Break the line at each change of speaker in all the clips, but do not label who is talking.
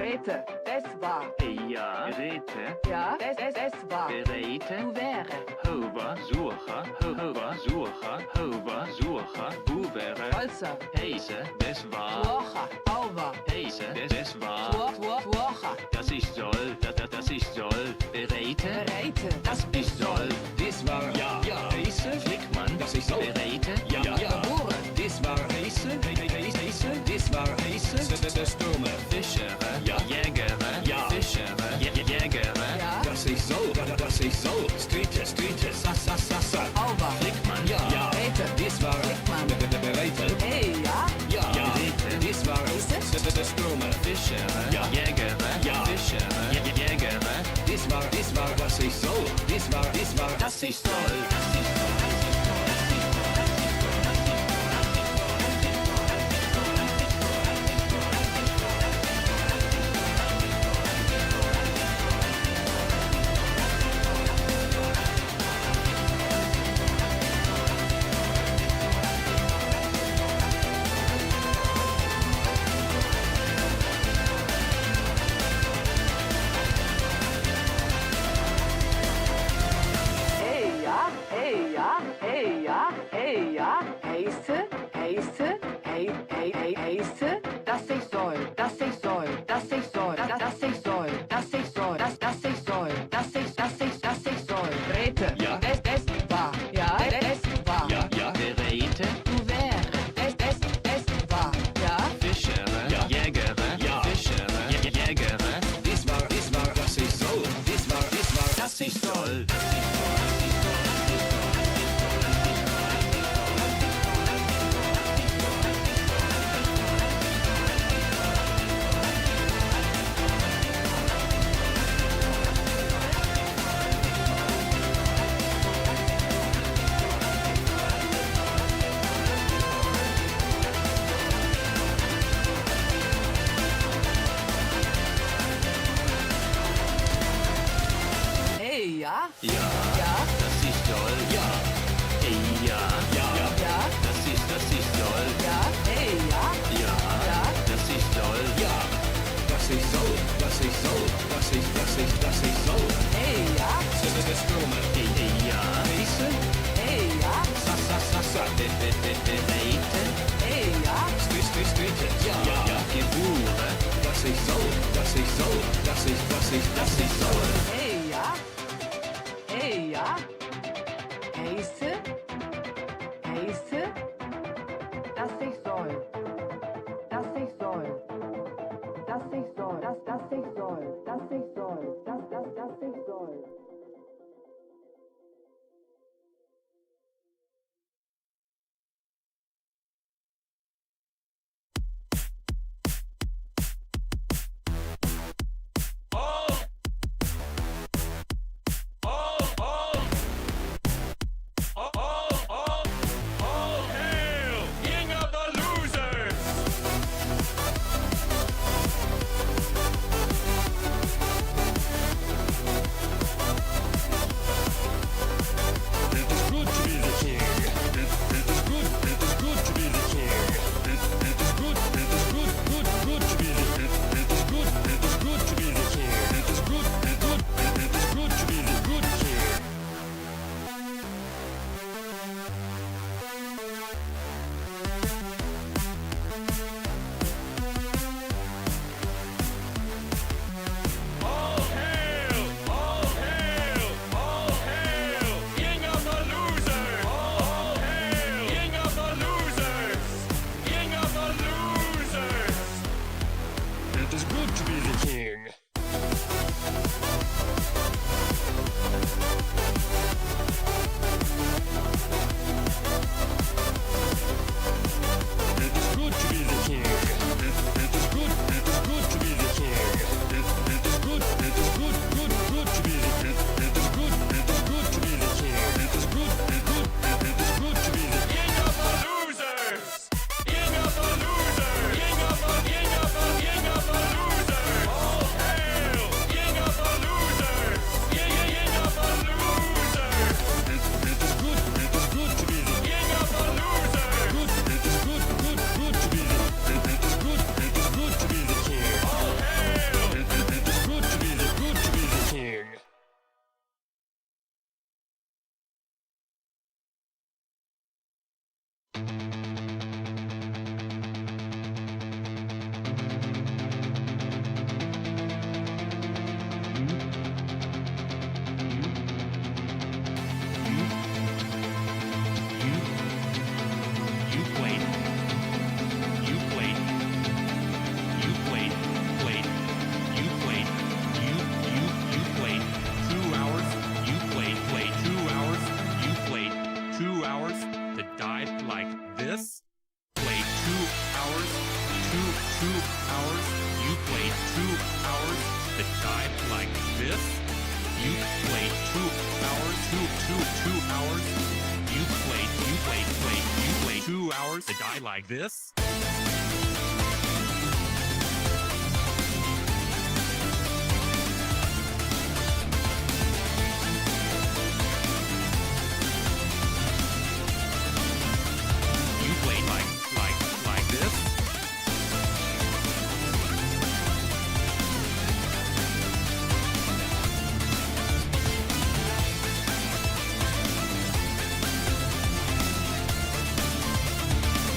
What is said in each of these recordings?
Rete, es war.
Ja, Rete.
Ja, es war.
Berete.
Du wäre.
Hova, Sucher, Hova, Sucher, Hova, Sucher, wo wäre.
Holzer.
Heise, das war.
Tuocha. Auwa.
Heise, das war.
Tuocha.
Das ist soll, das ist soll. Berete.
Bereite.
Das ist soll.
Das war
Ja.
Heise,
Flickmann.
das ist soll.
Berete.
Ja.
Geboren.
Das war Heise, das war Heise, Stürmer.
Fischere.
Ja.
Jägere.
Ja.
Fischere. Jägere.
Ja.
Das ist soll, Streetes, Sassa.
Auwa.
Flickmann.
Ja.
Rete.
Das war
Flickmann.
Bereite.
Hey, ja.
Ja.
Rete.
Das war Stürmer.
Fischere.
Ja.
Jägere.
Ja.
Fischere. Jägere.
Das war, das ist soll. Das war,
Das ist soll.
hours, 2 hours. You play 2 hours to die like this. You play like this.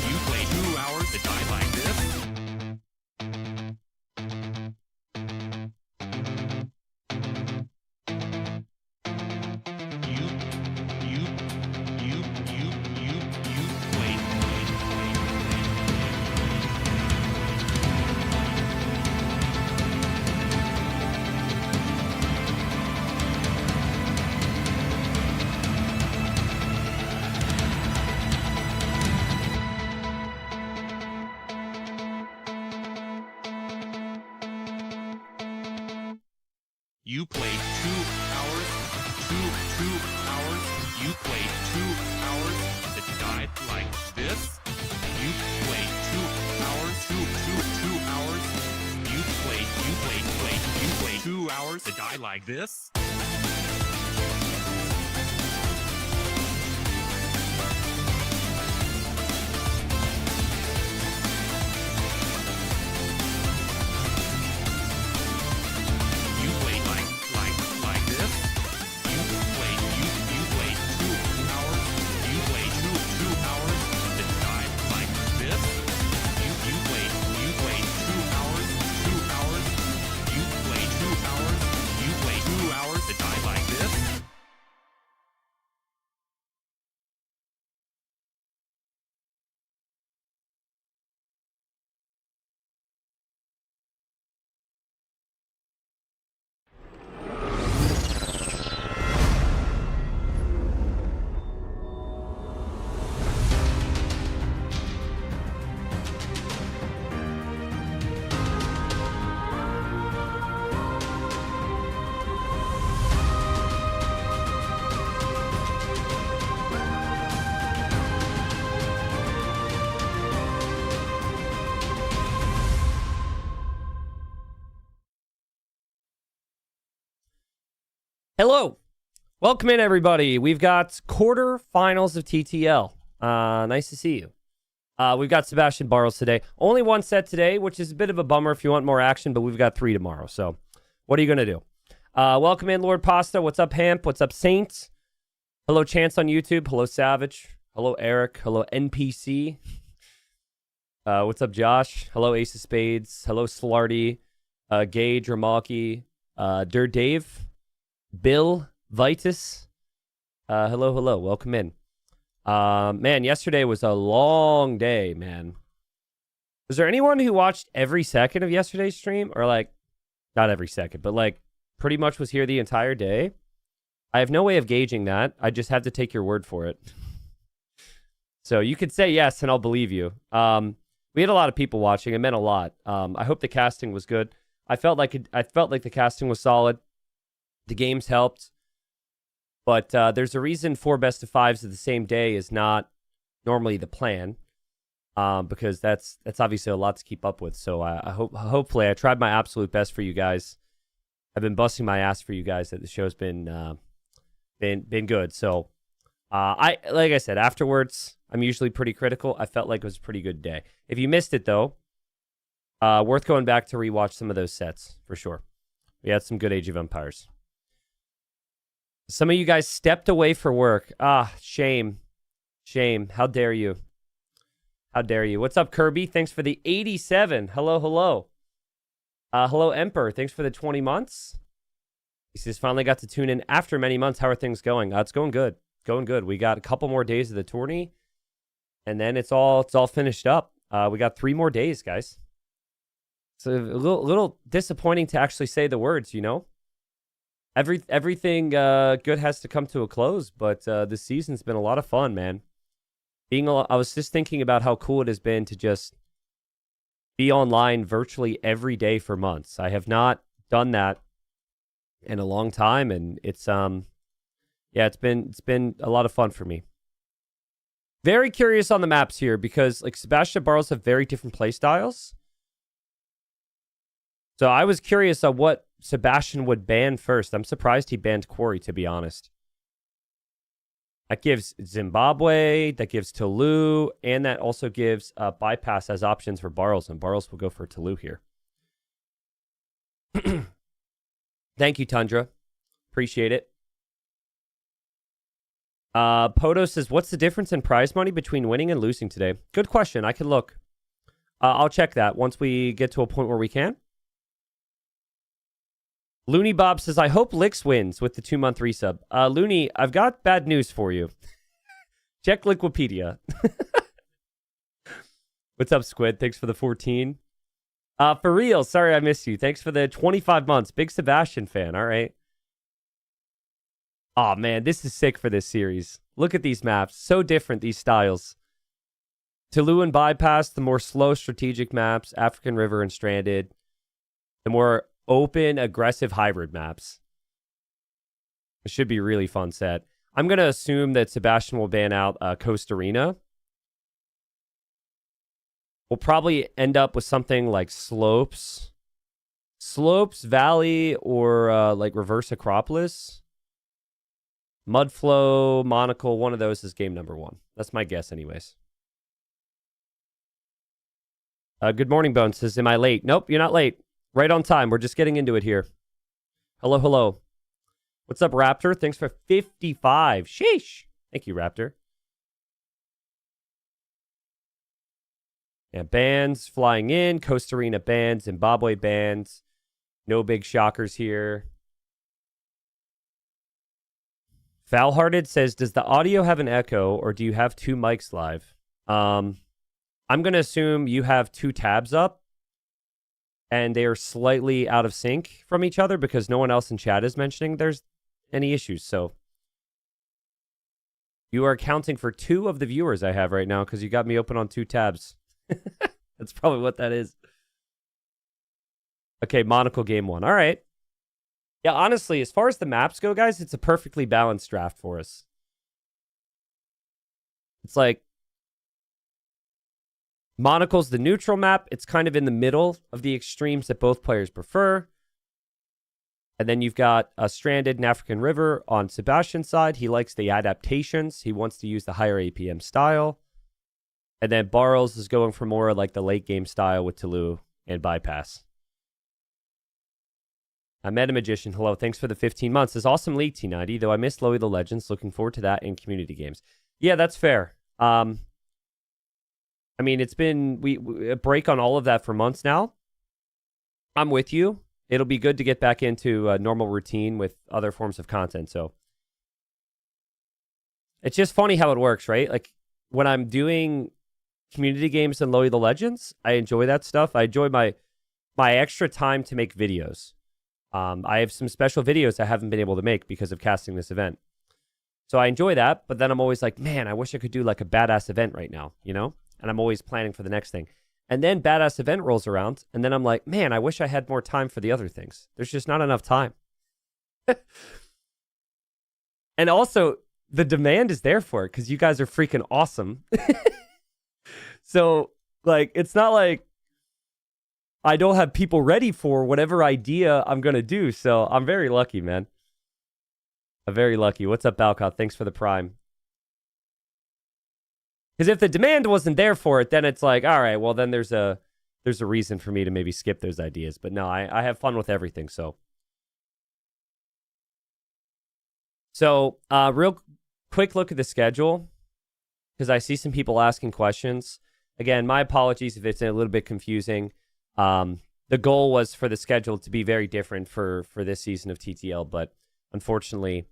You play 2 hours to die like this. You play. You played 2 hours, 2 hours. You played 2 hours that died like this. You played 2 hours, 2 hours. You played 2 hours to die like this. You played like this. You played 2 hours. You played 2 hours that died like this. You played 2 hours, 2 hours. You played 2 hours. You played 2 hours that died like this.
Hello. Welcome in, everybody. We've got quarterfinals of TTL. Nice to see you. We've got Sebastian Barles today. Only one set today, which is a bit of a bummer if you want more action, but we've got 3 tomorrow. So what are you going to do? Welcome in, Lord Pasta. What's up, Hamp? What's up, Saints? Hello, Chance on YouTube. Hello, Savage. Hello, Eric. Hello, NPC. What's up, Josh? Hello, Ace of Spades. Hello, Slarty. Gage, Ramalki. Dur Dave. Bill Vitus. Hello. Welcome in. Man, yesterday was a long day, man. Was there anyone who watched every second of yesterday's stream? Or like, not every second, but like pretty much was here the entire day? I have no way of gauging that. I just have to take your word for it. So you could say yes and I'll believe you. We had a lot of people watching. It meant a lot. I hope the casting was good. I felt like the casting was solid. The games helped, but there's a reason 4 best of 5s of the same day is not normally the plan, because that's obviously a lot to keep up with. So hopefully I tried my absolute best for you guys. I've been busting my ass for you guys. That the show's been good. So like I said, afterwards I'm usually pretty critical. I felt like it was a pretty good day. If you missed it though, worth going back to rewatch some of those sets for sure. We had some good Age of Empires. Some of you guys stepped away for work. Shame. Shame. How dare you? How dare you? What's up, Kirby? Thanks for the 87. Hello. Hello, Emperor. Thanks for the 20 months. He says, finally got to tune in after many months. How are things going? It's going good. Going good. We got a couple more days of the tourney, and then it's all finished up. We got 3 more days, guys. It's a little disappointing to actually say the words, you know? Everything good has to come to a close, but this season's been a lot of fun, man. I was just thinking about how cool it has been to just be online virtually every day for months. I have not done that in a long time, and it's Yeah, it's been a lot of fun for me. Very curious on the maps here because like Sebastian Barros have very different play styles. So I was curious on what Sebastian would ban first. I'm surprised he banned Quarry, to be honest. That gives Zimbabwe, that gives Tulu, and that also gives Bypass as options for Barros, and Barros will go for Tulu here. Thank you, Tundra. Appreciate it. Poto says, what's the difference in prize money between winning and losing today? Good question. I can look. I'll check that once we get to a point where we can. Looney Bob says, I hope Licks wins with the 2-month resub. Looney, I've got bad news for you. Check Liquipedia. What's up, Squid? Thanks for the 14. For real, sorry I missed you. Thanks for the 25 months. Big Sebastian fan, all right. Oh, man, this is sick for this series. Look at these maps. So different, these styles. Tulu and Bypass, the more slow strategic maps. African River and Stranded. The more open, aggressive hybrid maps. It should be a really fun set. I'm going to assume that Sebastian will ban out Costa Rica. We'll probably end up with something like Slopes. Slopes, Valley, or like Reverse Acropolis. Mudflow, Monocle, one of those is game number 1. That's my guess anyways. Good morning, Bones says, am I late? Nope, you're not late. Right on time. We're just getting into it here. Hello, hello. What's up, Raptor? Thanks for 55. Sheesh. Thank you, Raptor. Yeah, bands flying in. Costa Rica bands. Zimbabwe bands. No big shockers here. Foulhearted says, does the audio have an echo or do you have 2 mics live? I'm going to assume you have 2 tabs up. And they are slightly out of sync from each other because no one else in chat is mentioning there's any issues. So you are accounting for 2 of the viewers I have right now because you got me open on 2 tabs. That's probably what that is. Okay, Monocle game 1. All right. Yeah, honestly, as far as the maps go, guys, it's a perfectly balanced draft for us. It's like Monocle's the neutral map. It's kind of in the middle of the extremes that both players prefer. And then you've got Stranded and African River on Sebastian's side. He likes the adaptations. He wants to use the higher APM style. And then Barros is going for more like the late game style with Tulu and Bypass. I met a magician. Hello, thanks for the 15 months. This awesome league, T90, though I missed Loey the Legends. Looking forward to that in community games. Yeah, that's fair. I mean, it's been a break on all of that for months now. I'm with you. It'll be good to get back into a normal routine with other forms of content. So it's just funny how it works, right? Like when I'm doing community games and Loey the Legends, I enjoy that stuff. I enjoy my extra time to make videos. I have some special videos I haven't been able to make because of casting this event. So I enjoy that, but then I'm always like, man, I wish I could do like a badass event right now, you know? And I'm always planning for the next thing. And then badass event rolls around, and then I'm like, man, I wish I had more time for the other things. There's just not enough time. And also, the demand is there for it because you guys are freaking awesome. So, like, it's not like I don't have people ready for whatever idea I'm going to do. So I'm very lucky, man. I'm very lucky. What's up, Balcott? Thanks for the prime. Because if the demand wasn't there for it, then it's like, all right, well, then there's a reason for me to maybe skip those ideas. But no, I have fun with everything. So real quick look at the schedule, because I see some people asking questions. Again, my apologies if it's a little bit confusing. The goal was for the schedule to be very different for this season of TTL, but unfortunately,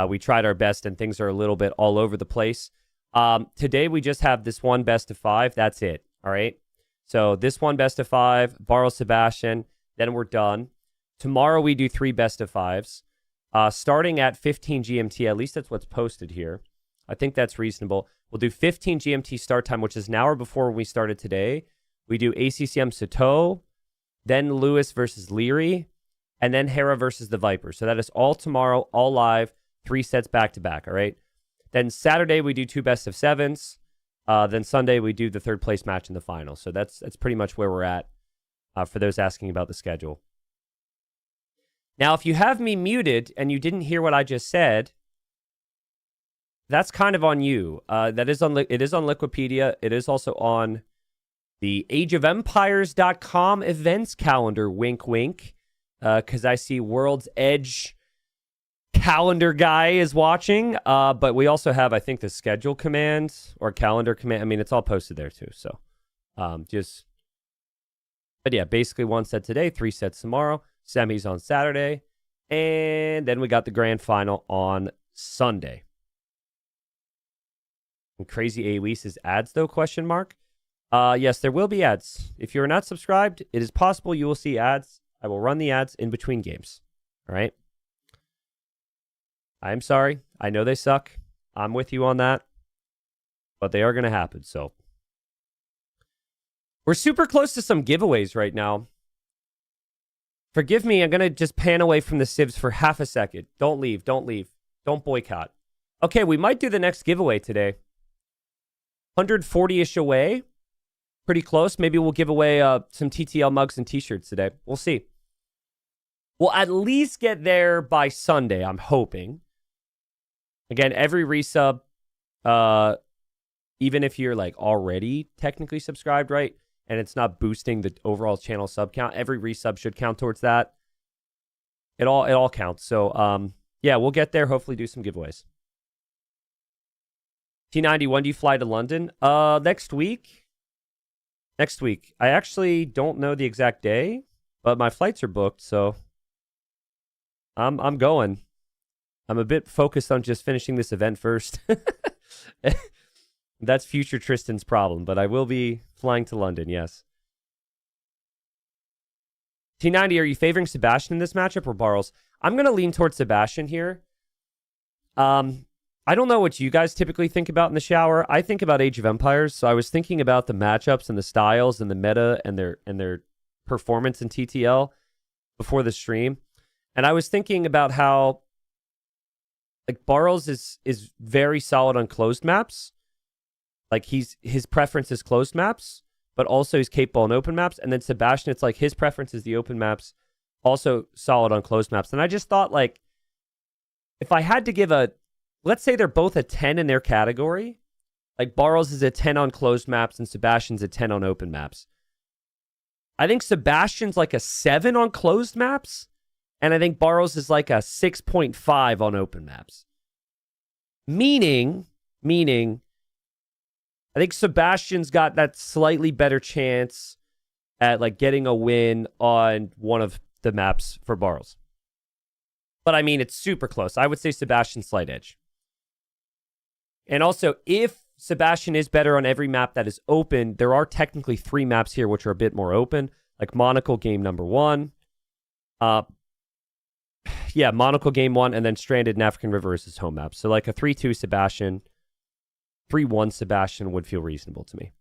we tried our best and things are a little bit all over the place. Today, we just have this one best of 5. That's it. All right. So this one best of 5, Barros Sebastian, then we're done. Tomorrow, we do 3 best of 5s. Starting at 15 GMT, at least that's what's posted here. I think that's reasonable. We'll do 15 GMT start time, which is an hour before when we started today. We do ACCM Soto, then Lewis versus Leary, and then Hera versus the Viper. So that is all tomorrow, all live, 3 sets back to back, all right? Then Saturday, we do 2 best of 7s. Then Sunday, we do the 3rd place match in the final. So that's pretty much where we're at for those asking about the schedule. Now, if you have me muted and you didn't hear what I just said, that's kind of on you. It is on Liquipedia. It is also on the ageofempires.com events calendar, wink, wink, because I see World's Edge calendar guy is watching. But we also have, I think, the schedule command or calendar command. I mean, it's all posted there too. So but yeah, basically 1 set today, 3 sets tomorrow, semis on Saturday, and then we got the grand final on Sunday. And Crazy Awe says ads though, question mark. Yes, there will be ads. If you're not subscribed, it is possible you will see ads. I will run the ads in between games. All right. I'm sorry. I know they suck. I'm with you on that. But they are going to happen. So we're super close to some giveaways right now. Forgive me. I'm going to just pan away from the civs for half a second. Don't leave. Don't leave. Don't boycott. Okay, we might do the next giveaway today. 140-ish away. Pretty close. Maybe we'll give away some TTL mugs and t-shirts today. We'll see. We'll at least get there by Sunday, I'm hoping. Again, every resub, even if you're like already technically subscribed, right? And it's not boosting the overall channel sub count, every resub should count towards that. It all counts. So yeah, we'll get there. Hopefully do some giveaways. T90, when do you fly to London? Next week. Next week. I actually don't know the exact day, but my flights are booked, so I'm going. I'm a bit focused on just finishing this event first. That's future Tristan's problem, but I will be flying to London, yes. T90, are you favoring Sebastian in this matchup or Barles? I'm going to lean towards Sebastian here. I don't know what you guys typically think about in the shower. I think about Age of Empires, so I was thinking about the matchups and the styles and the meta and their performance in TTL before the stream. And I was thinking about how like Barles is very solid on closed maps. Like his preference is closed maps, but also he's capable on open maps. And then Sebastian, it's like his preference is the open maps, also solid on closed maps. And I just thought like if I had to give let's say they're both a 10 in their category. Like Barles is a 10 on closed maps and Sebastian's a 10 on open maps. I think Sebastian's like a 7 on closed maps. And I think Barles is like a 6.5 on open maps. Meaning, I think Sebastian's got that slightly better chance at like getting a win on one of the maps for Barles. But I mean, it's super close. I would say Sebastian's slight edge. And also, if Sebastian is better on every map that is open, there are technically 3 maps here which are a bit more open, like Monocle game number 1. Yeah, Monocle game 1, and then Stranded and African River is his home map. So like a 3-2 Sebastian, 3-1 Sebastian would feel reasonable to me.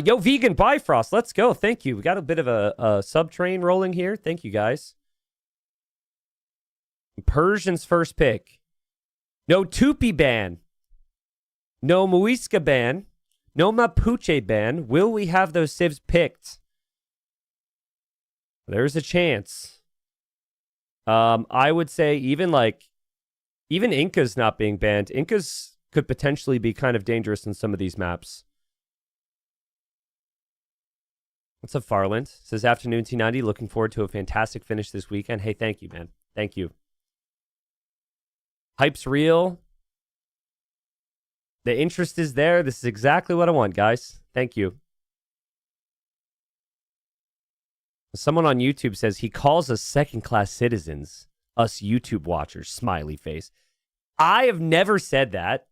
Yo, Vegan Bifrost, let's go. Thank you. We got a bit of a sub train rolling here. Thank you, guys. Persian's first pick. No Tupi ban. No Muisca ban. No Mapuche ban. Will we have those civs picked? There's a chance. I would say even Inca's not being banned. Incas could potentially be kind of dangerous in some of these maps. What's up, Farland? Says afternoon T90. Looking forward to a fantastic finish this weekend. Hey, thank you, man. Thank you. Hype's real. The interest is there. This is exactly what I want, guys. Thank you. Someone on YouTube says he calls us second-class citizens, us YouTube watchers, smiley face. I have never said that.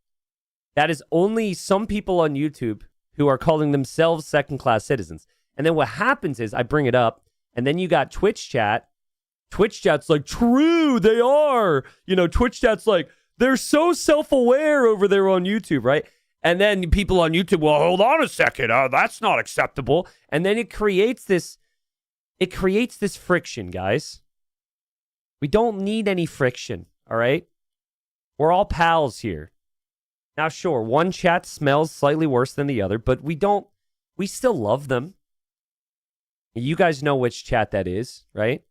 That is only some people on YouTube who are calling themselves second-class citizens. And then what happens is I bring it up, and then you got Twitch chat. Twitch chat's like, true, they are. You know, Twitch chat's like, they're so self-aware over there on YouTube, right? And then people on YouTube, well, hold on a second. That's not acceptable. And then it creates this friction, guys. We don't need any friction, all right? We're all pals here. Now, sure, one chat smells slightly worse than the other, but we still love them. You guys know which chat that is, right?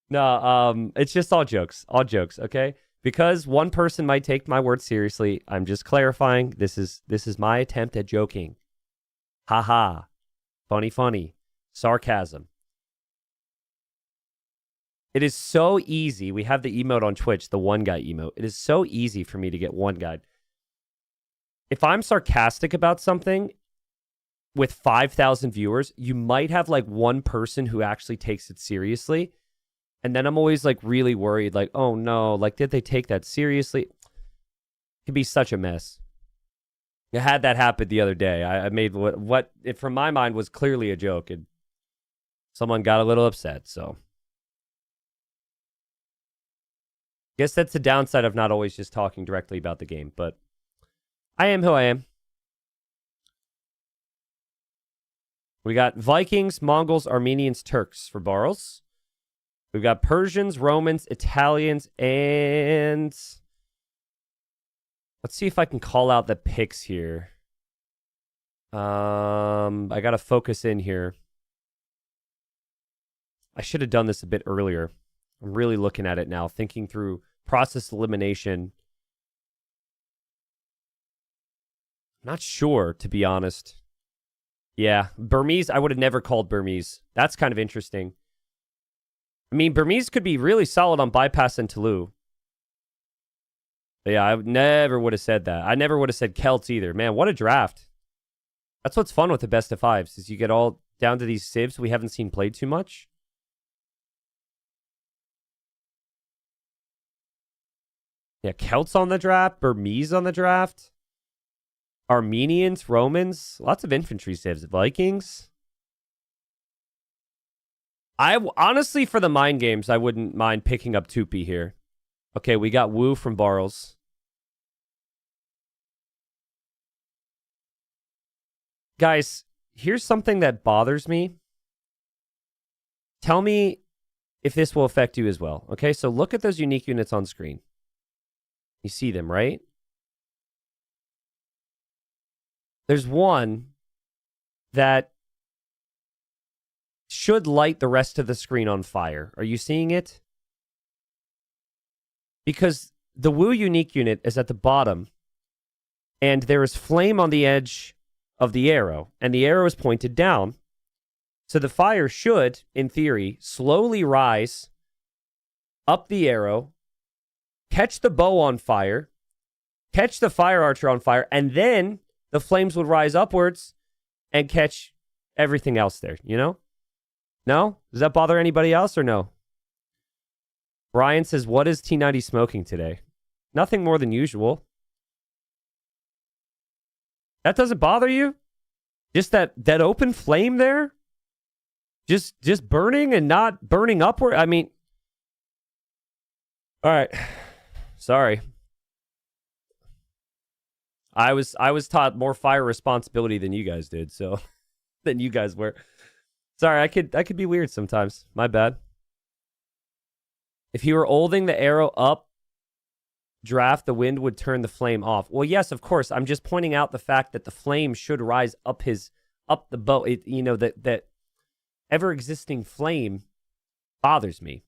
No, it's just all jokes, okay? Because one person might take my word seriously, I'm just clarifying. This is my attempt at joking. Ha. Funny. Sarcasm. It is so easy. We have the emote on Twitch, the one guy emote. It is so easy for me to get one guy. If I'm sarcastic about something with 5,000 viewers, you might have like one person who actually takes it seriously. And then I'm always like really worried, like, oh no, like, did they take that seriously? It could be such a mess. I had that happen the other day. I made what it, from my mind, was clearly a joke, and someone got a little upset, so. Guess that's the downside of not always just talking directly about the game, but I am who I am. We got Vikings, Mongols, Armenians, Turks for Barles. We've got Persians, Romans, Italians, and let's see if I can call out the picks here. I got to focus in here. I should have done this a bit earlier. I'm really looking at it now, thinking through process elimination. I'm not sure, to be honest. Yeah, Burmese, I would have never called Burmese. That's kind of interesting. I mean, Burmese could be really solid on bypass and Toulouse. But yeah, I never would have said that. I never would have said Celts either. Man, what a draft. That's what's fun with the best of fives, is you get all down to these civs we haven't seen played too much. Yeah, Celts on the draft, Burmese on the draft, Armenians, Romans, lots of infantry civs, Vikings. Honestly, for the mind games, I wouldn't mind picking up Tupi here. Okay, we got Wu from Barles. Guys, here's something that bothers me. Tell me if this will affect you as well. Okay, so look at those unique units on screen. You see them, right? There's one that should light the rest of the screen on fire. Are you seeing it? Because the Wu unique unit is at the bottom, and there is flame on the edge of the arrow, and the arrow is pointed down. So the fire should, in theory, slowly rise up the arrow, catch the bow on fire, catch the fire archer on fire, and then the flames would rise upwards and catch everything else there, you know? No? Does that bother anybody else or no? Brian says, what is T90 smoking today? Nothing more than usual. That doesn't bother you? Just that open flame there? Just burning and not burning upward? I mean, all right. Sorry. I was taught more fire responsibility than you guys did, so than you guys were. Sorry, I could be weird sometimes. My bad. If you were holding the arrow up draft, the wind would turn the flame off. Well, yes, of course. I'm just pointing out the fact that the flame should rise up the bow. It, you know, that ever existing flame bothers me.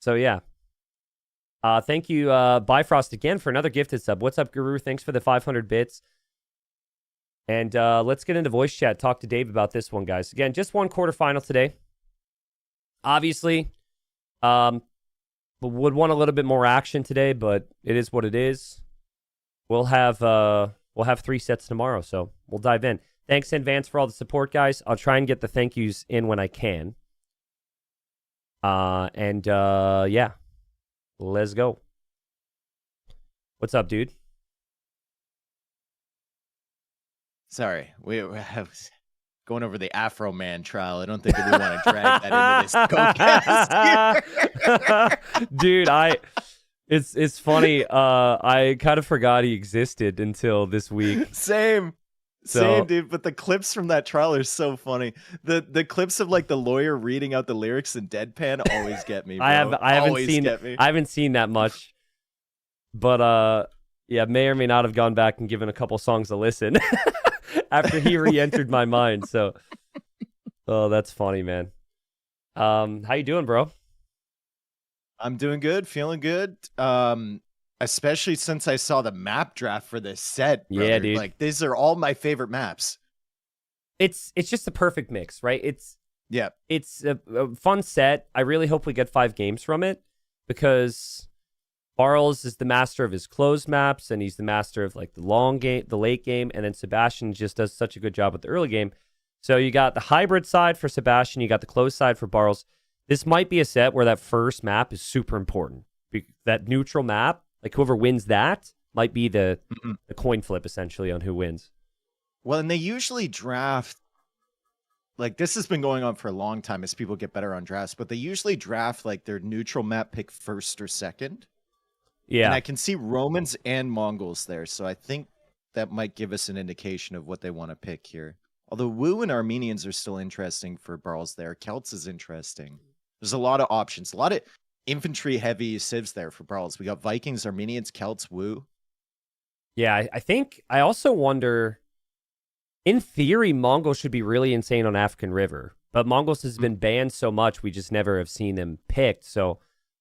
So yeah. Thank you, Bifrost, again for another gifted sub. What's up, Guru? Thanks for the 500 bits. And let's get into voice chat. Talk to Dave about this one, guys. Again, just one quarterfinal today. Obviously, would want a little bit more action today, but it is what it is. We'll have 3 sets tomorrow, so we'll dive in. Thanks in advance for all the support, guys. I'll try and get the thank yous in when I can. Yeah. Let's go. What's up, dude?
Sorry, I was going over the Afro Man trial. I don't think we want to drag that into this podcast.
Dude, it's funny. I kind of forgot he existed until this week.
Same. Same, dude. But the clips from that trial are so funny. The clips of like the lawyer reading out the lyrics in deadpan always get me. Bro.
I haven't
Always
seen
get me.
I haven't seen that much, but yeah, may or may not have gone back and given a couple songs a listen after he re-entered my mind. So, oh, that's funny, man. How you doing, bro?
I'm doing good, feeling good. Especially since I saw the map draft for this set. Brother.
Yeah, dude.
Like these are all my favorite maps.
It's just the perfect mix, right? It's a fun set. I really hope we get 5 games from it because Barles is the master of his closed maps and he's the master of like the long game, the late game, and then Sebastian just does such a good job with the early game. So you got the hybrid side for Sebastian, you got the closed side for Barles. This might be a set where that first map is super important. That neutral map, like whoever wins that might be the coin flip essentially on who wins.
Well, and they usually draft, like this has been going on for a long time as people get better on drafts, but they usually draft like their neutral map pick first or second.
Yeah.
And I can see Romans and Mongols there, so I think that might give us an indication of what they want to pick here. Although Wu and Armenians are still interesting for Barles there. Celts is interesting. There's a lot of options, a lot of infantry-heavy civs there for Barles. We got Vikings, Armenians, Celts, Wu.
Yeah, I think I also wonder, in theory, Mongols should be really insane on African River, but Mongols has been banned so much, we just never have seen them picked. So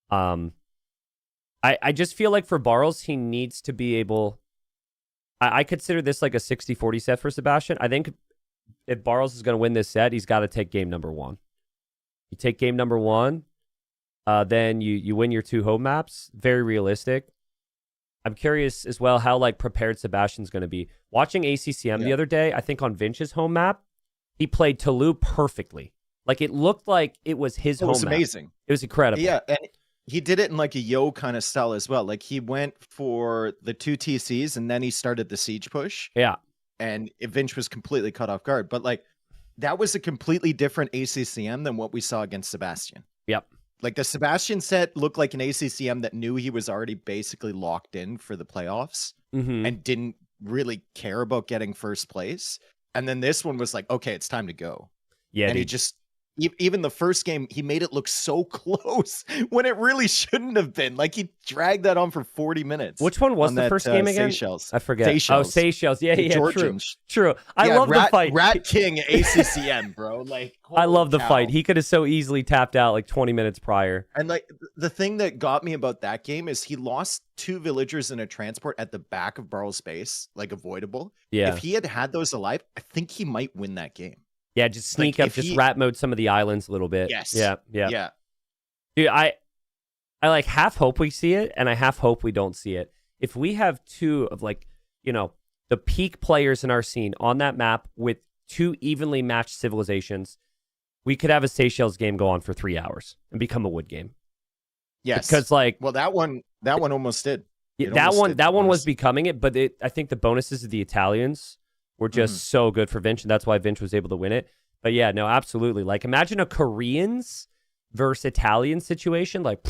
I just feel like for Barles, he needs to be able... I consider this like a 60-40 set for Sebastian. I think if Barles is going to win this set, he's got to take game number 1. You take game number 1, then you win your 2 home maps. Very realistic. I'm curious as well how like prepared Sebastian's going to be. Watching ACCM the other day, I think on Vinch's home map, he played Toulouse perfectly. Like it looked like it was his home map. It was
amazing.
It was incredible.
Yeah, and he did it in like a yo kind of style as well. Like he went for the 2 TCs and then he started the siege push.
Yeah.
And Vinch was completely caught off guard. But like that was a completely different ACCM than what we saw against Sebastian.
Yep.
Like the Sebastian set looked like an ACCM that knew he was already basically locked in for the playoffs and didn't really care about getting first place. And then this one was like, okay, it's time to go.
Yeah.
And he just, even the first game, he made it look so close when it really shouldn't have been. Like he dragged that on for 40 minutes.
Which one was the first game again?
Seychelles.
I forget.
Seychelles.
Oh, Seychelles. Yeah, yeah,
Georgians.
True. I love the fight.
Rat King ACCM, bro. Like
I love the
cow.
fight. He could have so easily tapped out like 20 minutes prior.
And like the thing that got me about that game is he lost 2 villagers in a transport at the back of Barles' base, like avoidable.
Yeah.
If he had those alive, I think he might win that game.
Yeah, just sneak
Like,
up, just rat mode some of the islands a little bit.
Yes.
Yeah. Dude, I like half hope we see it, and I half hope we don't see it. If we have 2 of like, you know, the peak players in our scene on that map with 2 evenly matched civilizations, we could have a Seychelles game go on for 3 hours and become a wood game.
Yes.
Because like,
well, that one almost did.
That one was becoming it, but I think the bonuses of the Italians were just so good for Vinch, and that's why Vinch was able to win it. But yeah, no, absolutely. Like, imagine a Koreans versus Italian situation. Like,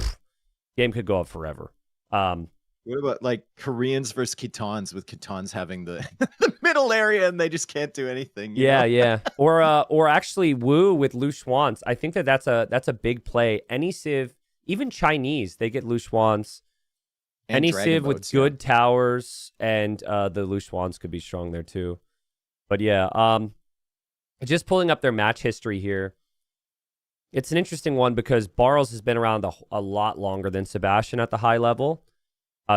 game could go up forever.
What about like Koreans versus Khitans, with Khitans having the, the middle area and they just can't do anything? You know?
Yeah. Or actually Wu with Lu Xuans. I think that's a big play. Any civ, even Chinese, they get Lu Xuans. Any civ with good towers, and the Lu Xuans could be strong there too. But yeah, just pulling up their match history here. It's an interesting one because Barles has been around a lot longer than Sebastian at the high level.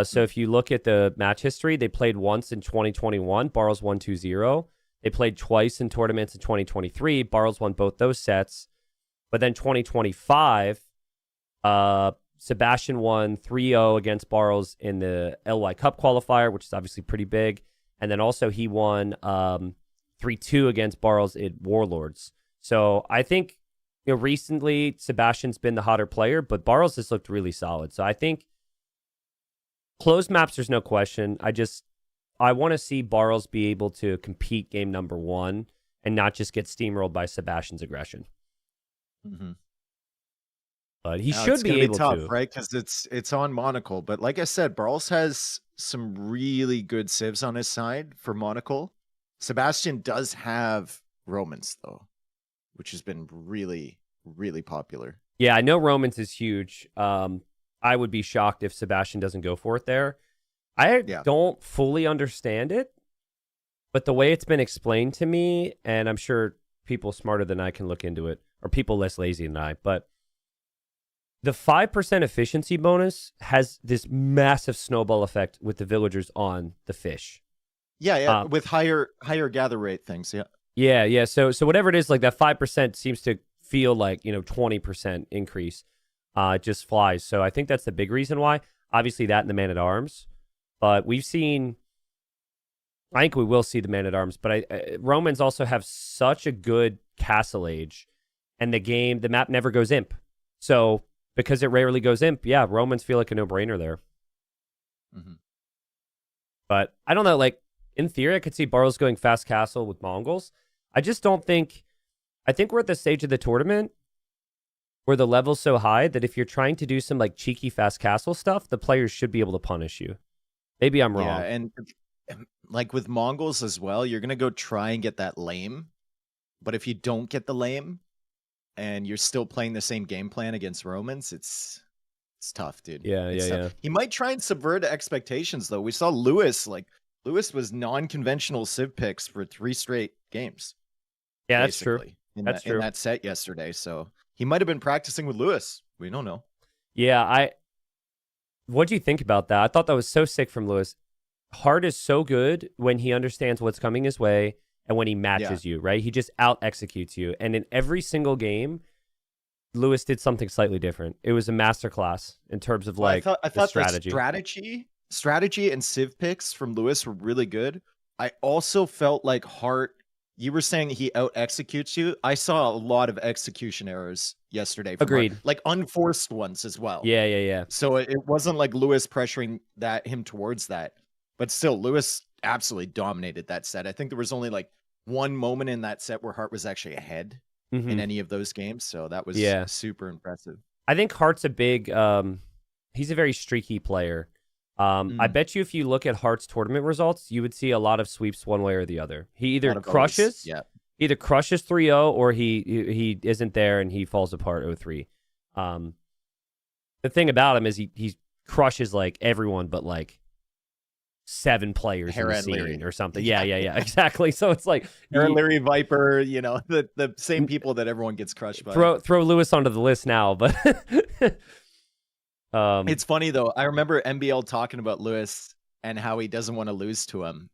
So if you look at the match history, they played once in 2021. Barles won 2-0. They played twice in tournaments in 2023. Barles won both those sets. But then 2025, Sebastian won 3-0 against Barles in the LY Cup qualifier, which is obviously pretty big. And then also he won 3-2 against Barles at Warlords. So I think, you know, recently Sebastian's been the hotter player, but Barles has looked really solid. So I think closed maps, there's no question. I want to see Barles be able to compete game number 1 and not just get steamrolled by Sebastian's aggression. But he should be able to,
right? Because it's on Monocle. But like I said, Barles has some really good civs on his side for Monocle. Sebastian does have Romans though, which has been really, really popular.
Yeah, I know Romans is huge. I would be shocked if Sebastian doesn't go for it there. I don't fully understand it, but the way it's been explained to me, and I'm sure people smarter than I can look into it, or people less lazy than I, but the 5% efficiency bonus has this massive snowball effect with the villagers on the fish.
Yeah, with higher gather rate things,
Yeah. So whatever it is, like that 5% seems to feel like, 20% increase. It just flies. So I think that's the big reason why. Obviously that and the Man-at-Arms. But we've seen, I think we will see the Man-at-Arms, but Romans also have such a good castle age, and the map never goes imp. So because it rarely goes imp, yeah, Romans feel like a no-brainer there.
Mm-hmm.
But I don't know, like, in theory, I could see Barl's going fast castle with Mongols. I just don't think, I think we're at the stage of the tournament where the level's so high that if you're trying to do some like cheeky fast castle stuff, the players should be able to punish you. Maybe I'm wrong.
Yeah, and like with Mongols as well, you're going to go try and get that lame. But if you don't get the lame and you're still playing the same game plan against Romans, it's tough, dude.
Yeah.
He might try and subvert expectations, though. We saw Lewis was non-conventional civ picks for 3 straight games.
Yeah, that's true.
In that set yesterday. So he might have been practicing with Lewis. We don't know.
Yeah, what do you think about that? I thought that was so sick from Lewis. Hart is so good when he understands what's coming his way and when he matches you, right? He just out-executes you. And in every single game, Lewis did something slightly different. It was a masterclass in terms of I thought the
strategy and civ picks from Lewis were really good. I also felt like Hart, you were saying he out executes you. I saw a lot of execution errors yesterday.
Agreed.
Hart, like unforced ones as well.
Yeah.
So it wasn't like Lewis pressuring him towards that, but still Lewis absolutely dominated that set. I think there was only like one moment in that set where Hart was actually ahead in any of those games. So that was super impressive.
I think Hart's a big, he's a very streaky player. I bet you if you look at Hart's tournament results, you would see a lot of sweeps one way or the other. He either crushes 3-0 or he isn't there and he falls apart 0-3. The thing about him is he crushes like everyone but like 7 players in the scene or something. Yeah, exactly. So it's like
Larry Viper, the same people that everyone gets crushed by.
Throw Lewis onto the list now, but
it's funny though. I remember MBL talking about Lewis and how he doesn't want to lose to him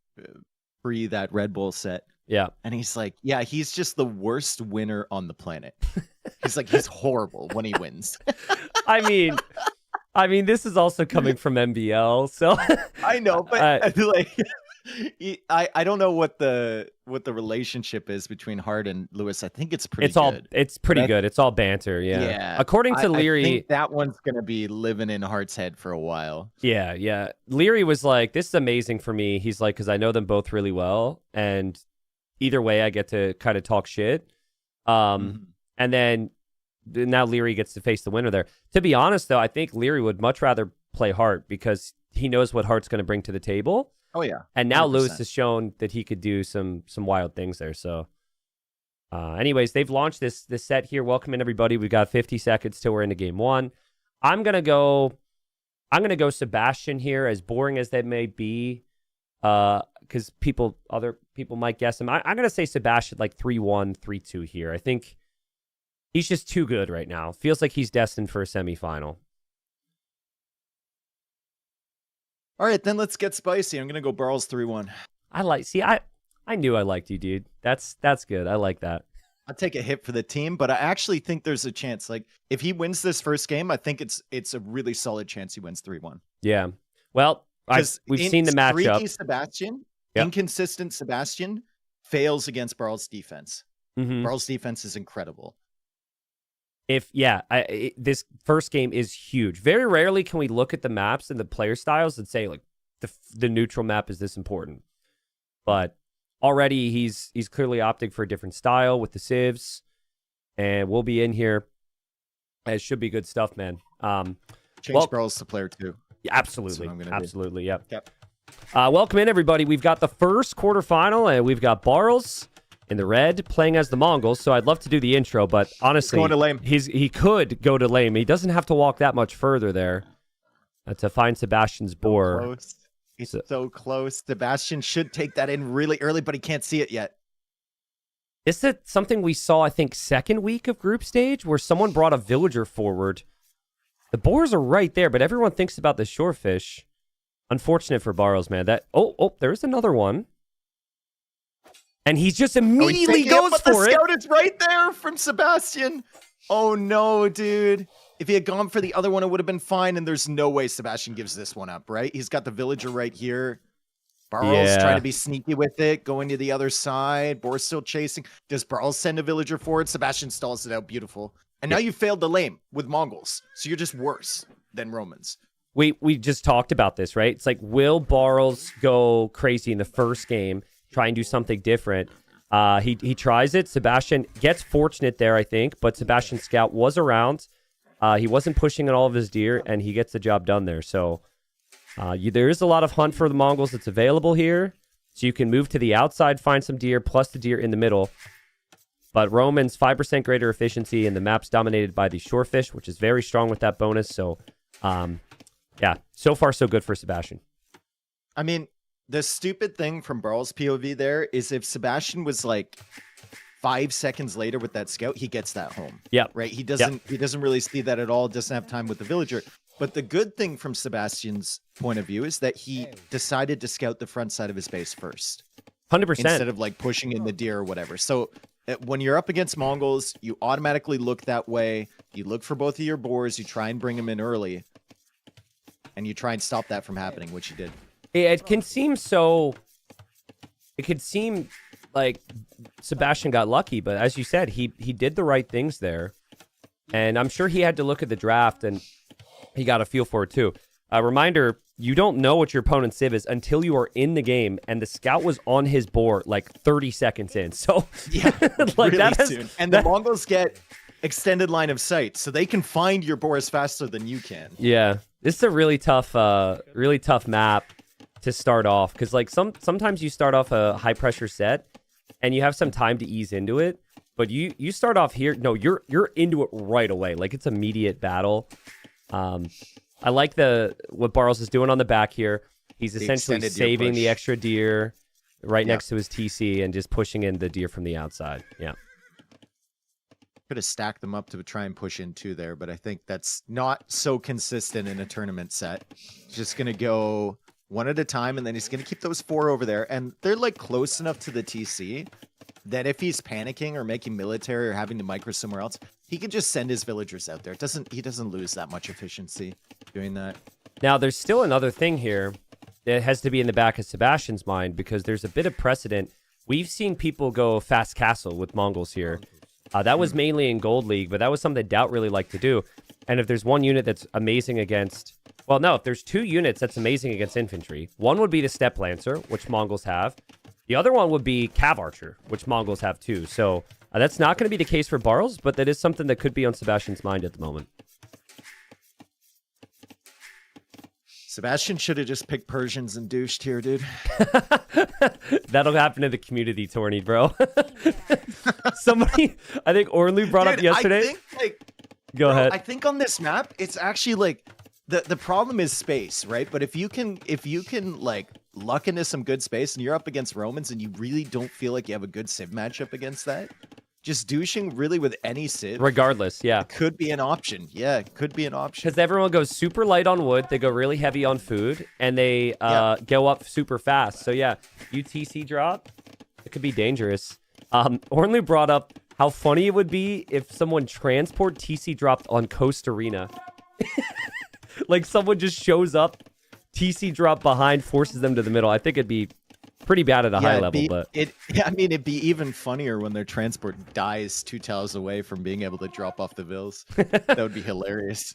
pre that Red Bull set.
Yeah.
And he's like, yeah, he's just the worst winner on the planet. He's like, he's horrible when he wins.
I mean, this is also coming from MBL, so
I know, but I don't know what the relationship is between Hart and Lewis. I think it's pretty good.
It's pretty good. It's all banter, yeah. According to Leary,
I think that one's gonna be living in Hart's head for a while.
Yeah. Leary was like, "This is amazing for me." He's like, "Because I know them both really well, and either way, I get to kind of talk shit." And then now Leary gets to face the winner there. To be honest, though, I think Leary would much rather play Hart because he knows what Hart's going to bring to the table.
Oh yeah,
and now 100%. Lewis has shown that he could do some wild things there. So, anyways, they've launched this set here. Welcome in everybody. We've got 50 seconds till we're into game 1. I'm gonna go Sebastian here, as boring as that may be, because other people might guess him. I'm gonna say Sebastian like 3-1, 3-2 here. I think he's just too good right now. Feels like he's destined for a semifinal.
All right, then let's get spicy. I'm gonna go Barles 3-1.
I knew I liked you, dude. That's good. I like that.
I'll take a hit for the team, but I actually think there's a chance. Like if he wins this first game, I think it's a really solid chance he wins 3-1.
Yeah. Well, we've seen the matchup.
Sebastian, inconsistent Sebastian fails against Barles' defense. Barles' defense is incredible.
This first game is huge. Very rarely can we look at the maps and the player styles and say like the neutral map is this important. But already he's clearly opting for a different style with the civs, and we'll be in here. It should be good stuff, man.
Change Barles to player 2.
Absolutely, absolutely. Yep. Welcome in, everybody. We've got the first quarterfinal, and we've got Barles in the red playing as the Mongols. So I'd love to do the intro, but honestly,
going to lame.
he could go to lame. He doesn't have to walk that much further there to find Sebastian's boar.
Close. He's so close. Sebastian should take that in really early, but he can't see it yet.
Is it something we saw, I think, second week of group stage, where someone brought a villager forward? The boars are right there, but everyone thinks about the shorefish. Unfortunate for Barrows, man. There's another one. And he just immediately goes for it.
The scout is right there from Sebastian. Oh, no, dude. If he had gone for the other one, it would have been fine, and there's no way Sebastian gives this one up, right? He's got the villager right here. Barles trying to be sneaky with it, going to the other side. Boar's still chasing. Does Barles send a villager forward? Sebastian stalls it out. Beautiful. And now you failed the lame with Mongols, so you're just worse than Romans.
We just talked about this, right? It's like, will Barles go crazy in the first game, try and do something different? He tries it. Sebastian gets fortunate there, I think, but Sebastian's scout was around. He wasn't pushing on all of his deer, and he gets the job done there. So there is a lot of hunt for the Mongols that's available here. So you can move to the outside, find some deer, plus the deer in the middle. But Romans, 5% greater efficiency, and the map's dominated by the shorefish, which is very strong with that bonus. So, yeah, so far so good for Sebastian.
I mean, the stupid thing from Barles' POV there is if Sebastian was like 5 seconds later with that scout, he gets that home.
Yeah.
Right? He doesn't really see that at all, doesn't have time with the villager. But the good thing from Sebastian's point of view is that he decided to scout the front side of his base first.
100%.
Instead of like pushing in the deer or whatever. So when you're up against Mongols, you automatically look that way. You look for both of your boars. You try and bring them in early. And you try and stop that from happening, which you did.
It can seem so... It could seem like Sebastian got lucky, but as you said, he did the right things there. And I'm sure he had to look at the draft, and he got a feel for it too. A reminder, you don't know what your opponent's civ is until you are in the game, and the scout was on his board like 30 seconds in. So
yeah,
like
really soon. And the Mongols get extended line of sight, so they can find your boars faster than you can.
Yeah, this is a really tough map to start off, because like sometimes you start off a high pressure set, and you have some time to ease into it. But you start off here. No, you're into it right away. Like, it's immediate battle. I like what Barles is doing on the back here. He's essentially saving the extra deer right next to his TC and just pushing in the deer from the outside. Yeah.
Could have stacked them up to try and push in two there, but I think that's not so consistent in a tournament set. Just going to go one at a time, and then he's going to keep those 4 over there. And they're like close enough to the TC that if he's panicking or making military or having to micro somewhere else, he can just send his villagers out there. He doesn't lose that much efficiency doing that. Now, there's still another thing here that has to be in the back of Sebastian's mind, because there's a bit of precedent. We've seen people go fast castle with Mongols here. That was mainly in Gold League, but that was something Doubt really liked to do. And if there's one unit that's amazing against... Well, no, if there's 2 units that's amazing against infantry, one would be the Steppe Lancer, which Mongols have. The other one would be Cav Archer, which Mongols have too. So that's not going to be the case for Barles, but that is something that could be on Sebastian's mind at the moment. Sebastian should have just picked Persians and douched here, dude.
That'll happen in the community tourney, bro. Somebody, I think Orlu brought up yesterday. Go ahead.
I think on this map, it's actually like the problem is space, right? But if you can like luck into some good space and you're up against Romans and you really don't feel like you have a good civ matchup against that, just douching really with any civ,
regardless, yeah,
could be an option. Yeah, it could be an option.
Because everyone goes super light on wood, they go really heavy on food, and they go up super fast. So yeah, UTC drop, it could be dangerous. Ornlu brought up how funny it would be if someone transport TC dropped on Coast Arena. Like, someone just shows up, TC drop behind, forces them to the middle. I think it'd be pretty bad at a high level, but
it'd be even funnier when their transport dies 2 tiles away from being able to drop off the vills. That would be hilarious.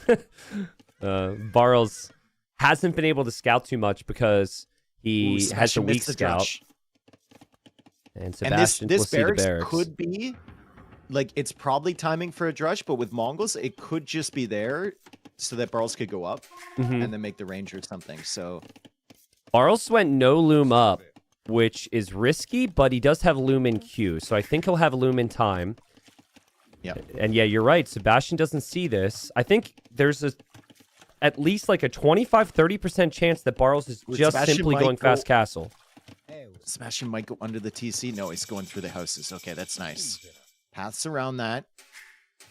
Barles hasn't been able to scout too much because he has a weak scout. And Sebastian will see the barracks.
Could be like, it's probably timing for a drush, but with Mongols, it could just be there so that Barles could go up and then make the range or something. So
Barles went no loom up, which is risky, but he does have loom in queue. So I think he'll have loom in time.
Yeah.
And yeah, you're right. Sebastian doesn't see this. I think there's at least like a 25-30% chance that Barles is just
Sebastian
simply
might
going
go-
fast castle.
Sebastian might go under the TC. No, he's going through the houses. Okay, that's nice. Paths around that.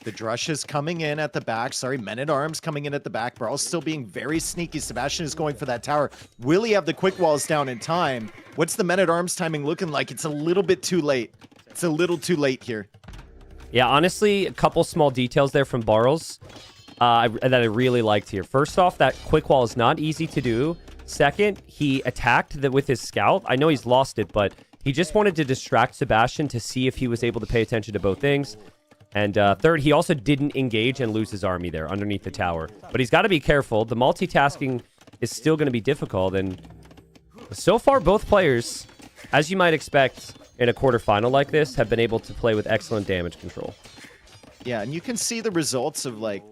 The Drush is coming in at the back. Sorry, Men-at-Arms coming in at the back. Barles still being very sneaky. Sebastian is going for that tower. Will he have the quick walls down in time? What's the Men-at-Arms timing looking like? It's a little bit too late. It's a little too late here.
Yeah, honestly, a couple small details there from Barles that I really liked here. First off, that quick wall is not easy to do. Second, he attacked with his scout. I know he's lost it, but he just wanted to distract Sebastian to see if he was able to pay attention to both things. And third, he also didn't engage and lose his army there underneath the tower. But he's got to be careful. The multitasking is still going to be difficult. And so far, both players, as you might expect in a quarterfinal like this, have been able to play with excellent damage control.
Yeah, and you can see the results of, like,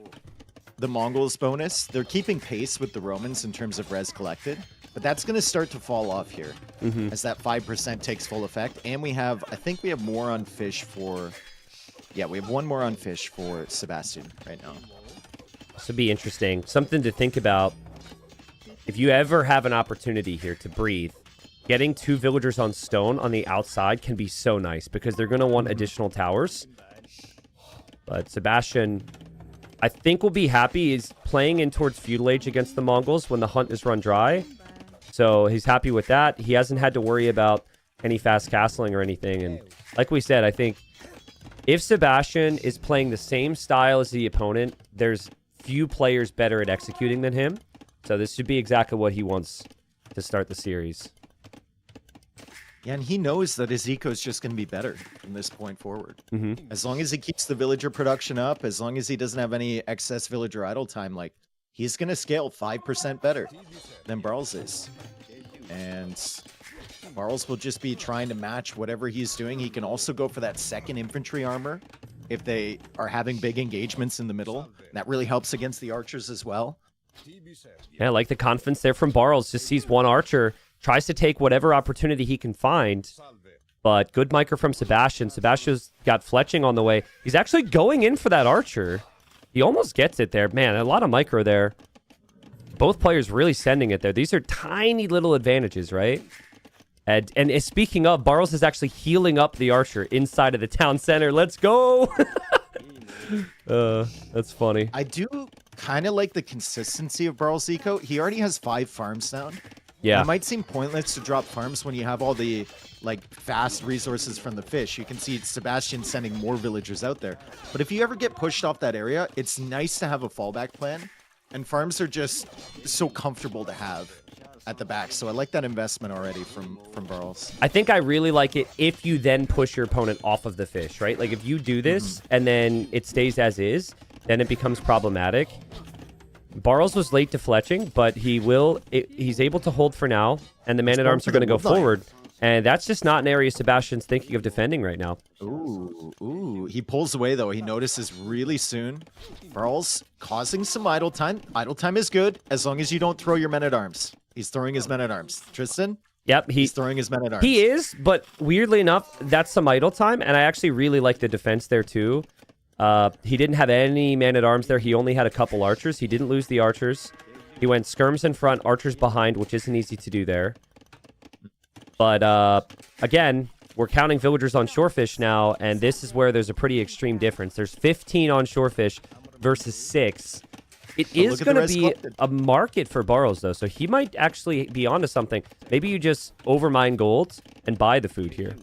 the Mongols bonus. They're keeping pace with the Romans in terms of res collected. But that's going to start to fall off here as that 5% takes full effect. And we have, I think we have more on fish for... Yeah, we have one more on fish for Sebastian right now.
This would be interesting. Something to think about. If you ever have an opportunity here to breathe, getting 2 villagers on stone on the outside can be so nice because they're going to want additional towers. But Sebastian, I think, will be happy. He's playing in towards Feudal Age against the Mongols when the hunt is run dry. So he's happy with that. He hasn't had to worry about any fast castling or anything. And like we said, I think if Sebastian is playing the same style as the opponent, there's few players better at executing than him. So this should be exactly what he wants to start the series.
Yeah, and he knows that his eco is just going to be better from this point forward. As long as he keeps the villager production up, as long as he doesn't have any excess villager idle time, like, he's going to scale 5% better than Barles is. And Barles will just be trying to match whatever he's doing. He can also go for that second infantry armor if they are having big engagements in the middle. That really helps against the archers as well.
Yeah, I like the confidence there from Barles. Just sees one archer, tries to take whatever opportunity he can find. But good micro from Sebastian. Sebastian's got fletching on the way. He's actually going in for that archer. He almost gets it there. Man, a lot of micro there. Both players really sending it there. These are tiny little advantages, right? And speaking of, Barles is actually healing up the archer inside of the town center. Let's go! That's funny.
I do kind of like the consistency of Barles' eco. He already has 5 farms down.
Yeah.
It might seem pointless to drop farms when you have all the, like, fast resources from the fish. You can see Sebastian sending more villagers out there. But if you ever get pushed off that area, it's nice to have a fallback plan. And farms are just so comfortable to have at the back. So I like that investment already from Barles.
I think I really like it if you then push your opponent off of the fish, right? Like, if you do this and then it stays as is, then it becomes problematic. Barles was late to fletching, but he's able to hold for now, and the man-at-arms are going to go forward. And that's just not an area Sebastian's thinking of defending right now.
Ooh. He pulls away, though. He notices really soon. Barles causing some idle time. Idle time is good as long as you don't throw your men-at-arms. He's throwing his men-at-arms. Tristan?
Yep,
he's throwing his men-at-arms.
He is, but weirdly enough, that's some idle time, and I actually really like the defense there, too. He didn't have any man-at-arms there. He only had a couple archers. He didn't lose the archers. He went skirms in front, archers behind, which isn't easy to do there. But, again, we're counting villagers on shorefish now, and this is where there's a pretty extreme difference. There's 15 on shorefish versus 6. It is going to be a market for Barles, though, so he might actually be onto something. Maybe you just overmine gold and buy the food here.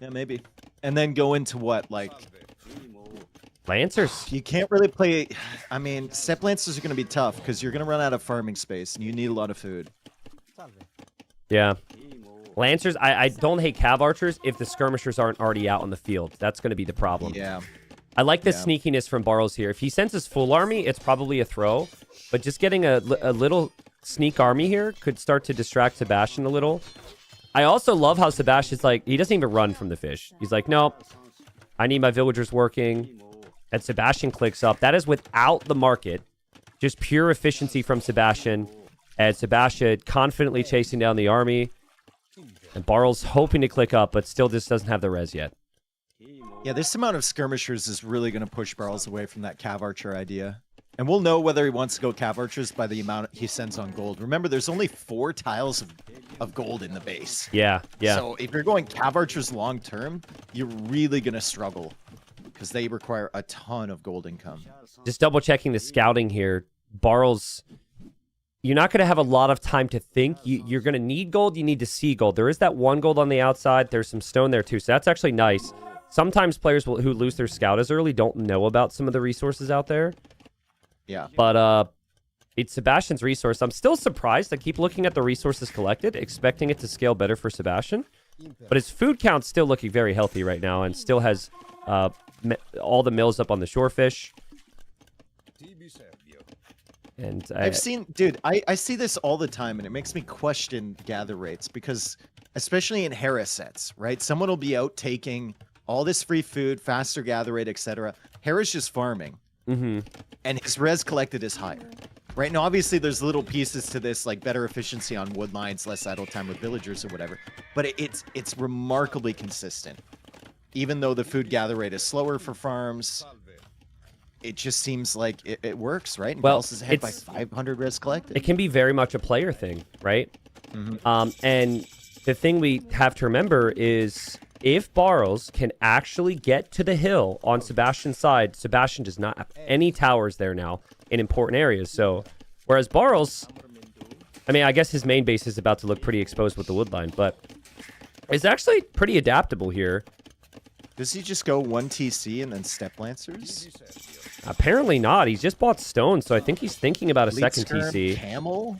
Yeah, maybe. And then go into what, like...
Lancers.
You can't really play... I mean, step Lancers are going to be tough, because you're going to run out of farming space, and you need a lot of food.
Yeah. Lancers, I don't hate cav archers if the skirmishers aren't already out on the field. That's going to be the problem.
Yeah.
I like the sneakiness from Barles here. If he sends his full army, it's probably a throw. But just getting a little sneak army here could start to distract Sebastian a little. I also love how Sebastian's like, he doesn't even run from the fish. He's like, no, I need my villagers working. And Sebastian clicks up. That is without the market. Just pure efficiency from Sebastian. And Sebastian confidently chasing down the army. And Barl's hoping to click up, but still just doesn't have the res yet.
Yeah, this amount of skirmishers is really going to push Barles away from that cav archer idea. And we'll know whether he wants to go cav archers by the amount he sends on gold. Remember, there's only 4 tiles of gold in the base.
Yeah, yeah.
So if you're going cav archers long term, you're really going to struggle because they require a ton of gold income.
Just double checking the scouting here. Barles, you're not going to have a lot of time to think. You're going to need gold. You need to see gold. There is that 1 gold on the outside. There's some stone there too. So that's actually nice. Sometimes players who lose their scout as early don't know about some of the resources out there.
Yeah.
But it's Sebastian's resource. I'm still surprised. I keep looking at the resources collected, expecting it to scale better for Sebastian. But his food count's still looking very healthy right now and still has all the mills up on the shorefish. And
I've seen, dude, I see this all the time, and it makes me question gather rates because, especially in Hera sets, right? Someone will be out taking all this free food, faster gather rate, etc. Hera's just farming, and his res collected is higher. Right now, obviously, there's little pieces to this, like better efficiency on wood lines, less idle time with villagers or whatever. But it's remarkably consistent. Even though the food gather rate is slower for farms, it just seems like it works, right? And
well,
Barles is ahead by 500 res collected.
It can be very much a player thing, right? And the thing we have to remember is if Barles can actually get to the hill on Sebastian's side, Sebastian does not have any towers there now in important areas. So, whereas Barles, I mean, I guess his main base is about to look pretty exposed with the woodline, but it's actually pretty adaptable here.
Does he just go 1 TC and then step lancers?
Apparently not. He's just bought stone, so I think he's thinking about a
Lead
second
skirm,
TC.
Camel?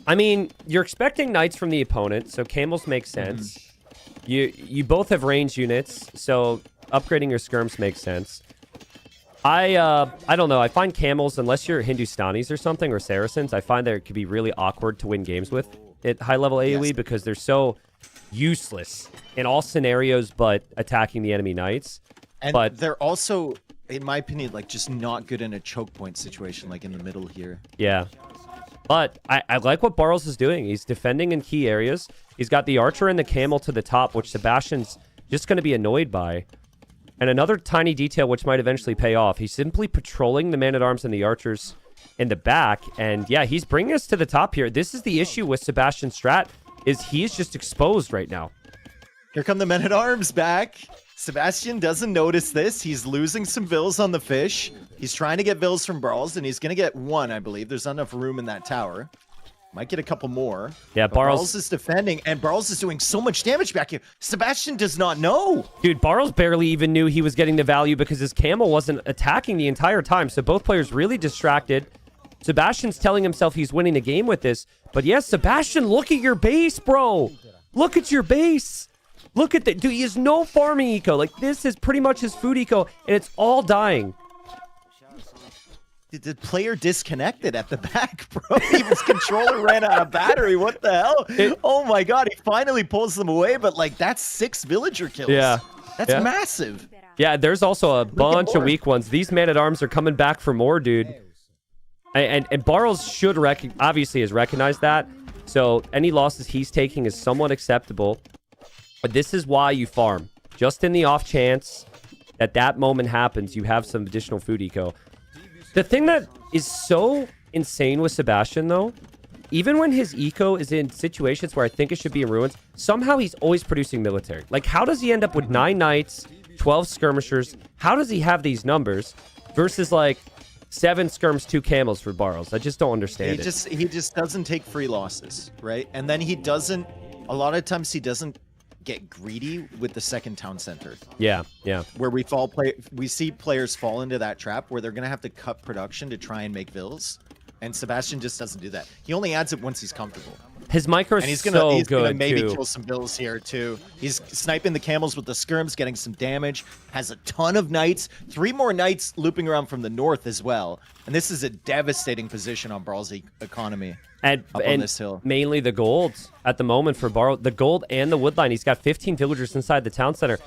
I mean, you're expecting knights from the opponent, so camels make sense. You both have range units, so upgrading your skirms makes sense. I don't know. I find camels, unless you're Hindustanis or something, or Saracens, I find that it could be really awkward to win games with at high-level AoE because they're so useless in all scenarios but attacking the enemy knights.
And they're also, in my opinion, like just not good in a choke point situation, like in the middle here.
Yeah. But I like what Barles is doing. He's defending in key areas. He's got the archer and the camel to the top, which Sebastian's just going to be annoyed by. And another tiny detail which might eventually pay off. He's simply patrolling the man-at-arms and the archers in the back. And yeah, he's bringing us to the top here. This is the issue with Sebastian's strat, is he is just exposed right now.
Here come the men-at-arms back. Sebastian doesn't notice this. He's losing some vills on the fish. He's trying to get vills from Barles, and he's going to get 1, I believe. There's not enough room in that tower. Might get a couple more.
Yeah,
Barles is defending, and Barles is doing so much damage back here. Sebastian does not know.
Dude, Barles barely even knew he was getting the value because his camel wasn't attacking the entire time. So both players really distracted. Sebastian's telling himself he's winning the game with this. But yes, Sebastian, look at your base, bro. Look at your base. Look at that. Dude, he has no farming eco. Like, this is pretty much his food eco, and it's all dying.
The player disconnected at the back, bro. His controller ran out of battery. What the hell? Oh my god, he finally pulls them away, but like that's 6 villager kills.
Yeah.
That's massive.
Yeah, there's also a bunch of weak ones. These man-at-arms are coming back for more, dude. And Barles should obviously has recognized that. So any losses he's taking is somewhat acceptable. But this is why you farm. Just in the off chance that that moment happens, you have some additional food eco. The thing that is so insane with Sebastian, though, even when his eco is in situations where I think it should be in ruins, somehow he's always producing military. Like, how does he end up with 9 knights, 12 skirmishers? How does he have these numbers versus, like, 7 skirms, 2 camels for Barles? I just don't understand it.
He just doesn't take free losses, right? And then he doesn't, a lot of times he doesn't get greedy with the second town center.
Yeah, yeah.
Where we see players fall into that trap where they're gonna have to cut production to try and make vills, and Sebastian just doesn't do that. He only adds it once he's comfortable.
His micro is
he's
so
gonna
good
maybe
too.
kill some vills here too. He's sniping the camels with the skirms, getting some damage. Has a ton of knights. 3 more knights looping around from the north as well. And this is a devastating position on Barles' economy.
And
on this hill.
Mainly the gold at the moment for Barles. The gold and the woodline. He's got 15 villagers inside the town center.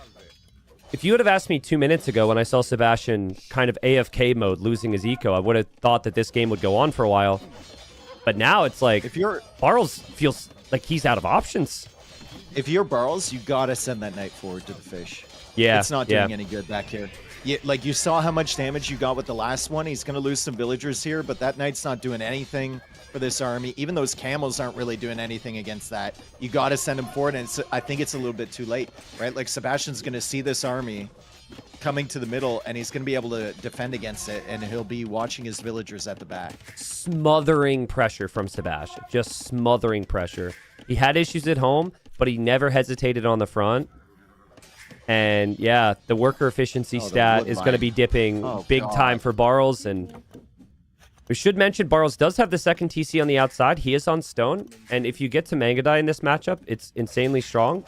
If you would have asked me 2 minutes ago when I saw Sebastian kind of AFK mode losing his eco, I would have thought that this game would go on for a while. But now it's like
If you're
Barles feels like he's out of options.
Barles, you gotta send that knight forward to the fish.
Yeah,
It's not doing any good back here. Like you saw how much damage you got with the last one. He's gonna lose some villagers here, but that knight's not doing anything for this army. Even those camels aren't really doing anything against that. You gotta send him forward, and I think it's a little bit too late, right? Like Sebastian's gonna see this army coming to the middle, and he's gonna be able to defend against it, and he'll be watching his villagers at the back.
Smothering pressure from Sebastian. Just smothering pressure. He had issues at home, but he never hesitated on the front. And yeah, the worker efficiency stat is going to be dipping big time for Barles. And we should mention Barles does have the second TC on the outside. He is on stone. And if you get to Mangadai in this matchup, it's insanely strong.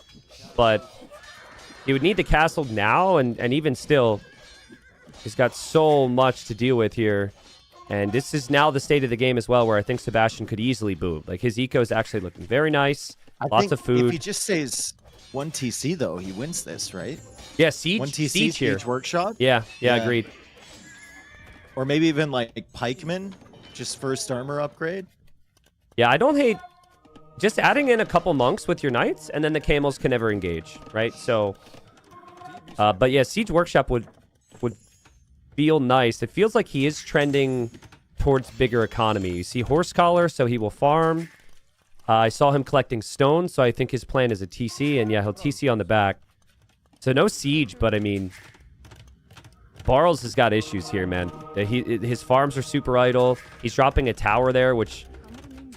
But he would need the castle now. And even still, he's got so much to deal with here. And this is now the state of the game as well, where I think Sebastian could easily boom. Like his eco is actually looking very nice. Lots of food.
If he just says 1 TC, though, he wins this, right?
Yeah, siege.
1 TC,
siege here.
siege workshop?
Yeah, agreed.
Or maybe even like pikemen, just first armor upgrade.
Yeah, I don't hate just adding in a couple monks with your knights, and then the camels can never engage, right? So, but yeah, siege workshop would feel nice. It feels like he is trending towards bigger economy. You see horse collar, so he will farm. I saw him collecting stones, so I think his plan is a TC, and yeah, he'll TC on the back. So no siege, but I mean, Barles has got issues here, man. His farms are super idle. He's dropping a tower there, which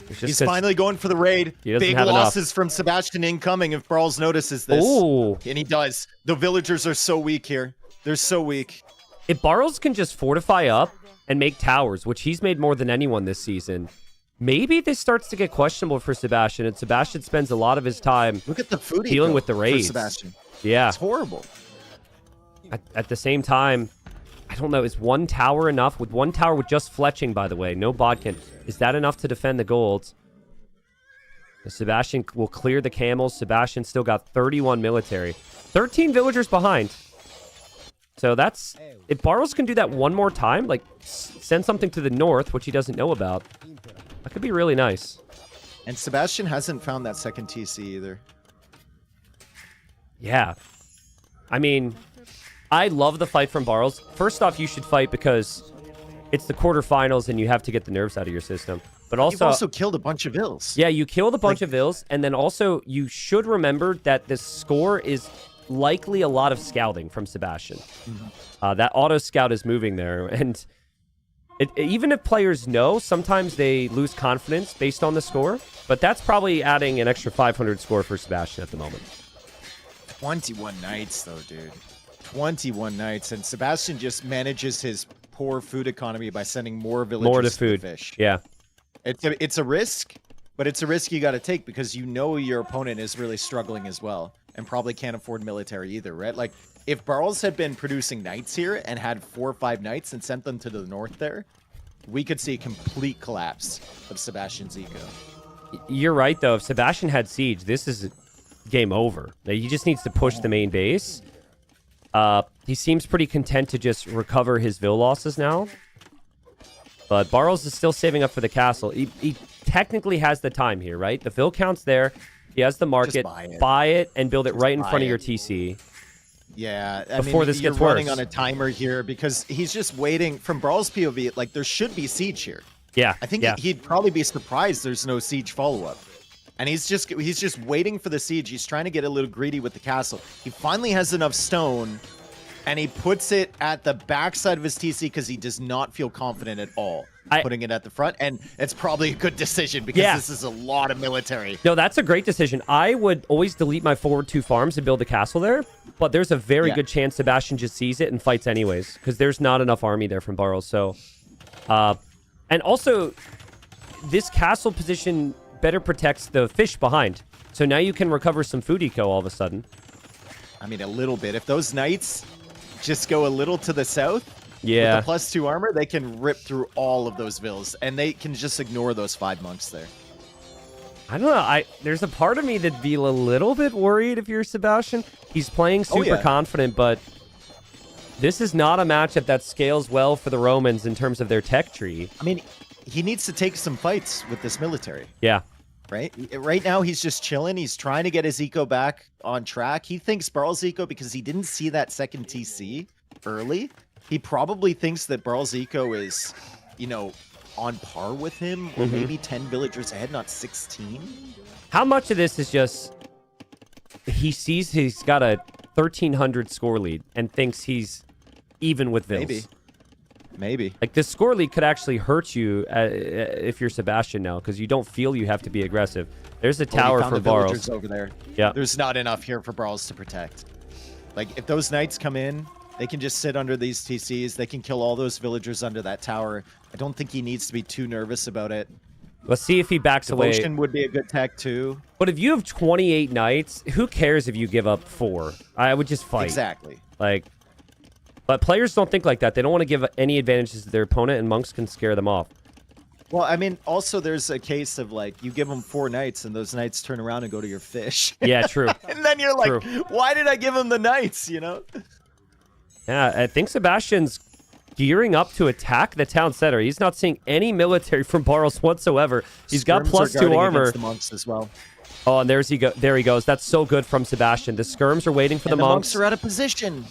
is just
He's finally going for the raid. Big losses from Sebastian incoming if Barles notices this.
Ooh.
And he does. The villagers are so weak here. They're so weak.
If Barles can just fortify up and make towers, which he's made more than anyone this season, maybe this starts to get questionable for Sebastian, and Sebastian spends a lot of his time
Look at the food
dealing with the raids.
Sebastian.
Yeah.
It's horrible.
At the same time, I don't know, is one tower enough? With one tower with just fletching, by the way, no bodkin, is that enough to defend the gold? Sebastian will clear the camels. Sebastian still got 31 military. 13 villagers behind. So that's... If Barles can do that one more time, like send something to the north, which he doesn't know about, that could be really nice.
And Sebastian hasn't found that second TC either.
Yeah. I mean, I love the fight from Barles. First off, you should fight because it's the quarterfinals and you have to get the nerves out of your system. But also...
You've also killed a bunch of ills.
Yeah, you killed a bunch of ills, and then also you should remember that the score is likely a lot of scouting from Sebastian. That auto scout is moving there, and even if players know, sometimes they lose confidence based on the score, but that's probably adding an extra 500 score for Sebastian at the moment.
21 knights, though, dude. 21 knights, and Sebastian just manages his poor food economy by sending more villagers to the fish.
Yeah.
It's a risk, but it's a risk you got to take because you know your opponent is really struggling as well and probably can't afford military either, right? Like, if Barles had been producing knights here and had 4 or 5 knights and sent them to the north there, we could see a complete collapse of Sebastian's eco.
You're right, though. If Sebastian had siege, this is game over. He just needs to push the main base. He seems pretty content to just recover his vill losses now. But Barles is still saving up for the castle. He technically has the time here, right? The vill count's there. He has the market. Buy it and build it right in front of your TC.
Yeah, I
before
mean,
this
you're
gets
running
worse.
on a timer here because he's just waiting. From Barles' POV, like, there should be siege here.
Yeah,
I think he'd probably be surprised there's no siege follow-up. And he's just waiting for the siege. He's trying to get a little greedy with the castle. He finally has enough stone, and he puts it at the backside of his TC because he does not feel confident at all putting it at the front. And it's probably a good decision because this is a lot of military.
No, that's a great decision. I would always delete my forward 2 farms and build a castle there, but there's a very good chance Sebastian just sees it and fights anyways because there's not enough army there from Barles. So, and also, this castle position better protects the fish behind. So now you can recover some food eco all of a sudden.
I mean, a little bit. If those knights just go a little to the south, with the +2 armor, they can rip through all of those vills, and they can just ignore those 5 monks there.
I don't know. There's a part of me that'd be a little bit worried if you're Sebastian. He's playing super confident, but This is not a matchup that scales well for the Romans in terms of their tech tree.
I mean, he needs to take some fights with this military.
Yeah.
Right? Right now, he's just chilling. He's trying to get his eco back on track. He thinks Barl's eco, because he didn't see that second TC early, he probably thinks that Barl's eco is, you know, on par with him, or maybe 10 villagers ahead, not 16.
How much of this is just he sees he's got a 1,300 score lead and thinks he's even with Vils?
Maybe.
Like, this score lead could actually hurt you if you're Sebastian now, because you don't feel you have to be aggressive. There's a tower for Barls
over there.
Yeah.
There's not enough here for Barls to protect. Like, if those knights come in, they can just sit under these TCs. They can kill all those villagers under that tower. I don't think he needs to be too nervous about it.
Let's see if he backs away.
Devotion would be a good tech too.
But if you have 28 knights, who cares if you give up 4? I would just fight.
Exactly.
Like, but players don't think like that. They don't want to give any advantages to their opponent, and monks can scare them off.
Well, I mean, also there's a case of, like, you give them 4 knights and those knights turn around and go to your fish.
Yeah, true.
And then you're like, why did I give him the knights, you know?
Yeah, I think Sebastian's gearing up to attack the town center. He's not seeing any military from Barls whatsoever. He's got +2 armor.
The monks as well.
Oh, and there he goes. That's so good from Sebastian. The skirms are waiting for the monks.
The monks are out of position.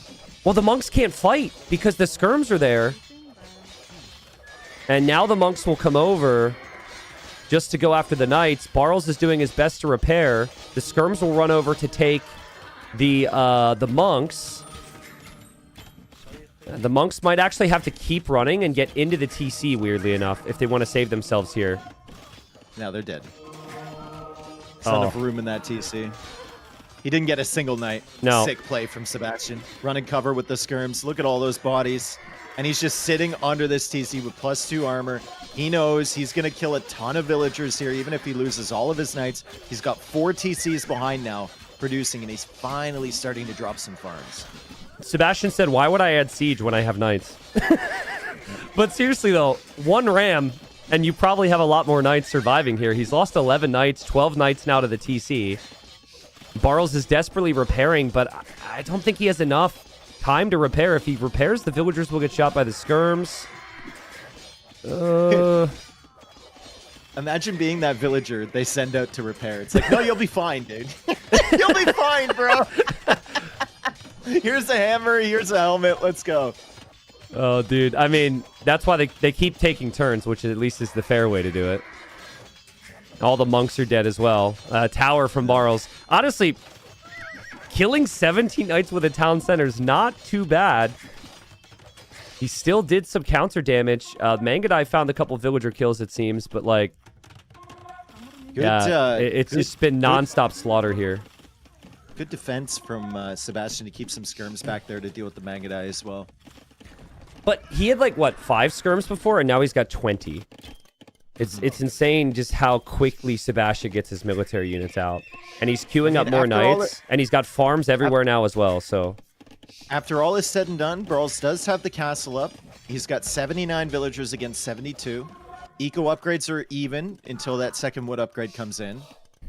Well, the monks can't fight because the skirms are there. And now the monks will come over just to go after the knights. Barls is doing his best to repair. The skirms will run over to take the monks. The monks might actually have to keep running and get into the TC, weirdly enough, if they want to save themselves here.
No, they're dead. There's not enough room in that TC. He didn't get a single knight.
No.
Sick play from Sebastian. Running cover with the skirms. Look at all those bodies. And he's just sitting under this TC with +2 armor. He knows he's going to kill a ton of villagers here, even if he loses all of his knights. He's got 4 TCs behind now, producing, and he's finally starting to drop some farms.
Sebastian said, why would I add siege when I have knights? But seriously, though, 1 ram, and you probably have a lot more knights surviving here. He's lost 11 knights, 12 knights now to the TC. Barls is desperately repairing, but I don't think he has enough time to repair. If he repairs, the villagers will get shot by the skirms.
Imagine being that villager they send out to repair. It's like, no, you'll be fine, dude. You'll be fine, bro. Here's a hammer. Here's a helmet. Let's go.
Oh, dude. I mean, that's why they keep taking turns, which at least is the fair way to do it. All the monks are dead as well. Tower from Barls. Honestly, killing 17 knights with a town center is not too bad. He still did some counter damage. Mangadai found a couple villager kills, it seems, but, like,
Good,
it's just been nonstop slaughter here.
Good defense from Sebastian to keep some skirms back there to deal with the Mangadai as well.
But he had, like, what, 5 skirms before, and now he's got 20. It's insane just how quickly Sebastian gets his military units out. And he's queuing up more knights, and he's got farms everywhere now as well, so...
After all is said and done, Barls does have the castle up. He's got 79 villagers against 72. Eco upgrades are even until that second wood upgrade comes in.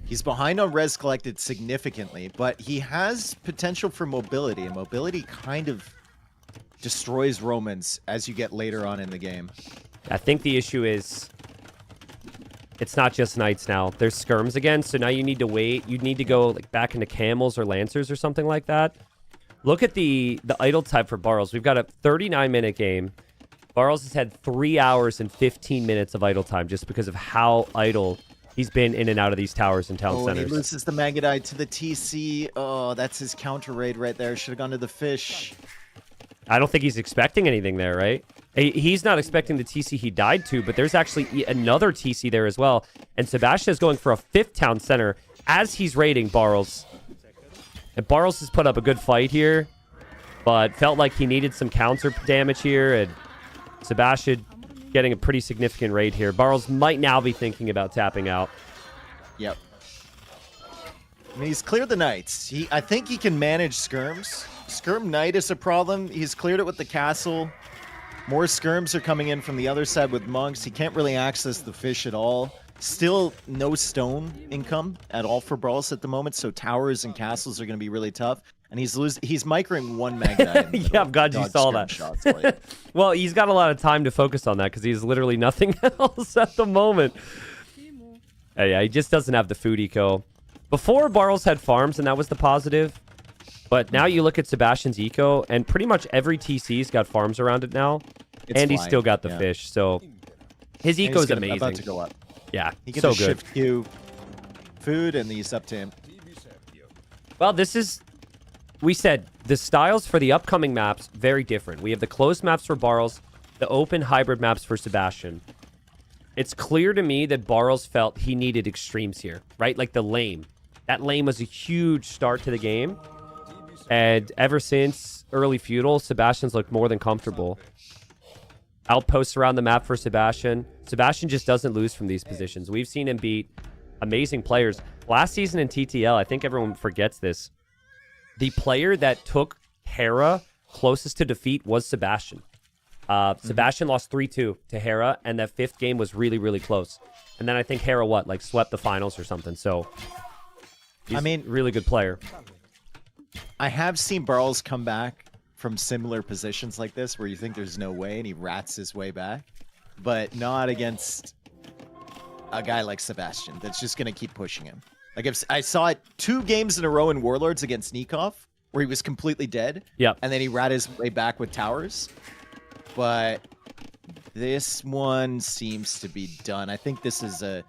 He's behind on res collected significantly, but he has potential for mobility, and mobility kind of destroys Romans as you get later on in the game.
I think the issue is... It's not just knights now. There's skirms again, so now you need to wait. You need to go like back into camels or lancers or something like that. Look at the idle time for Barls. We've got a 39-minute game. Barls has had 3 hours and 15 minutes of idle time just because of how idle he's been in and out of these towers and town centers.
He loses the Mangadai to the TC. Oh, that's his counter raid right there. Should have gone to the fish.
I don't think he's expecting anything there, right? He's not expecting the TC he died to, but there's actually another TC there as well. And Sebastian is going for a 5th town center as he's raiding Barls. And Barls has put up a good fight here, but felt like he needed some counter damage here. And Sebastian getting a pretty significant raid here. Barls might now be thinking about tapping out.
Yep. I mean, he's cleared the knights. I think he can manage skirms. Skirm knight is a problem. He's cleared it with the castle. More skirms are coming in from the other side with monks. He can't really access the fish at all. Still no stone income at all for Barls at the moment, so towers and castles are going to be really tough. And he's microing one Magnet.
Yeah, I'm glad you saw that.
Shots, like.
Well, he's got a lot of time to focus on that because he's literally nothing else at the moment. Yeah, he just doesn't have the food eco. Before, Barls had farms, and that was the positive. But now you look at Sebastian's eco, and pretty much every TC's got farms around it now. And he's still got the fish, so his eco is amazing.
About to go up.
Yeah,
he can
so
just
good.
Shift Q, food, and he's up to him.
Well, this is... We said the styles for the upcoming maps, very different. We have the closed maps for Barls, the open hybrid maps for Sebastian. It's clear to me that Barls felt he needed extremes here, right? Like the lane. That lane was a huge start to the game. And ever since early feudal, Sebastian's looked more than comfortable. Outposts around the map for Sebastian. Sebastian just doesn't lose from these positions. We've seen him beat amazing players. Last season in TTL, I think everyone forgets this. The player that took Hera closest to defeat was Sebastian. Sebastian lost 3-2 to Hera, and that fifth game was really, really close. And then I think Hera, swept the finals or something. So, he's really good player.
I have seen Barls come back from similar positions like this where you think there's no way, and he rats his way back. But not against a guy like Sebastian that's just going to keep pushing him. Like, if I saw it 2 games in a row in Warlords against Nikov, where he was completely dead.
Yep.
And then he rat his way back with towers. But this one seems to be done. I think this is a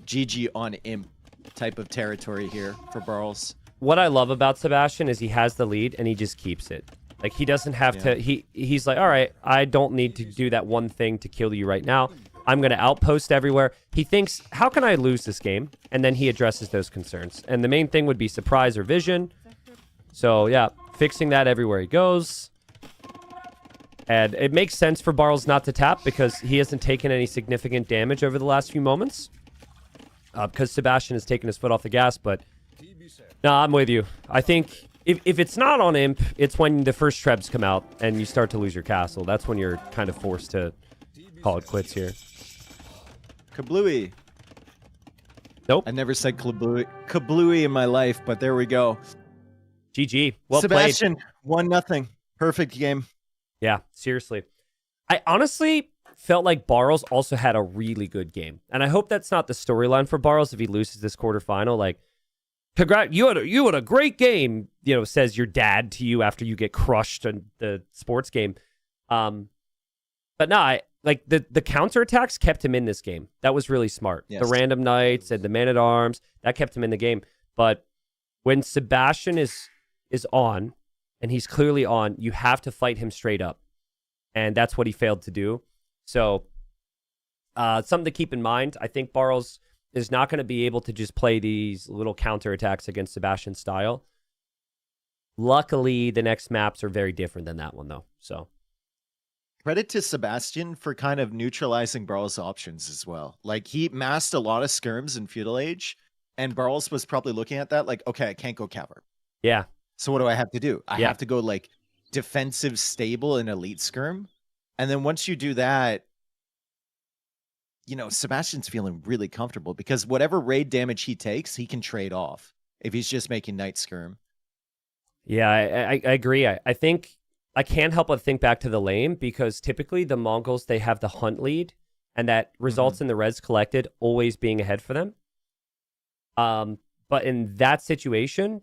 GG on imp type of territory here for Barls.
What I love about Sebastian is he has the lead and he just keeps it. Like, he doesn't have to... He's like, all right, I don't need to do that one thing to kill you right now. I'm going to outpost everywhere. He thinks, how can I lose this game? And then he addresses those concerns. And the main thing would be surprise or vision. So, yeah, fixing that everywhere he goes. And it makes sense for Barls not to tap because he hasn't taken any significant damage over the last few moments. Because Sebastian has taken his foot off the gas, but... No, I'm with you. I think if it's not on imp, it's when the first trebs come out and you start to lose your castle. That's when you're kind of forced to call it quits here.
Kablooey.
Nope.
I never said kablooey in my life, but there we go.
GG. Well
Sebastian,
played.
1-0. Perfect game.
Yeah, seriously. I honestly felt like Barls also had a really good game. And I hope that's not the storyline for Barls if he loses this quarterfinal. Like, you had a great game, says your dad to you after you get crushed in the sports game. But no, the counterattacks kept him in this game. That was really smart. Yes. The random knights and the man-at-arms, that kept him in the game. But when Sebastian is on, and he's clearly on, you have to fight him straight up. And that's what he failed to do. So, something to keep in mind. I think Barls is not going to be able to just play these little counterattacks against Sebastian's style. Luckily, the next maps are very different than that one, though. So,
credit to Sebastian for kind of neutralizing Barls' options as well. Like, he massed a lot of skirms in Feudal Age, and Barls was probably looking at that like, okay, I can't go Cavalry.
Yeah.
So what do I have to do? I have to go like defensive, stable, and elite skirm. And then once you do that, Sebastian's feeling really comfortable because whatever raid damage he takes, he can trade off if he's just making night skirm.
Yeah, I agree. I think I can't help but think back to the lane because typically the Mongols, they have the hunt lead and that results in the res collected always being ahead for them. But in that situation,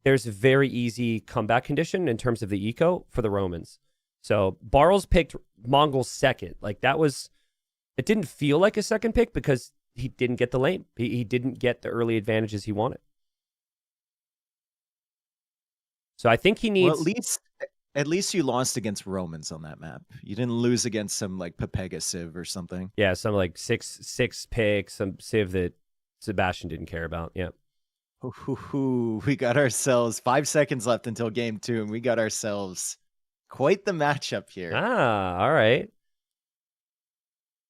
there's a very easy comeback condition in terms of the eco for the Romans. So Barls picked Mongols second. Like that was, it didn't feel like a second pick because he didn't get the lane. He didn't get the early advantages he wanted. So I think he needs...
Well, at least you lost against Romans on that map. You didn't lose against some like Pepega Civ or something.
Yeah, some like six pick, some Civ that Sebastian didn't care about. Yeah.
We got ourselves 5 seconds left until game 2, and we got ourselves quite the matchup here.
Ah, all right.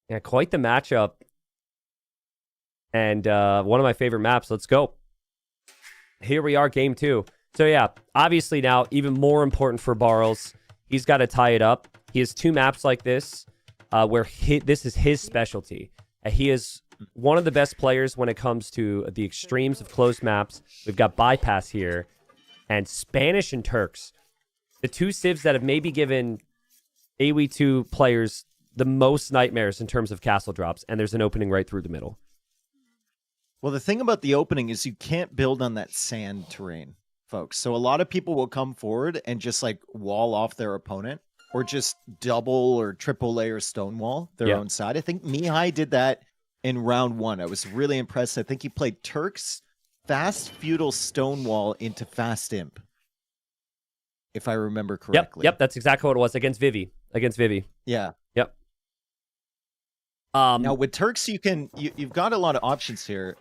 Yeah, quite the matchup. And one of my favorite maps. Let's go. Here we are, game 2. So yeah, obviously now even more important for Barls. He's got to tie it up. He has 2 maps like this where this is his specialty. He is one of the best players when it comes to the extremes of closed maps. We've got bypass here. and Spanish and Turks. The two civs that have maybe given AoE2 players the most nightmares in terms of castle drops, and there's an opening right through the middle.
Well, the thing about the opening is you can't build on that sand terrain, folks. So a lot of people will come forward and just like wall off their opponent or just double or triple layer stonewall their own side. I think Mihai did that in round 1. I was really impressed. I think he played Turks, fast feudal stonewall into fast imp, if I remember correctly.
Yep, that's exactly what it was against Vivi.
Yeah.
Yep.
Now with Turks, you've got a lot of options here.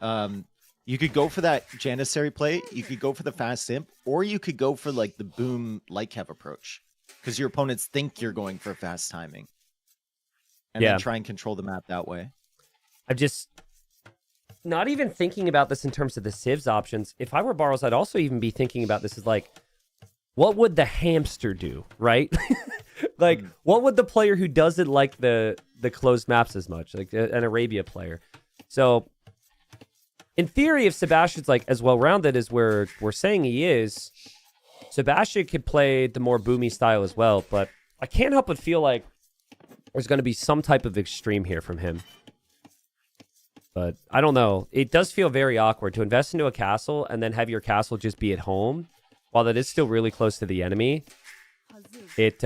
You could go for that Janissary play, you could go for the fast imp, or you could go for like the boom Lightcav approach, because your opponents think you're going for fast timing, and then try and control the map that way.
I'm just not even thinking about this in terms of the civs options. If I were Barrows, I'd also even be thinking about this as like, what would the hamster do, right? Like, what would the player who doesn't like the closed maps as much, like an Arabia player? So, in theory, if Sebastian's like as well-rounded as we're saying he is, Sebastian could play the more boomy style as well. But I can't help but feel like there's going to be some type of extreme here from him. But I don't know. It does feel very awkward to invest into a castle and then have your castle just be at home, while that is still really close to the enemy. It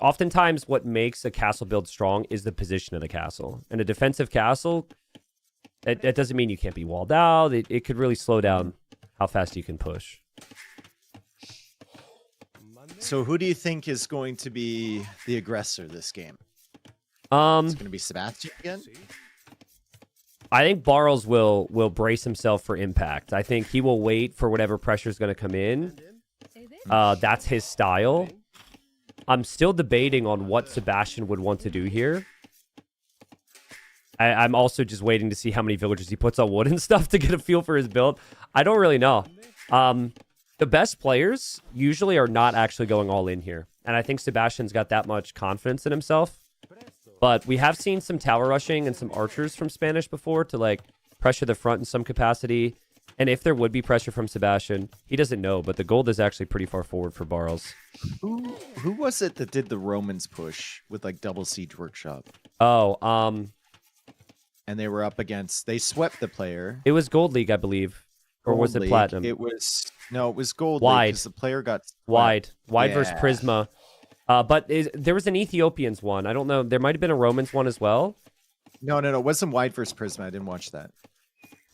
oftentimes what makes a castle build strong is the position of the castle. And a defensive castle, it doesn't mean you can't be walled out. It could really slow down how fast you can push.
So who do you think is going to be the aggressor this game? It's going to be Sebastian again?
I think Barles will brace himself for impact. I think he will wait for whatever pressure is going to come in. That's his style. I'm still debating on what Sebastian would want to do here. I'm also just waiting to see how many villagers he puts on wood and stuff to get a feel for his build. I don't really know. The best players usually are not actually going all in here. And I think Sebastian's got that much confidence in himself. But we have seen some tower rushing and some archers from Spanish before to like pressure the front in some capacity. And if there would be pressure from Sebastian, he doesn't know, but the gold is actually pretty far forward for Barles.
Who was it that did the Romans push with like double siege workshop?
Oh,
and they were up against, they swept the player.
It was Gold League, I believe. Or was it Platinum?
It was Gold
Wide.
League because the player got
swept. Wide versus Prisma. But there was an Ethiopians one. I don't know. There might have been a Romans one as well.
No. It wasn't Wide versus Prisma. I didn't watch that.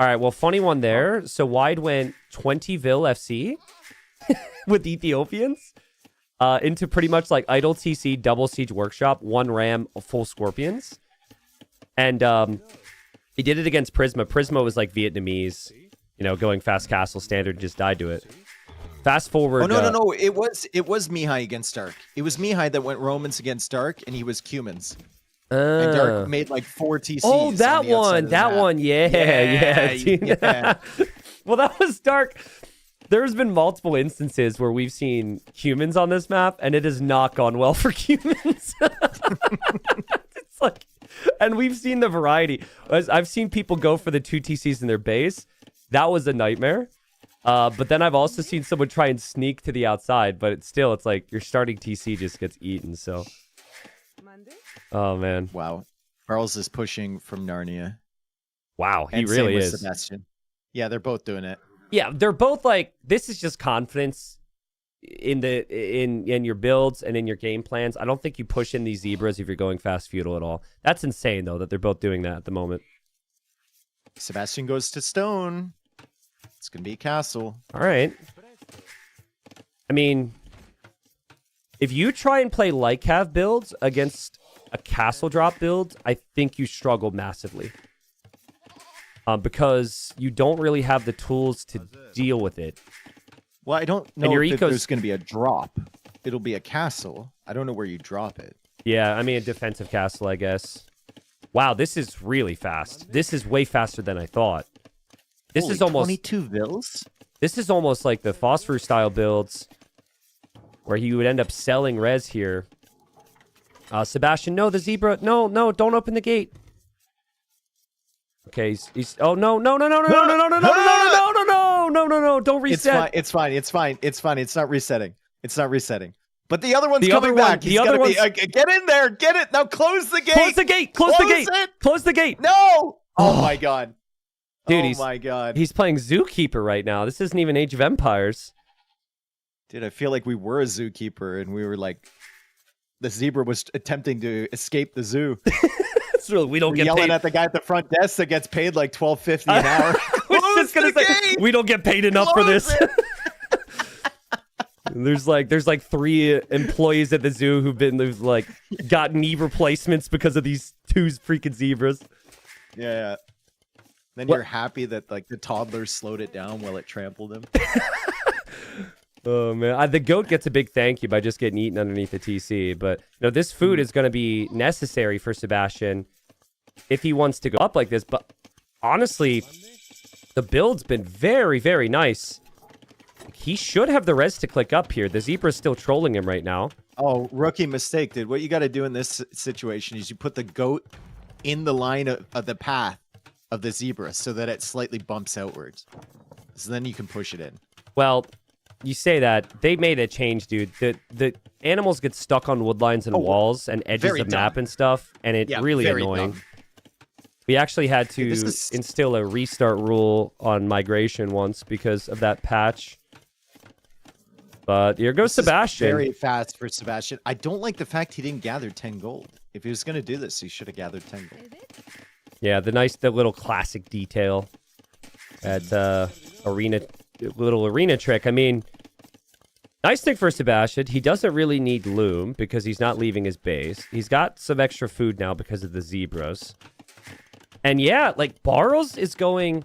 All right. Well, funny one there. So Wide went 20 Vil FC with Ethiopians into pretty much like idle TC, double siege workshop, 1 ram, full scorpions. And he did it against Prisma. Prisma was like Vietnamese, going fast castle standard, just died to it. Fast forward.
Oh no! It was Mihai against Dark. It was Mihai that went Romans against Dark, and he was Cumans. And Dark made like 4 TCs.
Oh, that one. Yeah. Well, that was Dark. There's been multiple instances where we've seen humans on this map, and it has not gone well for humans. It's like, and we've seen the variety. I've seen people go for the 2 TCs in their base. That was a nightmare. But then I've also seen someone try and sneak to the outside, but it's like your starting TC just gets eaten. So, oh man,
wow, Charles is pushing from Narnia.
Wow, he
and
really
same with
is.
Sebastian. Yeah, they're both doing it.
Yeah, they're both like, this is just confidence in your builds and in your game plans. I don't think you push in these zebras if you're going fast feudal at all. That's insane though that they're both doing that at the moment.
Sebastian goes to stone. It's going to be a castle.
All right. I mean, if you try and play Lightcav builds against a castle drop build, I think you struggle massively. Because you don't really have the tools to deal with it.
Well, I don't know if there's going to be a drop. It'll be a castle. I don't know where you drop it.
Yeah, I mean, a defensive castle, I guess. Wow, this is really fast. This is way faster than I thought. This is almost
22 Vils.
This is almost like the Phosphor style builds where you would end up selling res here. Sebastian, no, the zebra. No, don't open the gate. Okay, he's oh no. no. Don't reset.
It's fine. It's not resetting. It's not resetting. But the other one's
The
coming
other one-
back.
the
He's
other
gotta be,
one's-
get in there. Get it. Now close the gate.
Close the gate. Close the gate.
It.
Close the gate.
No. Oh my god.
Dude,
oh my god.
He's playing Zookeeper right now. This isn't even Age of Empires.
Dude, I feel like we were a zookeeper and we were like, the zebra was attempting to escape the zoo.
It's really, we don't
We're
get
yelling
paid.
at the guy at the front desk that gets paid like $12.50 an hour.
I was just gonna say, we don't get paid enough for this. There's like 3 employees at the zoo who've like got knee replacements because of these 2 freaking zebras.
Yeah. Then
What-
you're happy that like the toddler slowed it down while it trampled him.
Oh man, the goat gets a big thank you by just getting eaten underneath the TC. But this food is going to be necessary for Sebastian if he wants to go up like this. But honestly, the build's been very, very nice. He should have the res to click up here. The zebra's still trolling him right now.
Oh, rookie mistake, dude. What you got to do in this situation is you put the goat in the line of the path of the zebra so that it slightly bumps outwards. So then you can push it in.
Well, you say that. They made a change, dude. The animals get stuck on wood lines and walls and edges
very
of map
dumb.
and stuff, and it's
Yeah,
really
very
annoying.
dumb.
We actually had to
Dude, this is-
instill a restart rule on migration once because of that patch. But here goes
This is
Sebastian.
very fast for Sebastian. I don't like the fact he didn't gather 10 gold. If he was going to do this, he should have gathered 10 gold.
Yeah, the little classic detail at little arena trick. I mean, nice thing for Sebastian. He doesn't really need loom because he's not leaving his base. He's got some extra food now because of the zebras. And yeah, like Barles is going.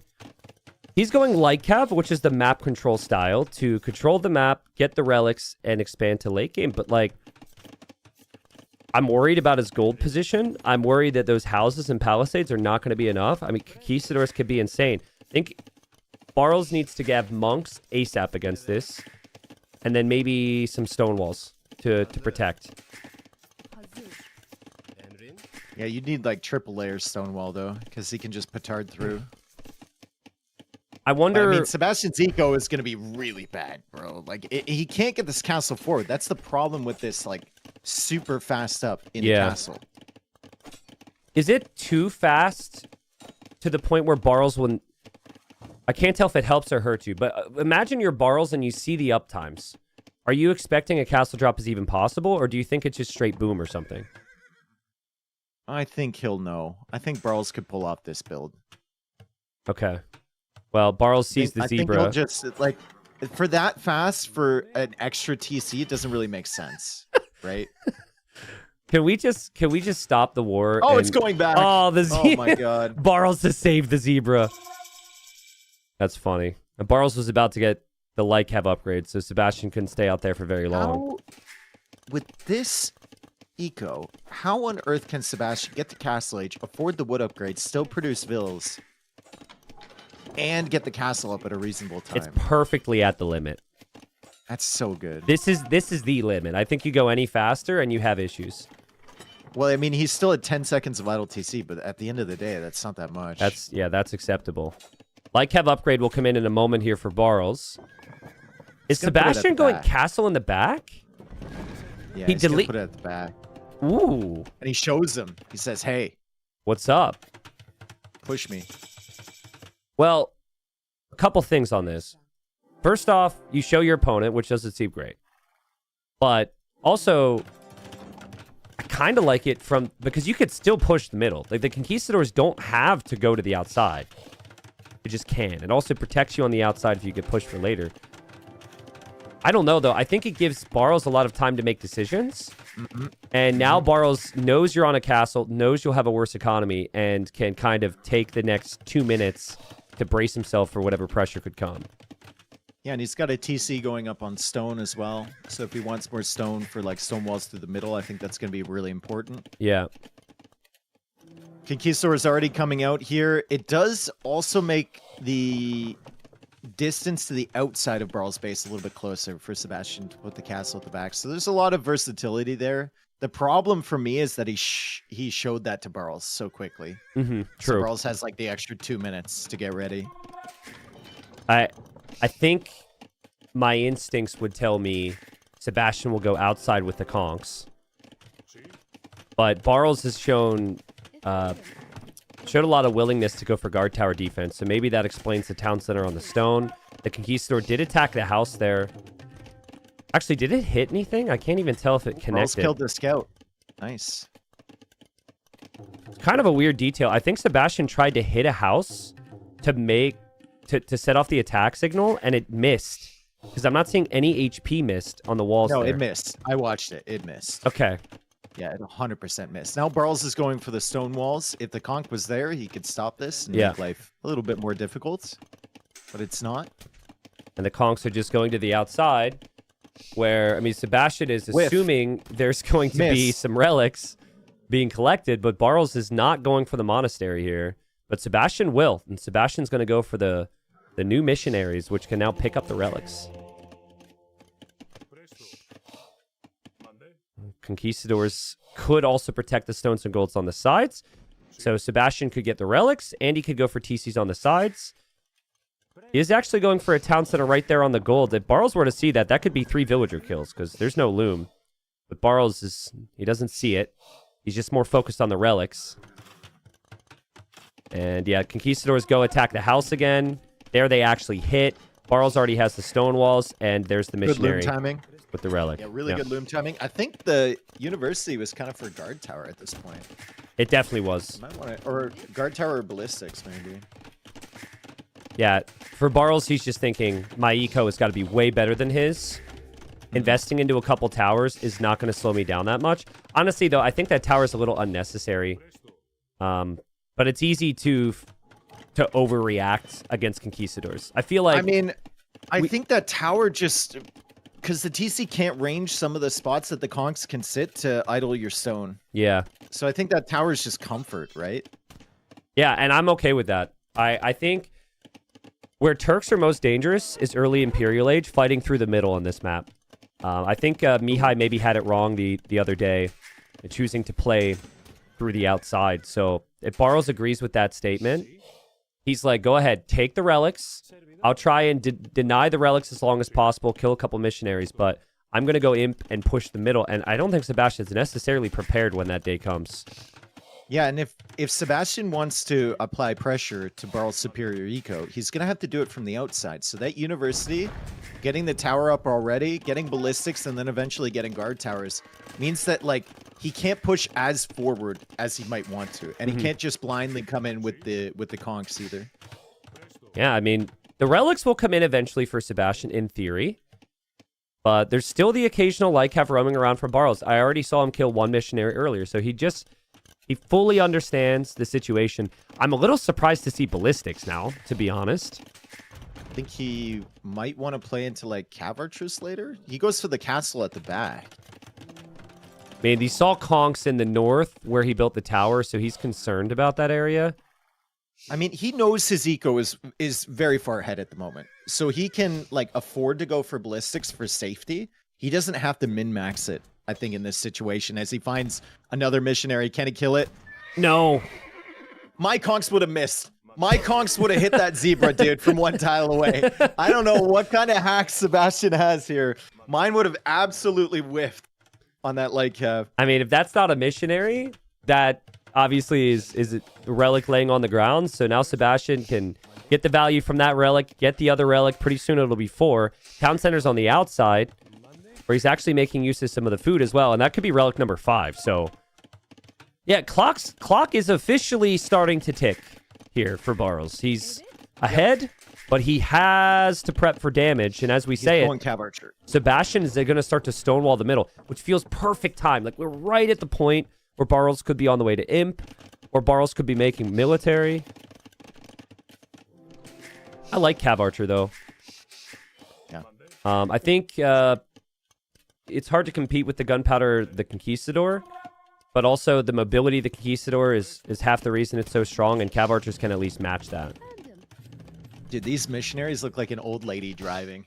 He's going light cav, which is the map control style, to control the map, get the relics, and expand to late game. But like, I'm worried about his gold position. I'm worried that those houses and palisades are not going to be enough. I mean, conquistadors could be insane. I think Barles needs to have monks ASAP against this, and then maybe some stone walls to protect.
Yeah, you need like triple layer stonewall though, because he can just petard through.
I wonder.
I mean, Sebastian's eco is going to be really bad, bro. Like, he can't get this castle forward. That's the problem with this, like, super fast up in castle.
Is it too fast to the point where Barles will... I can't tell if it helps or hurts you, but imagine you're Barles and you see the up times. Are you expecting a castle drop is even possible, or do you think it's just straight boom or something?
I think he'll know. I think Barles could pull off this build.
Okay. Well, Barles sees the
I think
zebra.
he'll just, like, for that fast, for an extra TC, it doesn't really make sense, right?
Can we just stop the war?
Oh,
and...
it's going back.
Oh, the zebra.
Oh my god.
Barles to save the zebra. That's funny. And Barles was about to get the light cav upgrade, so Sebastian couldn't stay out there for very long.
With this eco, how on earth can Sebastian get to Castle Age, afford the wood upgrade, still produce villas, and get the castle up at a reasonable time?
It's perfectly at the limit.
That's so good.
This is the limit. I think you go any faster and you have issues.
Well, I mean, he's still at 10 seconds of idle TC, but at the end of the day, that's not that much.
That's acceptable. Light cav upgrade will come in a moment here for Barles. Is
gonna put it at
Sebastian
the
going
back.
castle in the back?
Yeah,
he
he's gonna
delete-
put it at the back.
Ooh,
And he shows him. He says, hey,
what's up?
push me.
Well, a couple things on this. First off, you show your opponent, which doesn't seem great. But also, I kind of like it because you could still push the middle. Like, the conquistadors don't have to go to the outside. They just can. It also protects you on the outside if you get pushed for later. I don't know, though. I think it gives Barles a lot of time to make decisions. And now Barles knows you're on a castle, knows you'll have a worse economy, and can kind of take the next 2 minutes to brace himself for whatever pressure could come.
Yeah, and he's got a TC going up on stone as well. So if he wants more stone for like stone walls through the middle, I think that's going to be really important.
Yeah.
Conquistador is already coming out here. It does also make the distance to the outside of Barles' base a little bit closer for Sebastian to put the castle at the back. So there's a lot of versatility there. The problem for me is that he showed that to Barles so quickly.
Mm-hmm.
So
True.
Barles has like the extra 2 minutes to get ready.
I think my instincts would tell me Sebastian will go outside with the conchs. But Barles has showed a lot of willingness to go for guard tower defense, so maybe that explains the town center on the stone. The Conquistador did attack the house there. Actually, did it hit anything? I can't even tell if it connected.
Barles killed the scout. Nice.
It's kind of a weird detail. I think Sebastian tried to hit a house to set off the attack signal, and it missed. Because I'm not seeing any HP missed on the walls
No,
there.
it missed. I watched it. It missed.
Okay.
Yeah, it 100% missed. Now Barles is going for the stone walls. If the conch was there, he could stop this and
Yeah.
make life a little bit more difficult. But it's not.
And the conchs are just going to the outside, where, I mean, Sebastian is
Whiff.
assuming there's going to be
Miss.
some relics being collected, but Barles is not going for the monastery here. But Sebastian will, and Sebastian's going to go for the new missionaries, which can now pick up the relics. Conquistadors could also protect the stones and golds on the sides. So Sebastian could get the relics, and he could go for TCs on the sides. He is actually going for a town center right there on the gold. If Barles were to see that, that could be 3 villager kills, because there's no loom. But Barles he doesn't see it. He's just more focused on the relics. And yeah, Conquistadors go attack the house again. There they actually hit. Barles already has the stone walls, and there's the
Good loom
missionary
timing.
with the relic.
Yeah, really good loom timing. I think the university was kind of for guard tower at this point.
It definitely was.
Might want to, or guard tower or ballistics maybe.
Yeah, for Barles, he's just thinking, my eco has got to be way better than his. Investing into a couple towers is not going to slow me down that much. Honestly, though, I think that tower is a little unnecessary. But it's easy to overreact against Conquistadors. I feel like...
I mean, I think that tower just... Because the TC can't range some of the spots that the conchs can sit to idle your stone.
Yeah.
So I think that tower is just comfort, right?
Yeah, and I'm okay with that. I think where Turks are most dangerous is early Imperial Age, fighting through the middle on this map. I think Mihai maybe had it wrong the other day, choosing to play through the outside. So if Barles agrees with that statement, he's like, go ahead, take the relics. I'll try and deny the relics as long as possible, kill a couple missionaries, but I'm going to go imp and push the middle. And I don't think Sebastian's necessarily prepared when that day comes.
Yeah, and if Sebastian wants to apply pressure to Barles' superior eco, he's going to have to do it from the outside. So that university, getting the tower up already, getting ballistics, and then eventually getting guard towers, means that, like, he can't push as forward as he might want to. And he can't just blindly come in with the conchs either.
Yeah, I mean, the relics will come in eventually for Sebastian, in theory. But there's still the occasional Lycav roaming around for Barles. I already saw him kill one missionary earlier, so he fully understands the situation. I'm a little surprised to see ballistics now, to be honest.
I think he might want to play into, like, cav archers later. He goes for the castle at the back.
I mean, he saw conchs in the north where he built the tower, so he's concerned about that area.
I mean, he knows his eco is very far ahead at the moment. So he can, like, afford to go for ballistics for safety. He doesn't have to min-max it, I think, in this situation. As he finds another missionary, can he kill it?
No.
My conchs would have missed. My conchs would have hit that zebra, dude, from one tile away. I don't know what kind of hacks Sebastian has here. Mine would have absolutely whiffed on that light cav.
I mean, if that's not a missionary, that obviously is a relic laying on the ground. So now Sebastian can get the value from that relic, get the other relic. Pretty soon it'll be 4. Town center's on the outside, where he's actually making use of some of the food as well. And that could be relic number 5. So, yeah, clock is officially starting to tick here for Barles. He's ahead, but he has to prep for damage. And as we say
Going cav archer.
Sebastian is going to start to stonewall the middle, which feels perfect time. Like, we're right at the point where Barles could be on the way to imp, or Barles could be making military. I like cav archer, though.
Yeah.
I think it's hard to compete with the gunpowder, the Conquistador, but also the mobility of the Conquistador is half the reason it's so strong, and cav archers can at least match that.
Dude, these missionaries look like an old lady driving.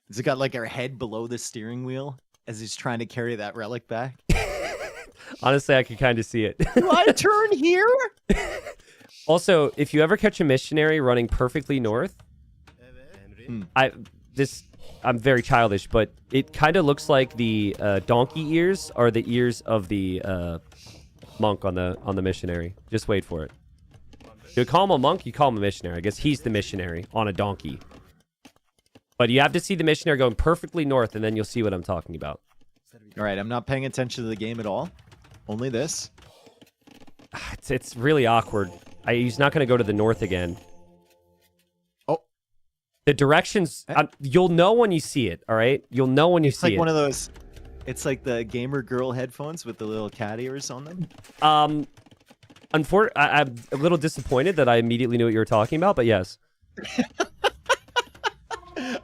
Has it got, like, her head below the steering wheel as he's trying to carry that relic back?
Honestly, I can kind of see it.
Do I turn here?
Also, if you ever catch a missionary running perfectly north, I'm very childish, but it kind of looks like the donkey ears are the ears of the monk on the missionary. Just wait for it. You call him a monk, you call him a missionary. I guess he's the missionary on a donkey. But you have to see the missionary going perfectly north, and then you'll see what I'm talking about.
All right, I'm not paying attention to the game at all. Only this.
It's really awkward. He's not going to go to the north again.
Oh.
The directions, you'll know when you see it, all right? You'll know when you see it.
It's like one of those, it's like the gamer girl headphones with the little cat ears on them.
I'm a little disappointed that I immediately knew what you were talking about, but yes.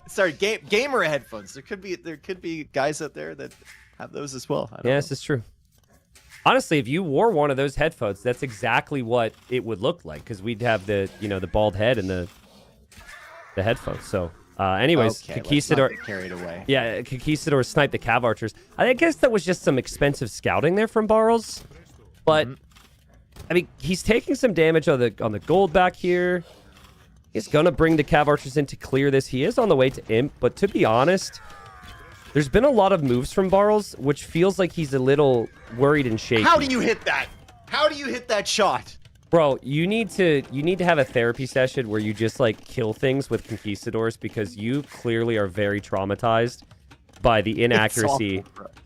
Sorry, gamer headphones. There could be guys out there that have those as well.
Yes, it's true. Honestly, if you wore one of those headphones, that's exactly what it would look like, because we'd have the bald head and the headphones. So, anyways,
okay,
Conquistador
carried away.
Yeah, Conquistador sniped the Cav archers. I guess that was just some expensive scouting there from Barles, but I mean, he's taking some damage on the gold back here. He's gonna bring the Cav archers in to clear this. He is on the way to Imp, but to be honest, there's been a lot of moves from Barles, which feels like he's a little worried and shaky.
How do you hit that? How do you hit that shot?
Bro, you need to have a therapy session where you just like kill things with conquistadors, because you clearly are very traumatized by the inaccuracy.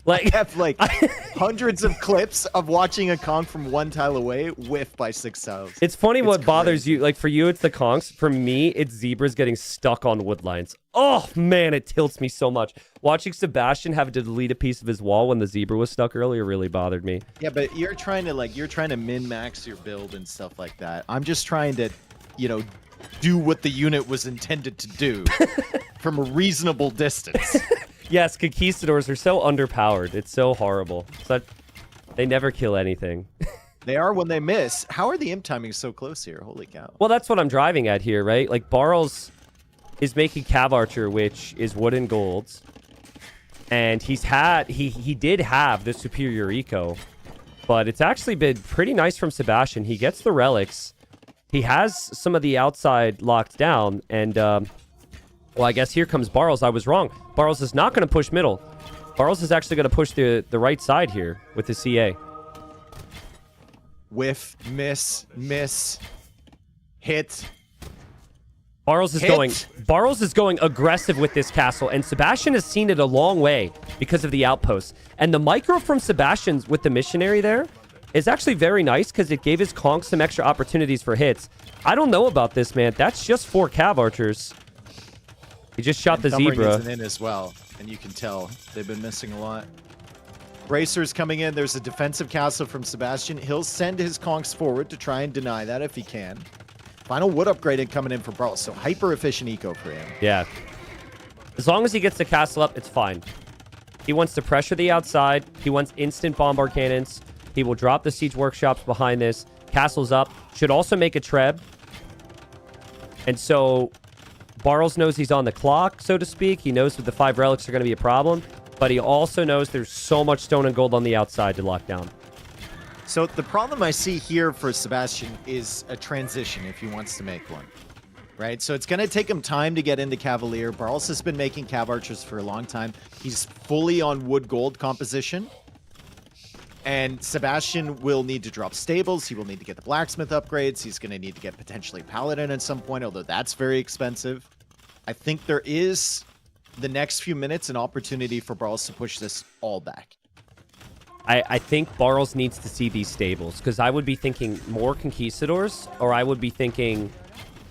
I have like hundreds of clips of watching a conch from one tile away whiff by 6 tiles.
It's funny what bothers you. Like for you, it's the conchs. For me, it's zebras getting stuck on wood lines. Oh man, it tilts me so much. Watching Sebastian have to delete a piece of his wall when the zebra was stuck earlier really bothered me.
Yeah, but you're trying to min-max your build and stuff like that. I'm just trying to, do what the unit was intended to do from a reasonable distance.
Yes, conquistadors are so underpowered. It's so horrible. They never kill anything.
They are when they miss. How are the imp timings so close here? Holy cow.
Well, that's what I'm driving at here, right? Like, Barles is making Cav Archer, which is wood and gold. And he did have the superior eco. But it's actually been pretty nice from Sebastian. He gets the relics. He has some of the outside locked down. And, well, I guess here comes Barles. I was wrong. Barles is not going to push middle. Barles is actually going to push the right side here with the CA.
Whiff, miss, hit.
Barles is going aggressive with this castle, and Sebastian has seen it a long way because of the outposts. And the micro from Sebastian's with the missionary there is actually very nice because it gave his conch some extra opportunities for hits. I don't know about this, man. That's just 4 Cav archers. He just shot the zebra.
Isn't in as well, and you can tell they've been missing a lot. Bracers coming in. There's a defensive castle from Sebastian. He'll send his conchs forward to try and deny that if he can. Final wood upgraded coming in for Barles, so hyper efficient eco for him.
Yeah. As long as he gets the castle up, it's fine. He wants to pressure the outside. He wants instant bombard cannons. He will drop the siege workshops behind this. Castle's up. Should also make a treb. And so Barles knows he's on the clock, so to speak. He knows that the 5 relics are going to be a problem, but he also knows there's so much stone and gold on the outside to lock down.
So the problem I see here for Sebastian is a transition if he wants to make one, right? So it's going to take him time to get into Cavalier. Barles has been making Cav Archers for a long time. He's fully on wood gold composition. And Sebastian will need to drop stables. He will need to get the blacksmith upgrades. He's going to need to get potentially paladin at some point, although that's very expensive. I think there is, the next few minutes, an opportunity for Barles to push this all back.
I think Barles needs to see these stables, because I would be thinking more conquistadors, or I would be thinking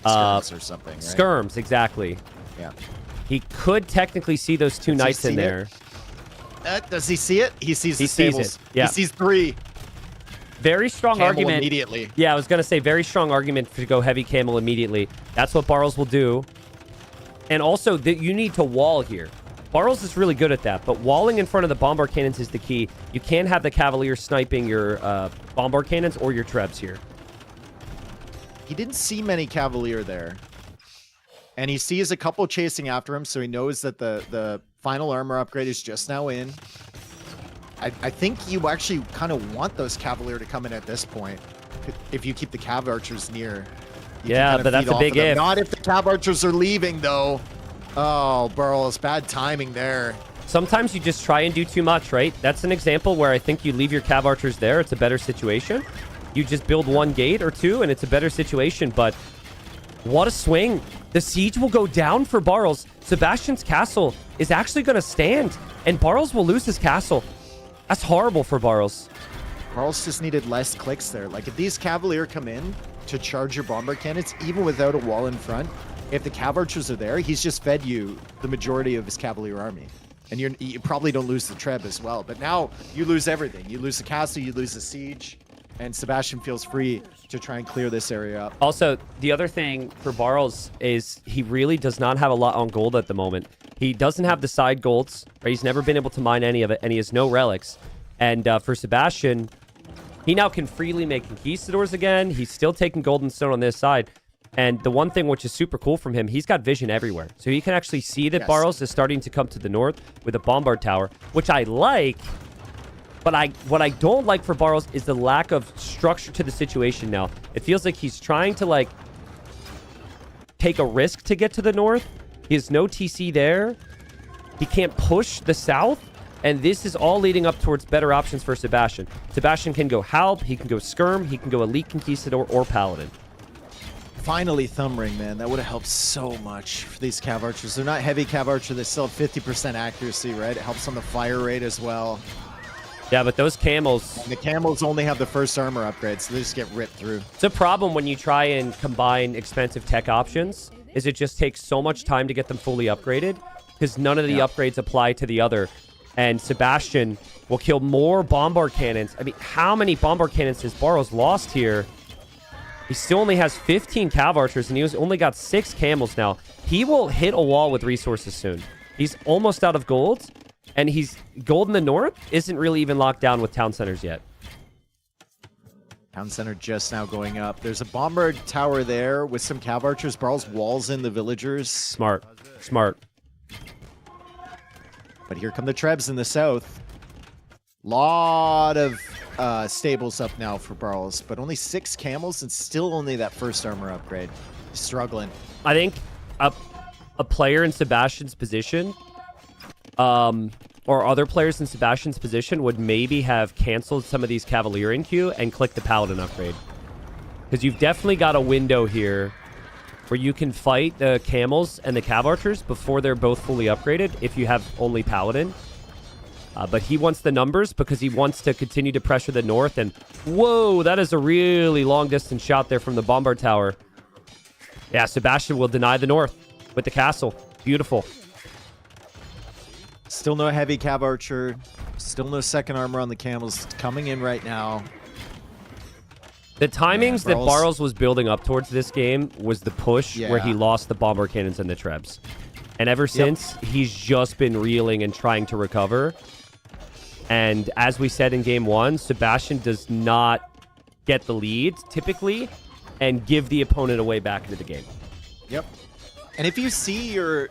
skirms or something, right?
Skirms, exactly.
Yeah.
He could technically see those 2 knights in there.
Does he see it? He sees the
sees
stables.
it. Yeah.
He sees 3.
Very strong
Camel
argument.
Immediately.
Yeah, I was going to say very strong argument to go heavy camel immediately. That's what Barles will do. And also, you need to wall here. Barles is really good at that, but walling in front of the bombard cannons is the key. You can't have the Cavalier sniping your bombard cannons or your trebs here.
He didn't see many Cavalier there. And he sees a couple chasing after him, so he knows that the final armor upgrade is just now in. I think you actually kind of want those Cavalier to come in at this point. If you keep the Cav Archers near.
Yeah, but that's a big if.
Not if the Cav Archers are leaving, though. Oh, Burles, bad timing there.
Sometimes you just try and do too much, right? That's an example where I think you leave your cav archers there. It's a better situation. You just build one gate or two, and it's a better situation. But what a swing. The siege will go down for Barles. Sebastian's castle is actually going to stand, and Barles will lose his castle. That's horrible for Barles.
Barles just needed less clicks there. Like, if these Cavalier come in to charge your bomber cannons, even without a wall in front, if the cav archers are there, he's just fed you the majority of his Cavalier army. And you probably don't lose the Treb as well. But now you lose everything. You lose the castle, you lose the siege, and Sebastian feels free to try and clear this area up.
Also, the other thing for Barles is he really does not have a lot on gold at the moment. He doesn't have the side golds, or he's never been able to mine any of it, and he has no relics. And for Sebastian, he now can freely make conquistadors again. He's still taking golden stone on this side. And the one thing which is super cool from him, he's got vision everywhere. So he can actually see that Barles is starting to come to the north with a bombard tower, which I like. But what I don't like for Barles is the lack of structure to the situation now. It feels like he's trying to, like, take a risk to get to the north. He has no TC there. He can't push the south. And this is all leading up towards better options for Sebastian. Sebastian can go Halb, he can go Skirm, he can go Elite Conquistador or Paladin.
Finally, Thumb Ring, man. That would have helped so much for these cav archers. They're not heavy cav archer. They still have 50% accuracy, right? It helps on the fire rate as well.
Yeah, but those camels...
And the camels only have the first armor upgrade, so they just get ripped through.
It's a problem when you try and combine expensive tech options, is it just takes so much time to get them fully upgraded, because none of the upgrades apply to the other. And Sebastian will kill more bombard cannons. I mean, how many bombard cannons has Barles lost here? He still only has 15 cav archers, and he's only got 6 camels now. He will hit a wall with resources soon. He's almost out of gold, and gold in the north isn't really even locked down with town centers yet.
Town center just now going up. There's a bombard tower there with some cav archers. Barles walls in the villagers.
Smart. Smart.
But here come the Trebs in the south. Lot of stables up now for Barles, but only 6 camels and still only that first armor upgrade. He's struggling.
I think a player in Sebastian's position, or other players in Sebastian's position, would maybe have canceled some of these Cavalier in queue and clicked the Paladin upgrade. Because you've definitely got a window here where you can fight the camels and the cav archers before they're both fully upgraded if you have only Paladin. But he wants the numbers because he wants to continue to pressure the north. And whoa, that is a really long distance shot there from the bombard tower. Yeah, Sebastian will deny the north with the castle. Beautiful.
Still no heavy cav archer. Still no second armor on the camels. It's coming in right now.
The timings that Barles was building up towards this game was the push where he lost the bomber cannons and the Trebs. And ever since, he's just been reeling and trying to recover. And as we said in game 1, Sebastian does not get the lead, typically, and give the opponent a way back into the game.
Yep. And if you see your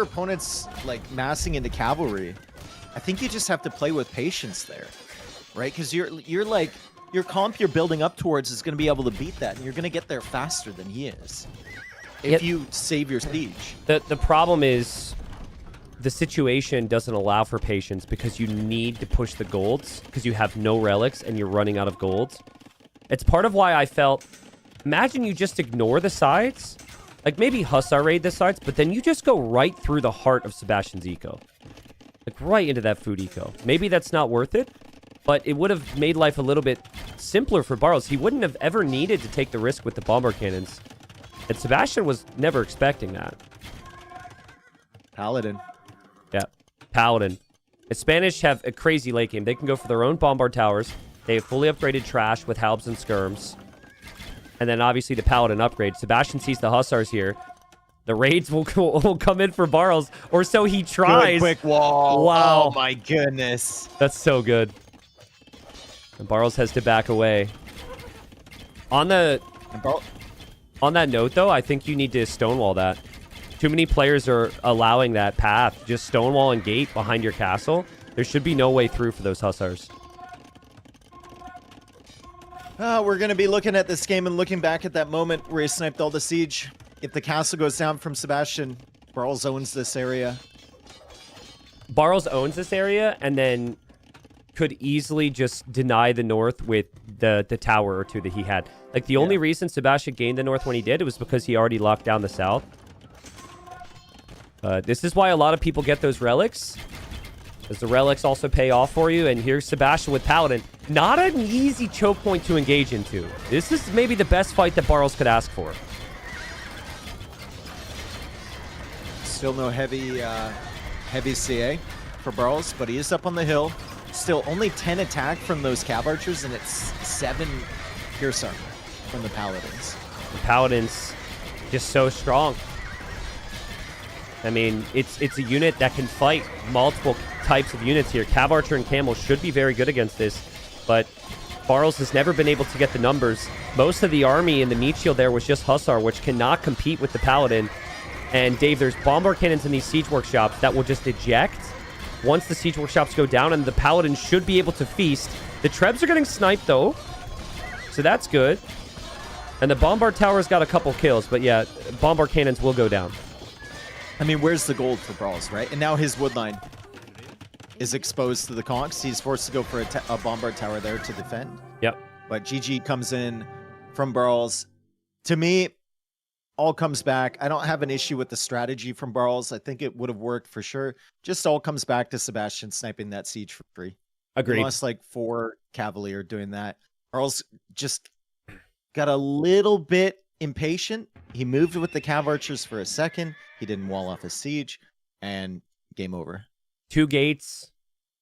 opponents like massing into cavalry, I think you just have to play with patience there, right? Because you're like your comp you're building up towards is going to be able to beat that, and you're going to get there faster than he is if you save your siege.
The problem is the situation doesn't allow for patience because you need to push the golds because you have no relics and you're running out of golds. It's part of why I felt, imagine you just ignore the sides. Like maybe Hussar raid the sides, but then you just go right through the heart of Sebastian's eco. Like right into that food eco. Maybe that's not worth it, but it would have made life a little bit simpler for Barles. He wouldn't have ever needed to take the risk with the bomber cannons. And Sebastian was never expecting that.
Paladin.
Yeah, Paladin. The Spanish have a crazy late game. They can go for their own bombard towers. They have fully upgraded trash with halbs and skirms. And then obviously the Paladin upgrade. Sebastian sees the Hussars here. The raids will come in for Barles, or so he tries.
Good quick wall.
Wow.
Oh my goodness.
That's so good. And Barles has to back away. On that note, though, I think you need to stonewall that. Too many players are allowing that path. Just stonewall and gate behind your castle. There should be no way through for those Hussars.
We're going to be looking at this game and looking back at that moment where he sniped all the siege. If the castle goes down from Sebastian, Barles owns this area.
Barles owns this area and then could easily just deny the north with the tower or two that he had. Like, the only reason Sebastian gained the north when he did, it was because he already locked down the south. This is why a lot of people get those relics, because the relics also pay off for you. And here's Sebastian with Paladin. Not an easy choke point to engage into. This is maybe the best fight that Barles could ask for.
Still no heavy CA for Barles, but he is up on the hill. Still only 10 attack from those cav archers, and it's 7 pierce armor from the paladins.
The paladins just so strong. I mean, it's a unit that can fight multiple types of units here. Cav archer and camel should be very good against this, but Barles has never been able to get the numbers. Most of the army in the meat shield there was just hussar, which cannot compete with the paladin. And Dave, there's bombard cannons in these siege workshops that will just eject once the siege workshops go down, and the paladin should be able to feast. The trebs are getting sniped though, so that's good. And the bombard tower's got a couple kills, but yeah, bombard cannons will go down.
I mean, where's the gold for Barles, right? And now his woodline is exposed to the conks. He's forced to go for a bombard tower there to defend.
Yep.
But GG comes in from Barles. To me, all comes back. I don't have an issue with the strategy from Barles. I think it would have worked for sure. Just all comes back to Sebastian sniping that siege for free.
Agreed.
He lost like 4 Cavalier doing that. Barles just got a little bit impatient. He moved with the cav archers for a second. He didn't wall off his siege, and game over.
2 gates,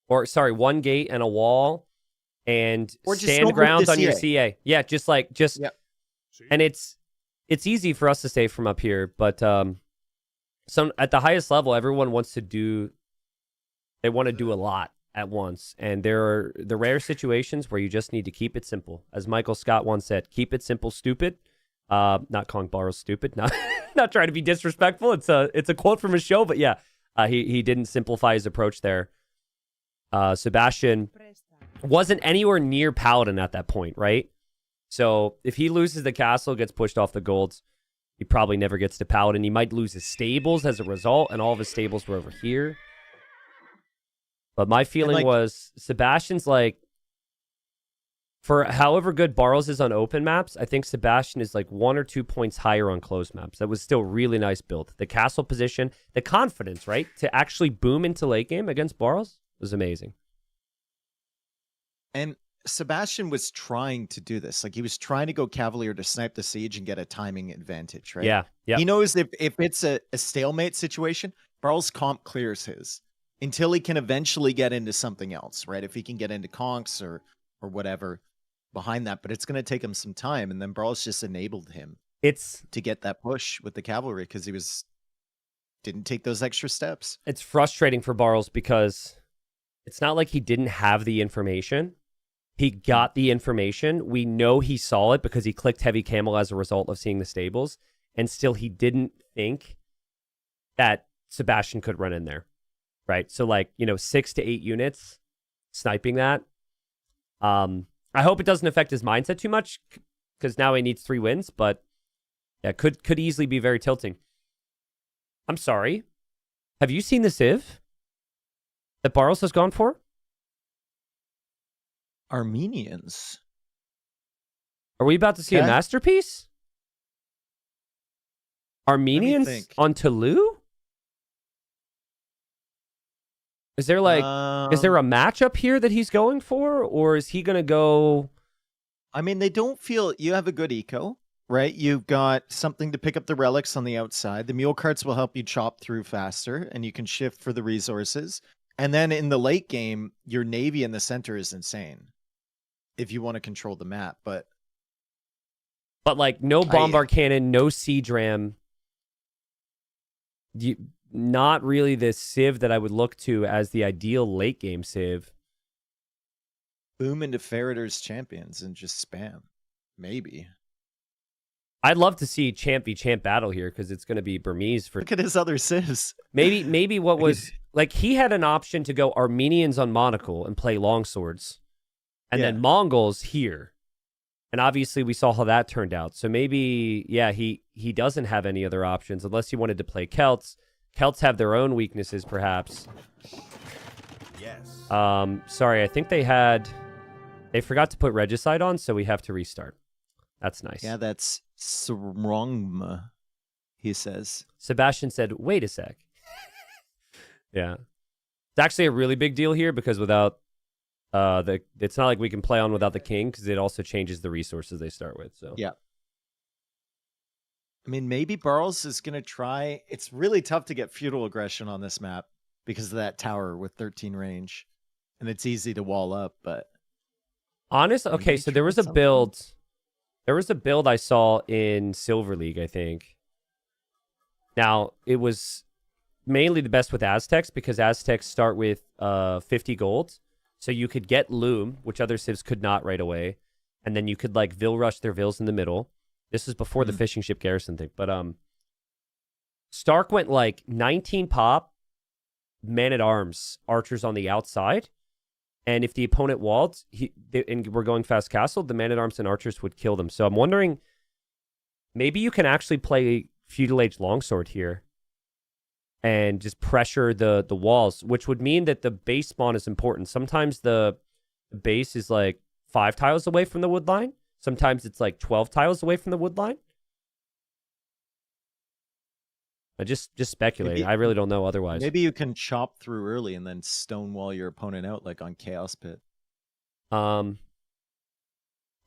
or sorry, 1 gate and a wall, and
or just
stand ground on your
CA.
CA. Yeah, just
Yep.
And it's easy for us to say from up here, but some at the highest level, everyone wants to do. They want to do a lot at once, and there are the rare situations where you just need to keep it simple. As Michael Scott once said, "Keep it simple, stupid." Not calling Barles stupid, not trying to be disrespectful. It's a quote from his show, but yeah, he didn't simplify his approach there. Sebastian wasn't anywhere near Paladin at that point, right? So if he loses the castle, gets pushed off the golds, he probably never gets to Paladin. He might lose his stables as a result, and all of his stables were over here. But my feeling was Sebastian's like, for however good Barles is on open maps, I think Sebastian is like 1 or 2 points higher on closed maps. That was still really nice build. The castle position, the confidence, right? To actually boom into late game against Barles was amazing.
And Sebastian was trying to do this. Like, he was trying to go Cavalier to snipe the siege and get a timing advantage, right?
Yeah.
He knows if it's a stalemate situation, Barles comp clears his until he can eventually get into something else, right? If he can get into conks or whatever behind that, but it's going to take him some time. And then Barles just enabled him to get that push with the cavalry because he didn't take those extra steps.
It's frustrating for Barles because it's not like he didn't have the information. He got the information. We know he saw it because he clicked heavy camel as a result of seeing the stables. And still he didn't think that Sebastian could run in there. Right? So 6 to 8 units sniping that. I hope it doesn't affect his mindset too much because now he needs 3 wins. But yeah, could easily be very tilting. I'm sorry. Have you seen the Civ that Barles has gone for?
Armenians.
Are we about to see a masterpiece? Armenians on Toulouse? Is there is there a matchup here that he's going for, or is he going to go?
I mean, they don't feel you have a good eco, right? You've got something to pick up the relics on the outside. The mule carts will help you chop through faster, and you can shift for the resources. And then in the late game, your navy in the center is insane if you want to control the map. But
no bombard cannon, no siege ram. Not really the Civ that I would look to as the ideal late game Civ.
Boom into Farador's champions and just spam. Maybe.
I'd love to see champ v champ battle here because it's going to be Burmese for.
Look at his other Civs.
Maybe what was he had an option to go Armenians on Monocle and play longswords, and then Mongols here, and obviously we saw how that turned out. So maybe he doesn't have any other options unless he wanted to play Celts. Celts have their own weaknesses, perhaps.
Yes.
Sorry, I think they forgot to put Regicide on, so we have to restart. That's nice.
Yeah, that's wrong, he says.
Sebastian said, wait a sec. Yeah. It's actually a really big deal here because without it's not like we can play on without the king because it also changes the resources they start with. So
yeah. I mean, maybe Barles is going to try. It's really tough to get feudal aggression on this map because of that tower with 13 range. And it's easy to wall up, but...
Okay, so there was a build... There was a build I saw in Silver League, I think. Now, it was mainly the best with Aztecs because Aztecs start with 50 gold. So you could get Loom, which other civs could not right away. And then you could, like, Vil rush their Vils in the middle. This is before the fishing ship garrison thing. But Stark went, like, 19 pop, man-at-arms, archers on the outside. And if the opponent walled, and we're going fast castle, the man-at-arms and archers would kill them. So I'm wondering, maybe you can actually play Feudal Age Longsword here and just pressure the walls, which would mean that the base spawn is important. Sometimes the base is like 5 tiles away from the wood line. Sometimes it's like 12 tiles away from the wood line. I just speculating. I really don't know otherwise.
Maybe you can chop through early and then stonewall your opponent out like on Chaos Pit.
I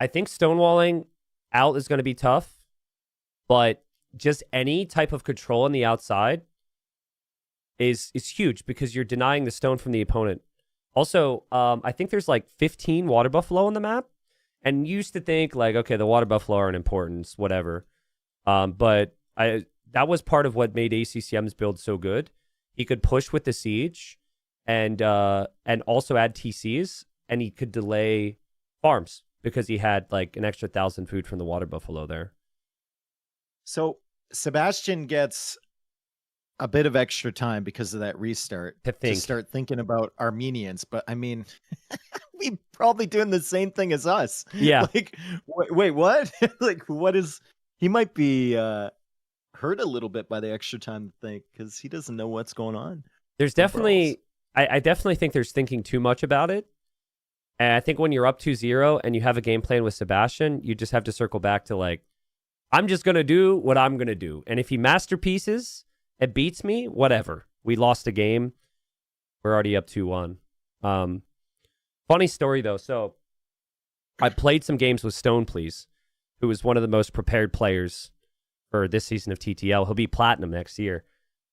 think stonewalling out is going to be tough, but just any type of control on the outside is huge because you're denying the stone from the opponent. Also, I think there's like 15 water buffalo on the map, and you used to think like, okay, the water buffalo aren't important, whatever. But that was part of what made ACCM's build so good. He could push with the siege and also add TCs, and he could delay farms because he had like an extra 1,000 food from the water buffalo there.
So Sebastian gets a bit of extra time because of that restart to start thinking about Armenians. But I mean, we probably doing the same thing as us.
Yeah.
Like, wait, what? Like, what is, he might be hurt a little bit by the extra time to think because he doesn't know what's going on.
There's definitely, I definitely think there's thinking too much about it. And I think when you're up 2-0 and you have a game plan with Sebastian, you just have to circle back to like, I'm just going to do what I'm going to do. And if he masterpieces, it beats me, whatever. We lost a game. We're already up 2-1. Funny story, though. So I played some games with Stone, Please, who is one of the most prepared players for this season of TTL. He'll be Platinum next year.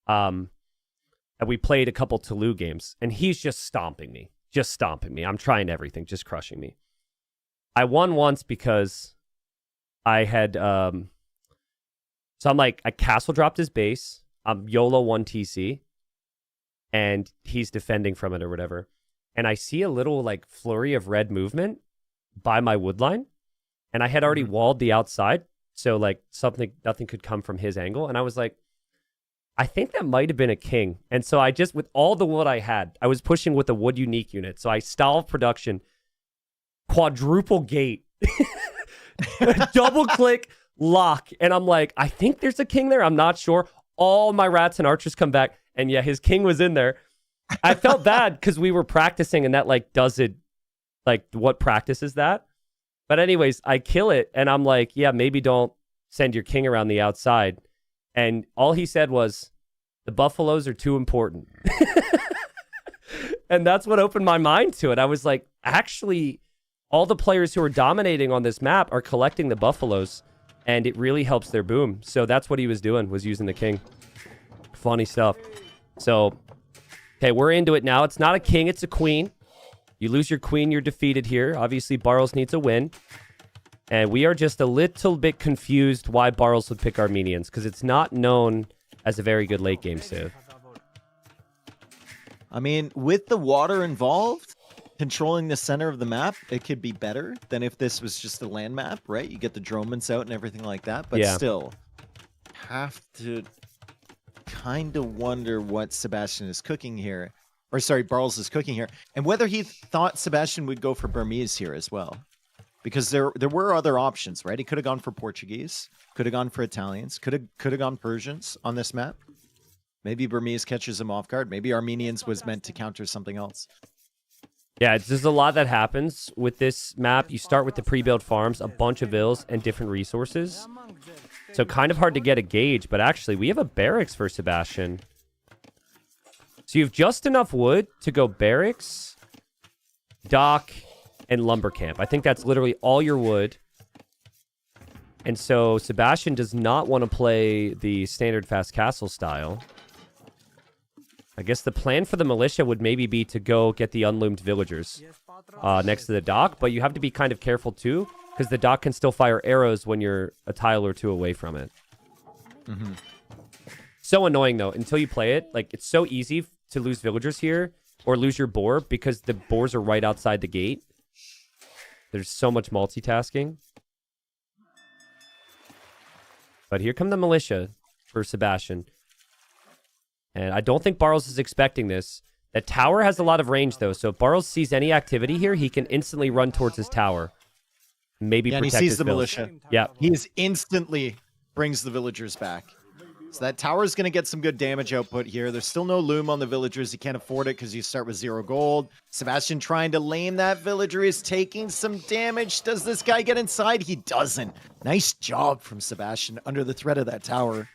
And we played a couple Toulouse games, and he's just stomping me. I'm trying everything, just crushing me. I won once because I had... so I'm like, I castle dropped his base. I'm YOLO 1 TC, and he's defending from it or whatever. And I see a little like flurry of red movement by my wood line, and I had already walled the outside, so like nothing could come from his angle. And I was like, I think that might have been a king. And so I just, with all the wood I had, I was pushing with a wood unique unit. So I stalled production, quadruple gate, double click, lock, and I'm like, I think there's a king there. I'm not sure. All my rats and archers come back, and yeah, his king was in there. I felt bad because we were practicing, and that like does it, like what practice is that? But anyways, I kill it, and I'm like, yeah, maybe don't send your king around the outside. And all he said was, the buffaloes are too important. And that's what opened my mind to it. I was like, actually, all the players who are dominating on this map are collecting the buffaloes, and it really helps their boom. So that's what he was doing, was using the king. Funny stuff. So, okay, we're into it now. It's not a king, it's a queen. You lose your queen, you're defeated here. Obviously, Barles needs a win. And we are just a little bit confused why Barles would pick Armenians, because it's not known as a very good late game civ.
I mean, with the water involved, controlling the center of the map, it could be better than if this was just a land map, right? You get the dromans out and everything like that, but still have to kind of wonder what Sebastian is cooking here. Or sorry, Barles is cooking here. And whether he thought Sebastian would go for Burmese here as well. Because there were other options, right? He could have gone for Portuguese, could have gone for Italians, could have gone Persians on this map. Maybe Burmese catches him off guard. Maybe Armenians was meant to counter something else.
Yeah, there's a lot that happens with this map. You start with the pre-built farms, a bunch of vills, and different resources. So kind of hard to get a gauge, but actually we have a barracks for Sebastian. So you have just enough wood to go barracks, dock, and lumber camp. I think that's literally all your wood. And so Sebastian does not want to play the standard fast castle style. I guess the plan for the militia would maybe be to go get the unloomed villagers next to the dock, but you have to be kind of careful too, because the dock can still fire arrows when you're a tile or two away from it.
Mm-hmm.
So annoying though, until you play it. Like, it's so easy to lose villagers here or lose your boar because the boars are right outside the gate. There's so much multitasking. But here come the militia for Sebastian. And I don't think Barles is expecting this. That tower has a lot of range, though. So if Barles sees any activity here, he can instantly run towards his tower. Maybe
Yeah, and he
protect
sees
his
the
vills.
militia.
Yeah.
He is instantly brings the villagers back. So that tower is going to get some good damage output here. There's still no loom on the villagers. He can't afford it because you start with 0 gold. Sebastian trying to lame that villager is taking some damage. Does this guy get inside? He doesn't. Nice job from Sebastian under the threat of that tower.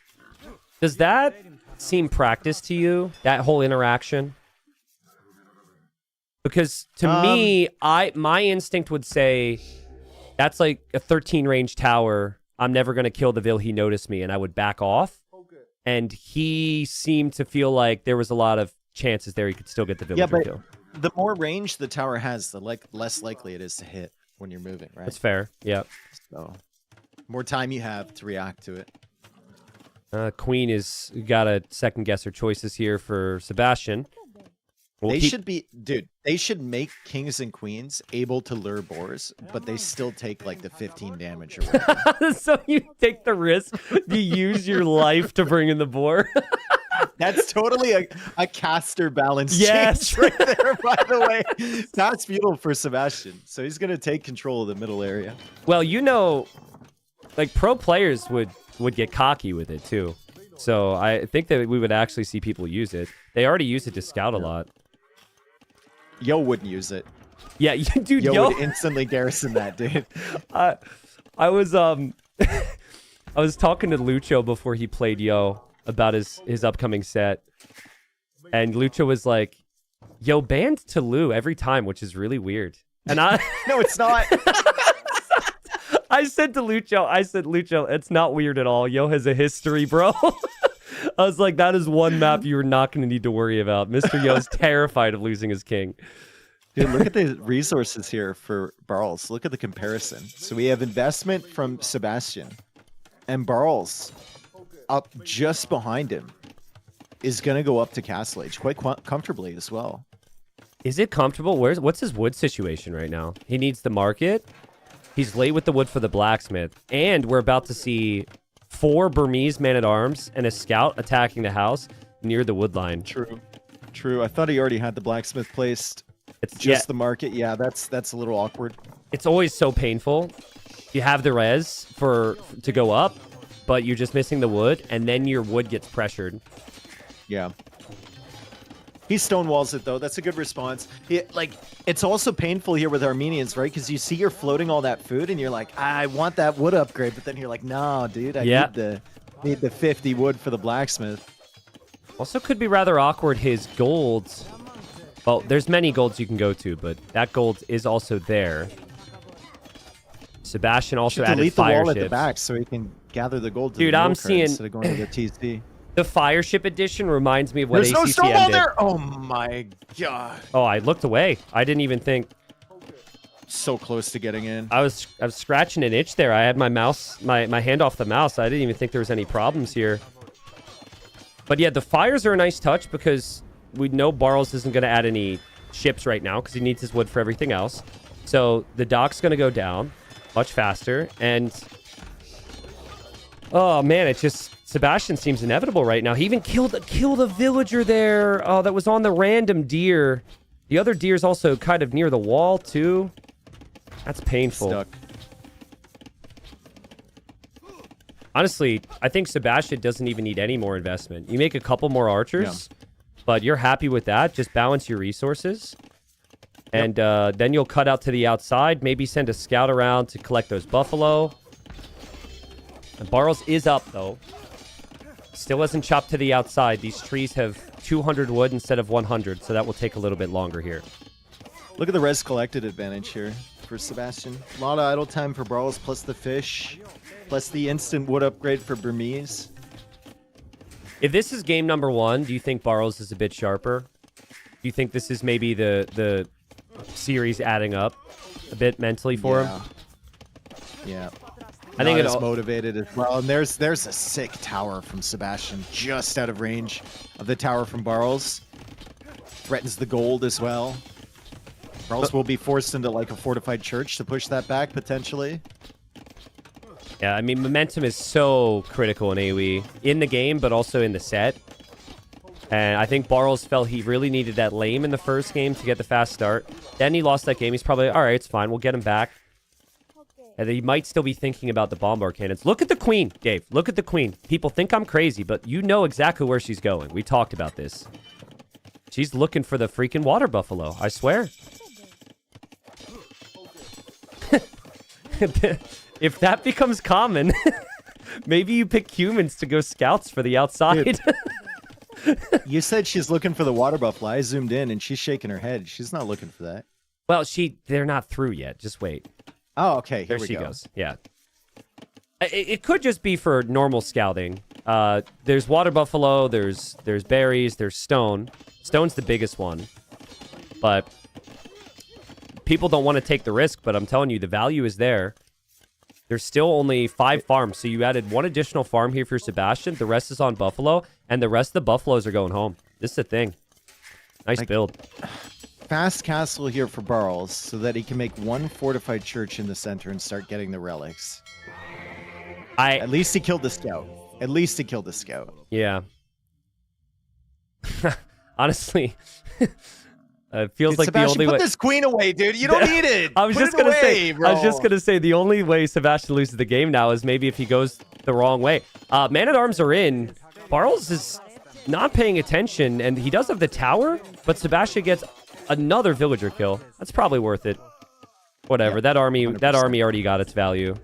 Does that seem practice to you, that whole interaction? Because to me, my instinct would say that's like a 13 range tower. I'm never going to kill the vill. He noticed me, and I would back off. And he seemed to feel like there was a lot of chances there he could still get the villager kill.
The more range the tower has, the less likely it is to hit when you're moving, right?
That's fair. Yeah.
So, more time you have to react to it.
Queen is got to second guess her choices here for Sebastian.
They should be, dude, they should make kings and queens able to lure boars, but they still take like the 15 damage or whatever.
So you take the risk, you use your life to bring in the boar.
That's totally a caster balance
Yes.
change right there, by the way. That's beautiful for Sebastian. So he's going to take control of the middle area.
Well, you know, like pro players would get cocky with it too. So I think that we would actually see people use it. They already use it to scout a lot.
Yo wouldn't use it.
Yeah, dude,
Yo would instantly garrison that, dude.
I was I was talking to Lucho before he played Yo about his upcoming set, and Lucho was like, "Yo banned Tulu every time," which is really weird. And I
No, it's not.
I said to Lucho, it's not weird at all. Yo has a history, bro. I was like, that is one map you're not going to need to worry about. Mr. Yo is terrified of losing his king.
Dude, look at the resources here for Barles. Look at the comparison. So we have investment from Sebastian, and Barles up just behind him is going to go up to Castle Age quite comfortably as well.
Is it comfortable? What's his wood situation right now? He needs the market. He's late with the wood for the blacksmith. And we're about to see 4 Burmese man-at-arms and a scout attacking the house near the wood line.
True. I thought he already had the blacksmith placed.
It's
Just the market. Yeah, that's a little awkward.
It's always so painful. You have the res to go up, but you're just missing the wood, and then your wood gets pressured.
Yeah. He stonewalls it, though. That's a good response. It's also painful here with Armenians, right? Because you see you're floating all that food, and you're like, I want that wood upgrade. But then you're like, no, dude, I need the 50 wood for the blacksmith.
Also could be rather awkward, his gold. Well, there's many golds you can go to, but that gold is also there. Sebastian also added
delete the
fire
wall
ships.
at the back so he can gather the gold.
Dude,
the
I'm
card
seeing
instead of going to the TC.
The fire ship edition reminds me of what
There's no
ACCM
stonewall
did.
there. Oh my god!
Oh, I looked away. I didn't even think.
So close to getting in.
I was scratching an itch there. I had my mouse, my hand off the mouse. I didn't even think there was any problems here. But yeah, the fires are a nice touch because we know Barles isn't going to add any ships right now because he needs his wood for everything else. So the dock's going to go down much faster. And oh man, it just Sebastian seems inevitable right now. He even killed a villager there. Oh, that was on the random deer. The other deer's also kind of near the wall too. That's painful.
Stuck.
Honestly, I think Sebastian doesn't even need any more investment. You make a couple more archers, but you're happy with that. Just balance your resources. And then you'll cut out to the outside. Maybe send a scout around to collect those buffalo. And Barles is up, though. Still hasn't chopped to the outside. These trees have 200 wood instead of 100, so that will take a little bit longer here.
Look at the res collected advantage here for Sebastian. A lot of idle time for Barles, plus the fish, plus the instant wood upgrade for Burmese.
If this is game number 1, do you think Barles is a bit sharper? Do you think this is maybe the series adding up a bit mentally for him?
Yeah.
I think
it's motivated as well. And there's a sick tower from Sebastian just out of range of the tower from Barles. Threatens the gold as well. Barles will be forced into like a fortified church to push that back potentially.
Yeah, I mean, momentum is so critical in AoE. In the game, but also in the set. And I think Barles felt he really needed that lame in the first game to get the fast start. Then he lost that game. He's probably, all right, it's fine. We'll get him back. And he might still be thinking about the bombard cannons. Look at the queen, Dave. Look at the queen. People think I'm crazy, but you know exactly where she's going. We talked about this. She's looking for the freaking water buffalo. I swear. If that becomes common, maybe you pick humans to go scouts for the outside.
You said she's looking for the water buffalo. I zoomed in and she's shaking her head. She's not looking for that.
Well, they're not through yet. Just wait.
Oh, okay. Here
there
we
she
go.
goes. Yeah. It could just be for normal scouting. There's water buffalo. There's berries. There's stone. Stone's the biggest one. But people don't want to take the risk. But I'm telling you, the value is there. There's still only 5 farms. So you added 1 additional farm here for Sebastian. The rest is on buffalo. And the rest of the buffaloes are going home. This is a thing. Nice build.
Fast castle here for Barles so that he can make 1 fortified church in the center and start getting the relics. At least he killed the scout. At least he killed the scout.
Yeah. Honestly, it feels like
Sebastian,
the only way.
put this queen away, dude. You don't need it.
I was
Put
just
it
gonna
away,
say.
bro.
I was just gonna say the only way Sebastian loses the game now is maybe if he goes the wrong way. Man at arms are in. Barles is not paying attention, and he does have the tower, but Sebastian gets another villager kill. That's probably worth it. Whatever.
Yeah,
that army
100%.
already got its value.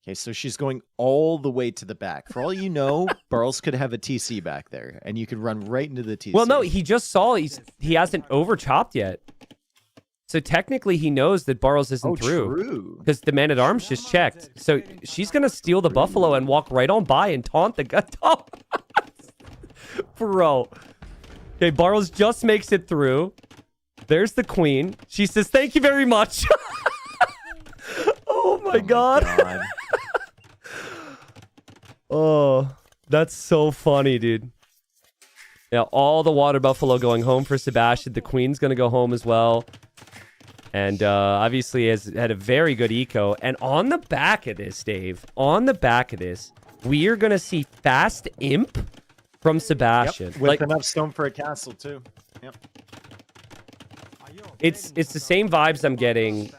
Okay, so she's going all the way to the back. For all you know, Barles could have a TC back there, and you could run right into the TC.
Well, no, he just saw he hasn't over chopped yet. So technically, he knows that Barles isn't through.
True.
Because the man at arms just checked. So she's gonna steal the buffalo and walk right on by and taunt the guy. Bro. Okay, Barles just makes it through. There's the queen. She says, "Thank you very much." Oh my god. Oh, that's so funny, dude. Now, all the water buffalo going home for Sebastian. The queen's going to go home as well. And obviously has had a very good eco. And on the back of this, Dave, on the back of this, we are going to see fast imp from Sebastian.
Yep, with enough stone for a castle, too. Yep.
It's the same vibes I'm getting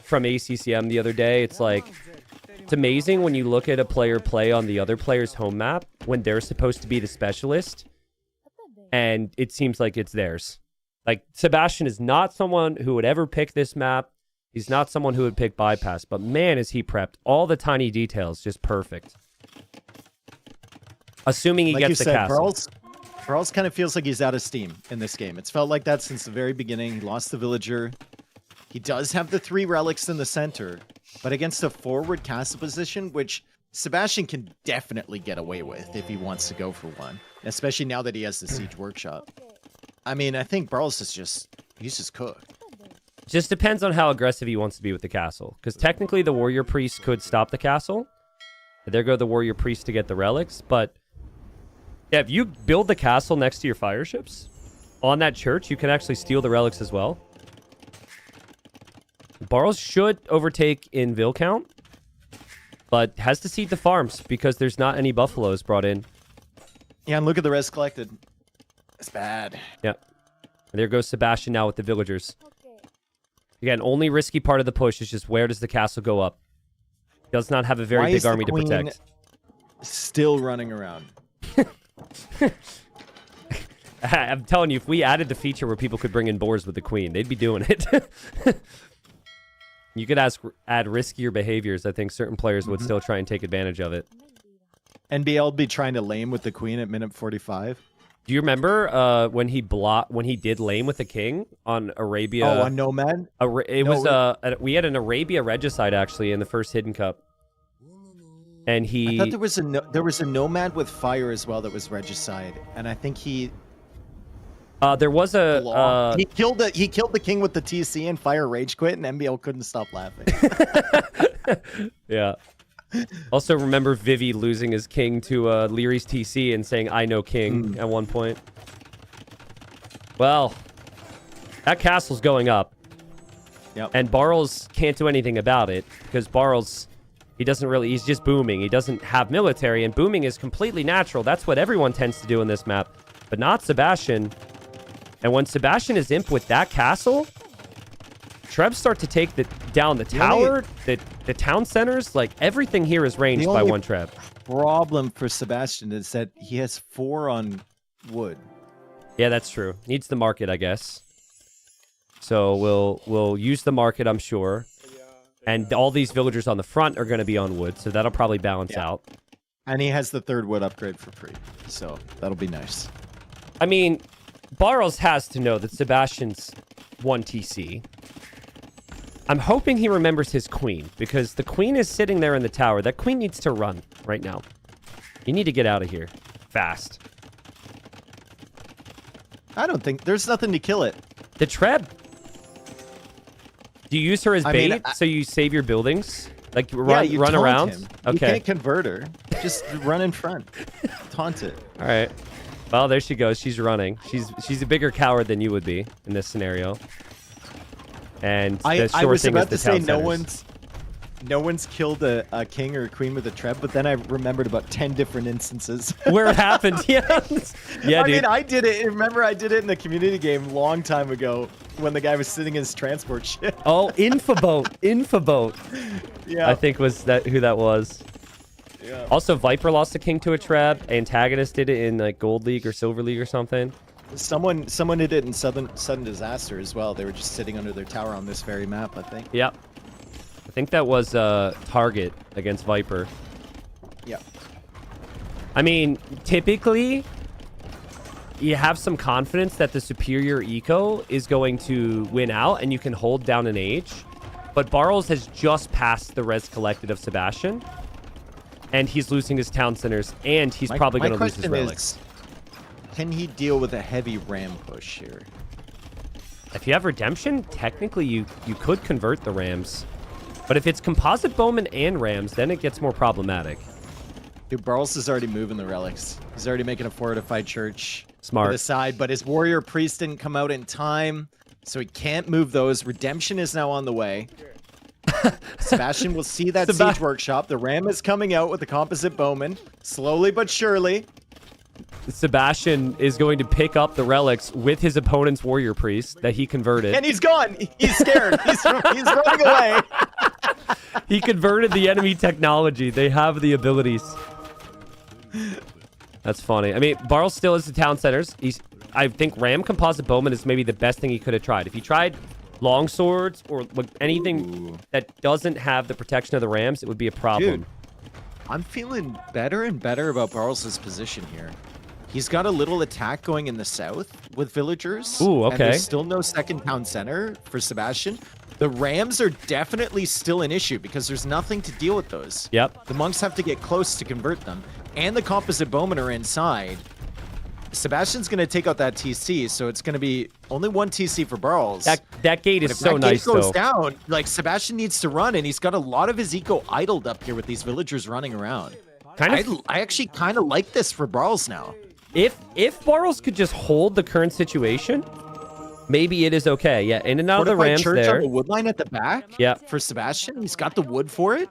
from ACCM the other day. It's like, it's amazing when you look at a player play on the other player's home map when they're supposed to be the specialist, and it seems like it's theirs. Like, Sebastian is not someone who would ever pick this map. He's not someone who would pick bypass, but man, is he prepped. All the tiny details, just perfect. Assuming he
Like
gets
you
the
said,
castle.
Barles kind of feels like he's out of steam in this game. It's felt like that since the very beginning. He lost the villager. He does have the 3 relics in the center, but against a forward castle position, which Sebastian can definitely get away with if he wants to go for one, especially now that he has the siege workshop. I mean, I think Barles is he's just cooked.
Just depends on how aggressive he wants to be with the castle. Because technically the warrior priest could stop the castle. There go the warrior priest to get the relics. But yeah, if you build the castle next to your fire ships on that church, you can actually steal the relics as well. Barles should overtake in Vil count, but has to cede the farms because there's not any buffaloes brought in.
Yeah, and look at the res collected. It's bad.
Yeah. And there goes Sebastian now with the villagers. Again, only risky part of the push is just where does the castle go up? Does not have a very
Why
big
is the
army to
queen
protect.
Still running around.
I'm telling you, if we added the feature where people could bring in boars with the queen, they'd be doing it. You could add riskier behaviors. I think certain players would still try and take advantage of it.
NBL be trying to lame with the queen at minute 45.
Do you remember when he did lame with the king on Arabia?
Oh, on Nomad?
We had an Arabia regicide actually in the first Hidden Cup. And
I thought there was a Nomad with fire as well that was regicide, and I think
there was
he killed the king with the TC and fire rage quit, and NBL couldn't stop laughing.
Yeah. Also remember Vivi losing his king to Leary's TC and saying "I know king" at one point. Well, that castle's going up.
Yep.
And Barles can't do anything about it because Barles, he's just booming. He doesn't have military, and booming is completely natural. That's what everyone tends to do in this map, but not Sebastian. And when Sebastian is imp with that castle, Trebs start to take down the tower, the town centers. Like, everything here is ranged by one Treb.
Problem for Sebastian is that he has 4 on wood.
Yeah, that's true. Needs the market, I guess. So we'll use the market, I'm sure. And all these villagers on the front are going to be on wood, so that'll probably balance out.
And he has the 3rd wood upgrade for free, so that'll be nice.
I mean, Barles has to know that Sebastian's 1 TC. I'm hoping he remembers his queen, because the queen is sitting there in the tower. That queen needs to run right now. You need to get out of here. Fast.
I don't think... There's nothing to kill it.
The Treb. Do you use her as bait, so you save your buildings? Like, run around?
Him.
Okay.
You can't convert her. Just run in front. Taunt it.
All right. Well, there she goes. She's running. She's a bigger coward than you would be in this scenario. And
I was about to say no one's killed a king or a queen with a Treb, but then I remembered about 10 different instances
where it happened. Yeah, yeah, dude.
I mean, I did it. Remember, I did it in the community game a long time ago when the guy was sitting in his transport ship.
Oh, Infoboat.
Yeah,
I think was who that was.
Yeah.
Also, Viper lost a king to a Treb. Antagonist did it in like Gold League or Silver League or something.
Someone did it in Sudden Disaster as well. They were just sitting under their tower on this very map, I think.
Yep. I think that was Target against Viper.
Yep.
I mean, typically, you have some confidence that the superior eco is going to win out and you can hold down an age. But Barles has just passed the res collected of Sebastian. And he's losing his town centers. And he's probably going to lose his relics.
Can he deal with a heavy ram push here?
If you have redemption, technically you could convert the rams. But if it's composite bowman and rams, then it gets more problematic.
Dude, Barles is already moving the relics. He's already making a fortified church.
Smart.
To the side, but his warrior priest didn't come out in time, so he can't move those. Redemption is now on the way. Sebastian will see that siege workshop. The ram is coming out with the composite bowman, slowly but surely.
Sebastian is going to pick up the relics with his opponent's warrior priest that he converted.
And he's gone. He's scared. he's running away.
He converted the enemy technology. They have the abilities. That's funny. I mean, Barles still is the town centers. I think Ram Composite Bowman is maybe the best thing he could have tried. If he tried long swords or anything that doesn't have the protection of the Rams, it would be a problem.
Dude, I'm feeling better and better about Barles' position here. He's got a little attack going in the south with villagers.
Ooh, okay.
And there's still no second town center for Sebastian. The Rams are definitely still an issue because there's nothing to deal with those.
Yep.
The monks have to get close to convert them. And the composite bowmen are inside. Sebastian's going to take out that TC, so it's going to be only 1 TC for Barles.
That gate is so nice,
though. If that gate goes down, like, Sebastian needs to run, and he's got a lot of his eco idled up here with these villagers running around. I actually kind of like this for Barles now.
If Barles could just hold the current situation, maybe it is okay. Yeah, in and out of the Rams
church
there.
On the wood line at the back.
Yeah.
For Sebastian, he's got the wood for it.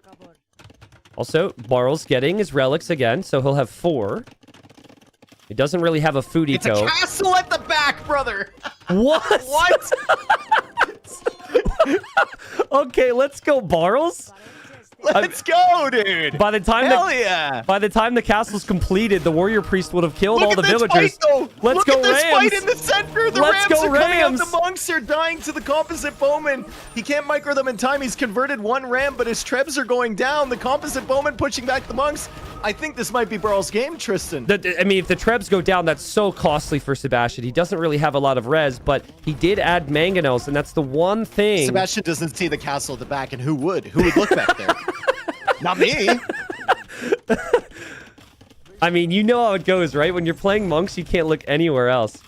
Also, Barles getting his relics again, so he'll have 4. He doesn't really have a food eco.
It's a castle at the back, brother.
What?
What?
Okay, let's go, Barles.
Let's go, dude.
By the time
Hell yeah.
by the time the castle's completed, the warrior priest would have killed
Look
all
at
the
this
villagers.
fight, though.
Let's
Look
go
at this
Rams.
fight in the center. The
Let's
Rams
go
are coming out.
Rams.
The monks are dying to the composite bowman. He can't micro them in time. He's converted one ram, but his trebs are going down. The composite bowman pushing back the monks. I think this might be Burrell's game, Tristan.
I mean, if the trebs go down, that's so costly for Sebastian. He doesn't really have a lot of res, but he did add mangonels, and that's the one thing.
Sebastian doesn't see the castle at the back, and who would? Who would look back there? Not me.
I mean, you know how it goes, right? When you're playing monks, you can't look anywhere else.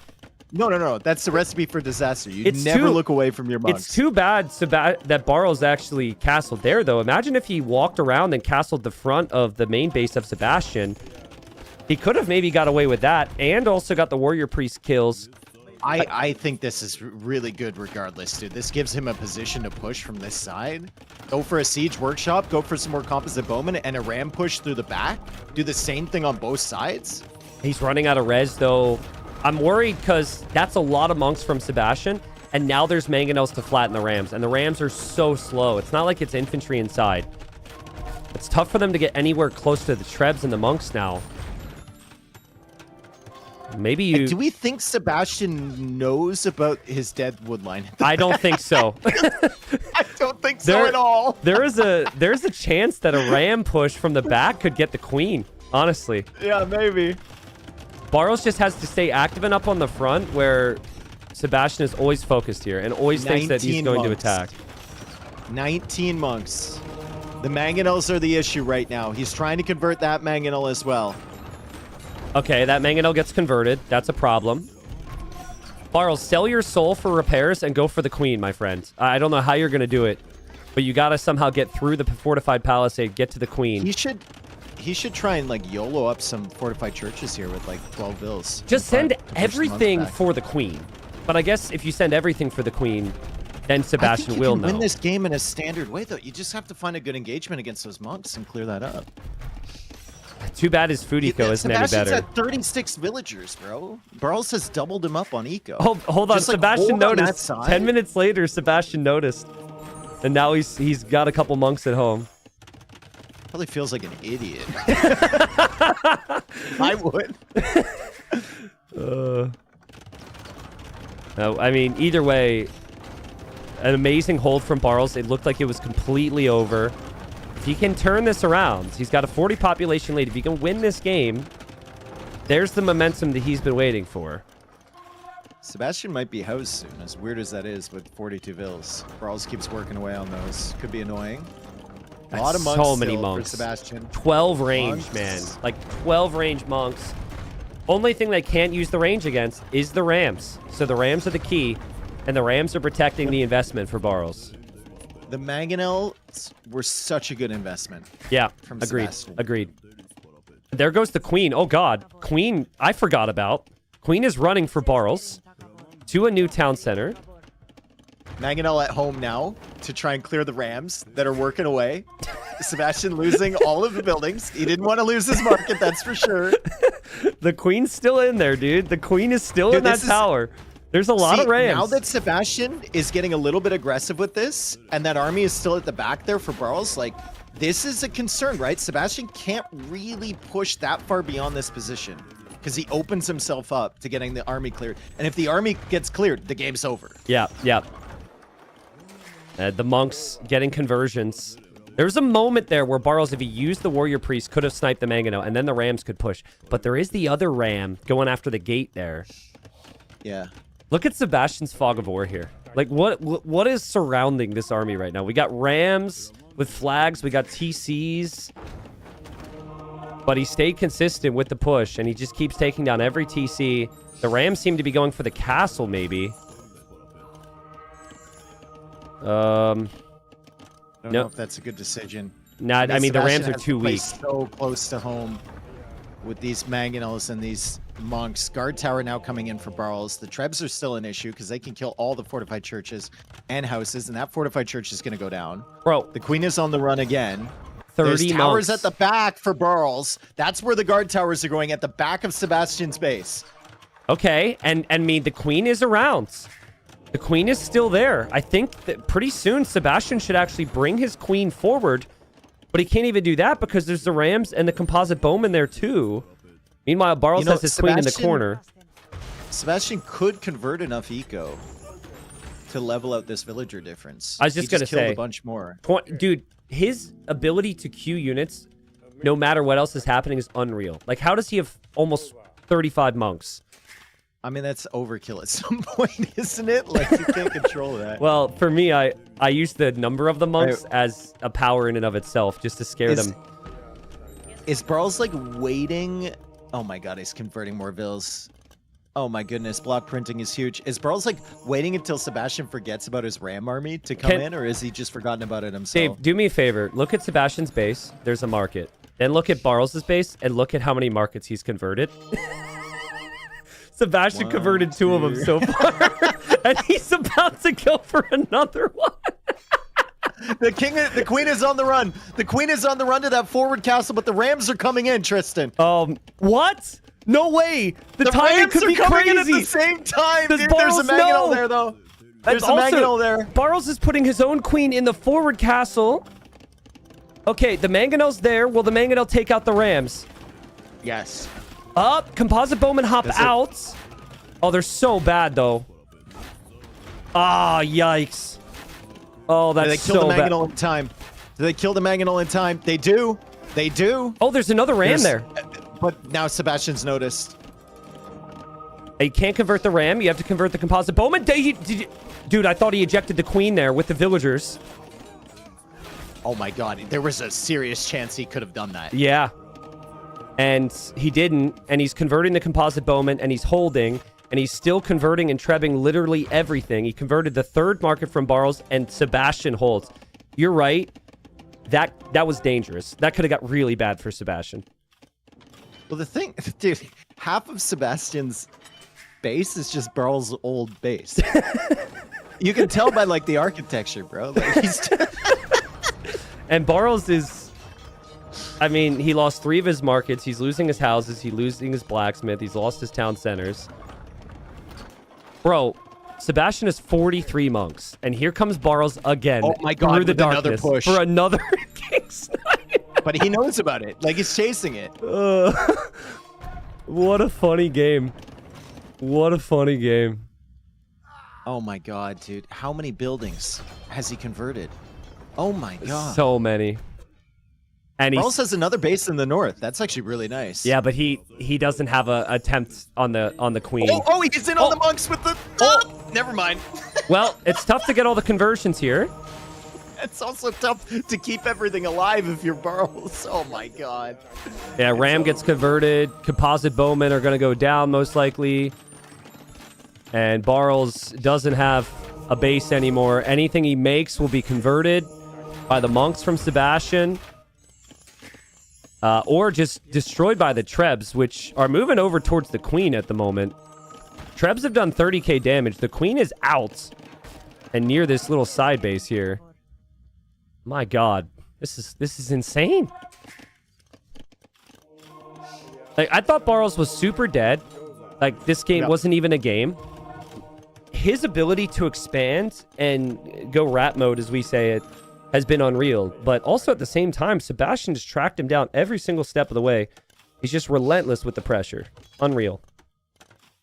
No. That's the recipe for disaster. You
It's
never
too-
look away from your monks.
It's too bad that Barrow's actually castled there, though. Imagine if he walked around and castled the front of the main base of Sebastian. He could have maybe got away with that and also got the warrior priest kills.
I think this is really good regardless, dude. This gives him a position to push from this side. Go for a siege workshop, go for some more composite bowmen, and a ram push through the back. Do the same thing on both sides.
He's running out of res, though. I'm worried because that's a lot of monks from Sebastian, and now there's mangonels to flatten the rams, and the rams are so slow. It's not like it's infantry inside. It's tough for them to get anywhere close to the trebs and the monks now. Maybe you...
Do we think Sebastian knows about his dead wood line?
I don't think so.
I don't think so at all.
There's a chance that a ram push from the back could get the queen, honestly.
Yeah, maybe.
Barros just has to stay active and up on the front where Sebastian is always focused here and always thinks that he's
19
going to
monks.
attack.
19 monks. The mangonels are the issue right now. He's trying to convert that mangonel as well.
Okay, that mangonel gets converted. That's a problem. Barros, sell your soul for repairs and go for the queen, my friend. I don't know how you're going to do it, but you got to somehow get through the fortified palisade, get to the queen.
He should try and like YOLO up some fortified churches here with like 12 bills.
Just send
to push the
everything
monks back.
for the queen. But I guess if you send everything for the queen, then Sebastian
I think
will
you can
know.
win this game in a standard way, though. You just have to find a good engagement against those monks and clear that up.
Too bad his food eco isn't any
Sebastian's
better.
at 36 villagers, bro. Burles has doubled him up on eco.
Hold on,
Just, like,
Sebastian
hold on that
noticed.
side.
10 minutes later, Sebastian noticed. And now he's got a couple monks at home.
Probably feels like an idiot. I would.
No, I mean, either way, an amazing hold from Barles. It looked like it was completely over. If he can turn this around, he's got a 40 population lead. If he can win this game, there's the momentum that he's been waiting for.
Sebastian might be housed soon, as weird as that is with 42 vills. Burles keeps working away on those. Could be annoying. A lot of monks
so many
still
monks.
for Sebastian.
12 range,
Monks.
man. Like 12 range monks. Only thing they can't use the range against is the rams. So the rams are the key, and the rams are protecting the investment for Barles.
The mangonels were such a good investment.
Yeah,
From
agreed.
Sebastian.
Agreed. There goes the queen. Oh, God. Queen, I forgot about. Queen is running for Barles to a new town center.
Mangonel at home now to try and clear the rams that are working away. Sebastian losing all of the buildings. He didn't want to lose his market, that's for sure.
The queen's still in there, dude. The queen is still in that
this is-
tower. There's a lot of rams.
Now that Sebastian is getting a little bit aggressive with this, and that army is still at the back there for Burles, like, this is a concern, right? Sebastian can't really push that far beyond this position because he opens himself up to getting the army cleared. And if the army gets cleared, the game's over.
Yeah, yeah. The monks getting conversions. There was a moment there where Barles, if he used the warrior priest, could have sniped the Mangano, and then the rams could push. But there is the other ram going after the gate there.
Yeah.
Look at Sebastian's fog of war here. Like, what is surrounding this army right now? We got rams with flags. We got TCs. But he stayed consistent with the push, and he just keeps taking down every TC. The rams seem to be going for the castle, maybe.
I don't know
Nope.
if that's a good decision.
Nah, I mean, the
Sebastian
rams are
has
too
to play
weak.
So close to home with these mangonels and these monks. Guard tower now coming in for Burles. The trebs are still an issue because they can kill all the fortified churches and houses, and that fortified church is going to go down.
Bro,
The queen is on the run again.
30
There's towers
monks.
at the back for Burles. That's where the guard towers are going, at the back of Sebastian's base.
Okay, and I mean, the queen is around. The queen is still there. I think that pretty soon Sebastian should actually bring his queen forward But he can't even do that because there's the Rams and the composite bowman there too. Meanwhile, Barles has his queen in the corner.
Sebastian could convert enough eco to level out this villager difference.
I was just going to say.
A bunch more.
Dude, his ability to queue units, no matter what else is happening, is unreal. Like, how does he have almost 35 monks?
I mean, that's overkill at some point, isn't it? Like, you can't control that.
Well, for me, I use the number of the monks as a power in and of itself, just to scare them.
Is Barles, like, waiting? Oh, my God, he's converting more vills. Oh, my goodness, block printing is huge. Is Barles, like, waiting until Sebastian forgets about his Ram army to come in, or is he just forgotten about it himself?
Dave, do me a favor. Look at Sebastian's base. There's a market. Then look at Barles' base, and look at how many markets he's converted. Sebastian converted 2 of them so far, and he's about to go for another one.
The queen is on the run. The queen is on the run to that forward castle, but the Rams are coming in, Tristan.
What? No way. The timing
Rams
could be
coming
crazy.
in at the same time.
Does
Dude, there's a
Barles
Mangonel
know?
there, though. There's a Mangonel there.
Barles is putting his own queen in the forward castle. Okay, the Mangonel's there. Will the Mangonel take out the Rams?
Yes.
Up. Composite bowmen hop out. Oh, they're so bad, though. Ah, yikes. Oh, that's
Do they kill the Mangonel in time? Do they kill the Mangonel in time? They do. They do.
Oh, there's another Ram there.
But now Sebastian's noticed.
You can't convert the Ram. You have to convert the composite bowman. Dude, I thought he ejected the queen there with the villagers.
Oh my God. There was a serious chance he could have done that.
Yeah. And he didn't. And he's converting the composite bowman, and he's holding. And he's still converting and trebbing literally everything. He converted the third market from Barles, and Sebastian holds. You're right. That was dangerous. That could have got really bad for Sebastian.
Well, the thing, dude, half of Sebastian's base is just Barles' old base. You can tell by, like, the architecture, bro. Like, he's...
And Barles is... I mean, he lost 3 of his markets. He's losing his houses. He's losing his blacksmith. He's lost his town centers. Bro, Sebastian has 43 monks. And here comes Barles again.
Oh my God,
through the
with another
darkness
push.
for another King Snipe.
But he knows about it. Like, he's chasing it.
What a funny game. What a funny game.
Oh my God, dude. How many buildings has he converted? Oh my God.
So many. And
Barles has another base in the north. That's actually really nice.
Yeah, but he doesn't have a attempt on the queen.
Oh, he's in on the monks with the... Oh, never mind.
Well, it's tough to get all the conversions here.
It's also tough to keep everything alive if you're Barles. Oh my God.
Yeah, Ram gets converted. Composite bowmen are going to go down most likely. And Barles doesn't have a base anymore. Anything he makes will be converted by the monks from Sebastian. Or just destroyed by the Trebs, which are moving over towards the Queen at the moment. Trebs have done 30k damage. The Queen is out and near this little side base here. My God, this is insane. Like, I thought Barles was super dead. Like, this game wasn't even a game. His ability to expand and go rat mode, as we say it, has been unreal. But also at the same time, Sebastian just tracked him down every single step of the way. He's just relentless with the pressure. Unreal.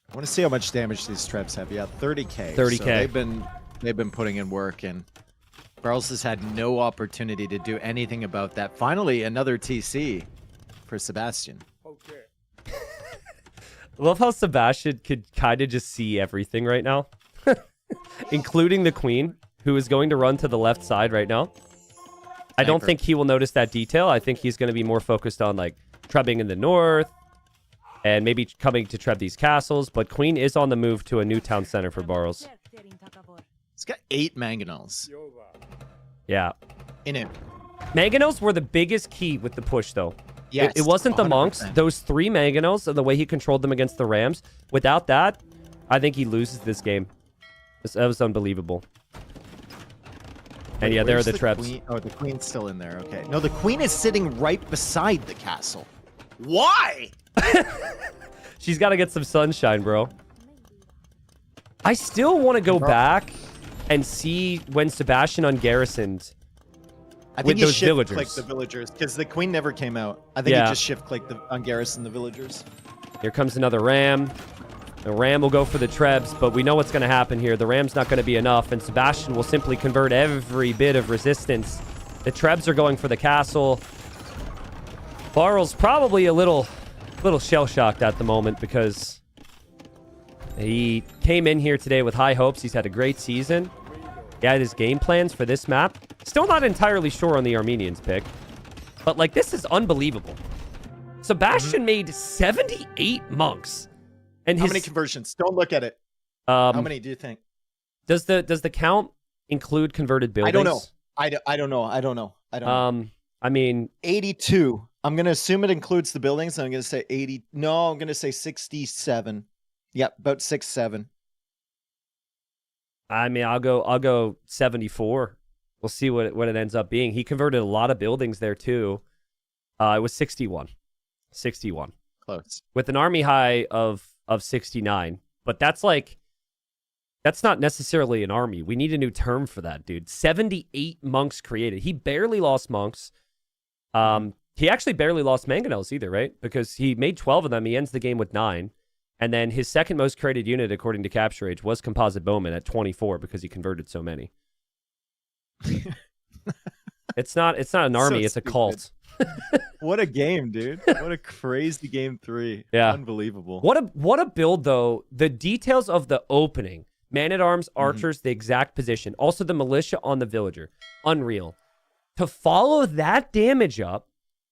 I want to see how much damage these Trebs have. Yeah, 30k.
30k.
So they've been putting in work, and Barles has had no opportunity to do anything about that. Finally, another TC for Sebastian.
I love how Sebastian could kind of just see everything right now. Including the Queen, who is going to run to the left side right now. I don't think he will notice that detail. I think he's going to be more focused on, like, trebbing in the north and maybe coming to treb these castles. But Queen is on the move to a new town center for Barles.
He's got 8 Mangonels
Yeah.
in him.
Mangonels were the biggest key with the push, though.
Yes,
It wasn't the
100%.
monks. Those 3 Mangonels and the way he controlled them against the Rams. Without that, I think he loses this game. That was unbelievable. And yeah, there are the Trebs.
Queen? Oh, the Queen's still in there. Okay. No, the Queen is sitting right beside the castle. Why?
She's got to get some sunshine, bro. I still want to go back and see when Sebastian ungarrisoned
I
with
think he
those
shift
villagers.
clicked the villagers because the queen never came out. I think
Yeah.
he just shift clicked on Garrison the villagers.
Here comes another ram. The ram will go for the trebs, but we know what's going to happen here. The ram's not going to be enough, and Sebastian will simply convert every bit of resistance. The trebs are going for the castle. Barl's probably a little shell-shocked at the moment because he came in here today with high hopes. He's had a great season. He had his game plans for this map. Still not entirely sure on the Armenians pick, but like this is unbelievable. Sebastian made 78 monks. And
How many conversions? Don't look at it. How many do you think?
Does the count include converted buildings?
I don't know. I don't know.
I mean,
82. I'm going to assume it includes the buildings. I'm going to say 80. No, I'm going to say 67. Yep, about 6, 7.
I mean, I'll go 74. We'll see what it ends up being. He converted a lot of buildings there too. It was 61. 61.
Close.
With an army high of 69. But that's not necessarily an army. We need a new term for that, dude. 78 monks created. He barely lost monks. He actually barely lost mangonels either, right? Because he made 12 of them. He ends the game with 9. And then his second most created unit, according to Capture Age, was Composite Bowman at 24 because he converted so many. It's not an army,
So
it's a
stupid.
cult.
What a game, dude. What a crazy game 3.
Yeah.
Unbelievable.
What a build, though. The details of the opening. Man-at-arms, archers, the exact position. Also the militia on the villager. Unreal. To follow that damage up,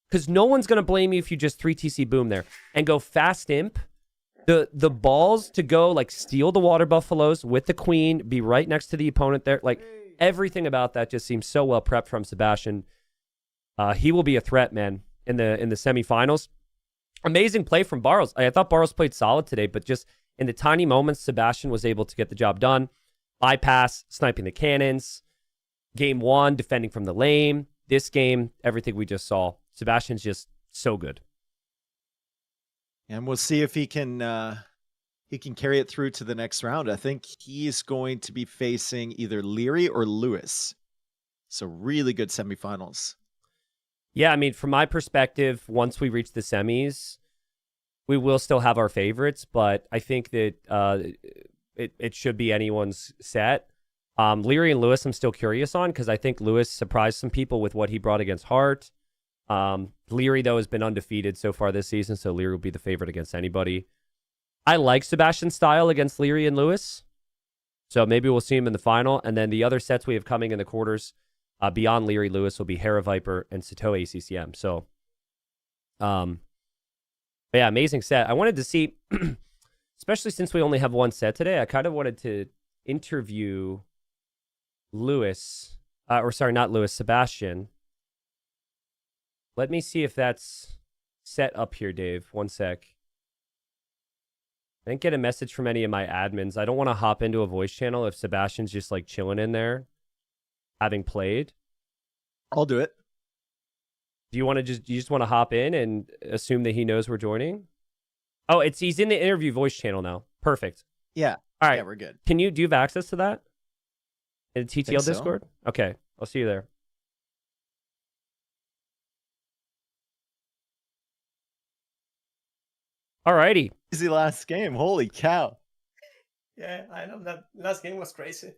because no one's going to blame you if you just 3TC boom there, and go fast imp, the balls to go, like, steal the water buffaloes with the queen, be right next to the opponent there. Like, everything about that just seems so well prepped from Sebastian. He will be a threat, man, in the semifinals. Amazing play from Barros. I thought Barros played solid today, but just in the tiny moments, Sebastian was able to get the job done. Bypass, sniping the cannons. Game 1, defending from the lane. This game, everything we just saw. Sebastian's just so good.
And we'll see if he can carry it through to the next round. I think he's going to be facing either Leary or Lewis. So really good semifinals.
Yeah, I mean, from my perspective, once we reach the semis, we will still have our favorites, but I think that it should be anyone's set. Leary and Lewis, I'm still curious on because I think Lewis surprised some people with what he brought against Hart. Leary, though, has been undefeated so far this season, so Leary will be the favorite against anybody. I like Sebastian's style against Leary and Lewis, so maybe we'll see him in the final. And then the other sets we have coming in the quarters beyond Leary Lewis will be Hera Viper and Sato ACCM. So, yeah, amazing set. I wanted to see, especially since we only have one set today, I kind of wanted to interview Lewis, Sebastian. Let me see if that's set up here, Dave. One sec. I didn't get a message from any of my admins. I don't want to hop into a voice channel if Sebastian's just like chilling in there, having played.
I'll do it.
Do you want to you just want to hop in and assume that he knows we're joining? Oh, he's in the interview voice channel now. Perfect.
Yeah.
All right.
Yeah, we're good.
Do you have access to that? In the TTL
Think so.
Discord? Okay. I'll see you there. Alrighty.
Easy last game. Holy cow.
Yeah, I know that last game was crazy.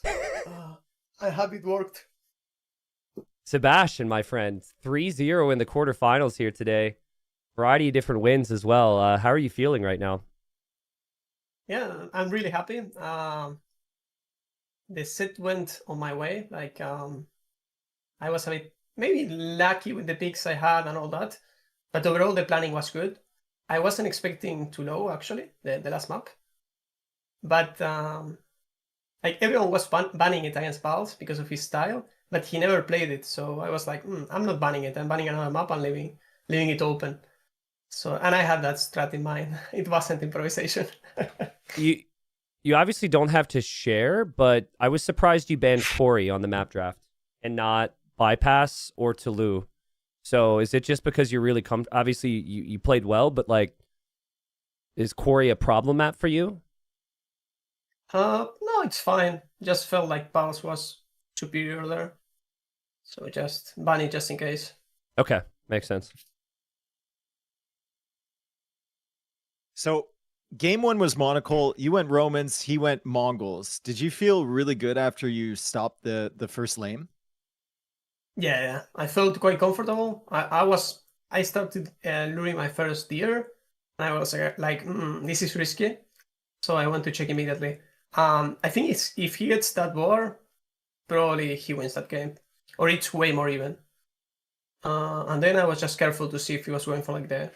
I'm happy it worked.
Sebastian, my friend, 3-0 in the quarterfinals here today. Variety of different wins as well. How are you feeling right now?
Yeah, I'm really happy. The set went on my way. Like, I was a bit maybe lucky with the picks I had and all that, but overall the planning was good. I wasn't expecting too low actually, the last map, but like everyone was banning it against Pals because of his style, but he never played it. So I was like, I'm not banning it. I'm banning another map and leaving it open. So, and I had that strat in mind. It wasn't improvisation.
You obviously don't have to share, but I was surprised you banned Corey on the map draft and not Bypass or Toulouse. So is it just because you're really obviously you played well, but like, is Corey a problem map for you?
No, it's fine. Just felt like Pals was superior there. So just ban it just in case.
Okay, makes sense.
So game 1 was Monocle. You went Romans. He went Mongols. Did you feel really good after you stopped the first lane?
Yeah, I felt quite comfortable. I started luring my first deer, and I was like, this is risky, so I went to check immediately. I think if he gets that boar, probably he wins that game, or it's way more even. And then I was just careful to see if he was going for like the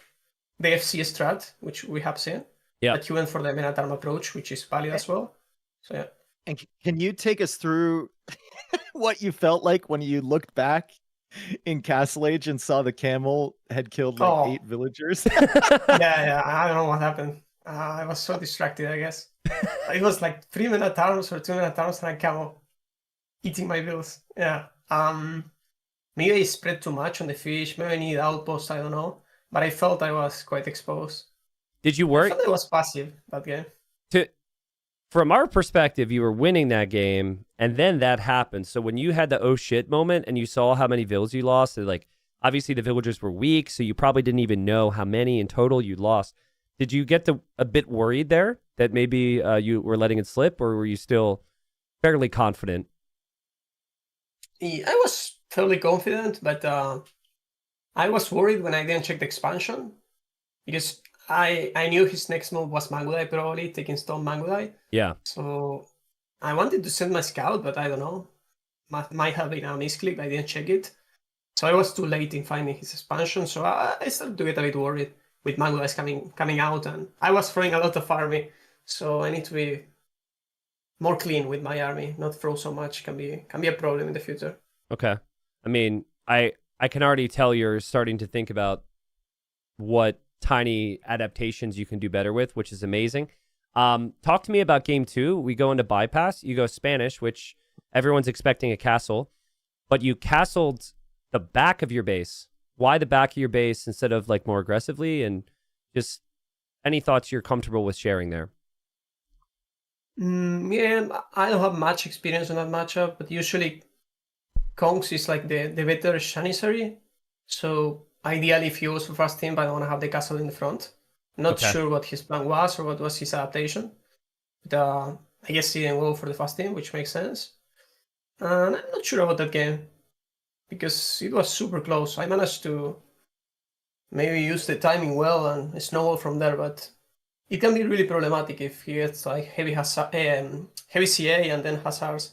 FC strat, which we have seen.
Yeah.
But he went for the Menatarm approach, which is valid as well. So yeah.
And can you take us through what you felt like when you looked back in Castle Age and saw the camel had killed like 8 villagers?
yeah, I don't know what happened. I was so distracted, I guess. It was like 3 Menatarms or 2 Menatarms and a camel eating my bills. Yeah. Maybe I spread too much on the fish. Maybe I need outposts, I don't know. But I felt I was quite exposed.
Did you work?
I felt I was passive that game.
From our perspective, you were winning that game, and then that happened. So when you had the oh shit moment and you saw how many villas you lost, like obviously the villagers were weak, so you probably didn't even know how many in total you lost. Did you get a bit worried there that maybe you were letting it slip, or were you still fairly confident?
I was fairly confident, but I was worried when I didn't check the expansion, because I knew his next move was Mangudai, probably taking Stone Mangudai.
Yeah.
So I wanted to send my scout, but I don't know. Might have been a misclick. I didn't check it. So I was too late in finding his expansion. So I started to get a bit worried with Mangudai coming out, and I was throwing a lot of army. So I need to be more clean with my army, not throw so much. Can be a problem in the future.
Okay. I mean, I can already tell you're starting to think about what tiny adaptations you can do better with, which is amazing. Talk to me about game 2. We go into bypass. You go Spanish, which everyone's expecting a castle, but you castled the back of your base. Why the back of your base instead of like more aggressively? And just any thoughts you're comfortable with sharing there?
Yeah, I don't have much experience on that matchup, but usually Kongs is like the better Janissary. So ideally, if he goes for fast team, I don't want to have the castle in the front. Not sure what his plan was or what was his adaptation. But I guess he didn't go for the fast team, which makes sense. And I'm not sure about that game, because it was super close. I managed to maybe use the timing well and snowball from there, but it can be really problematic if he gets like heavy CA and then Hazards.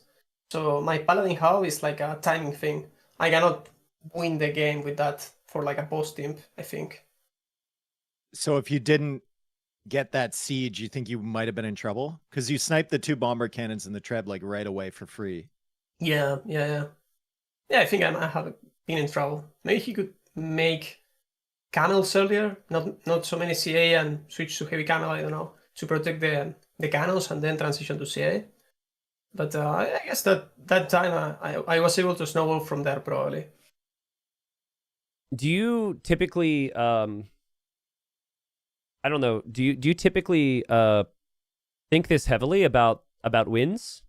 So my Paladin Hub is like a timing thing. I cannot win the game with that for like a post imp, I think.
So if you didn't get that siege, you think you might have been in trouble? Because you sniped the 2 bomber cannons in the Treb like right away for free.
Yeah, I think I might have been in trouble. Maybe he could make camels earlier, not so many CA, and switch to heavy camel, I don't know, to protect the cannons and then transition to CA. But I guess that time I was able to snowball from there, probably.
Do you typically, I don't know, do you typically think this heavily about wins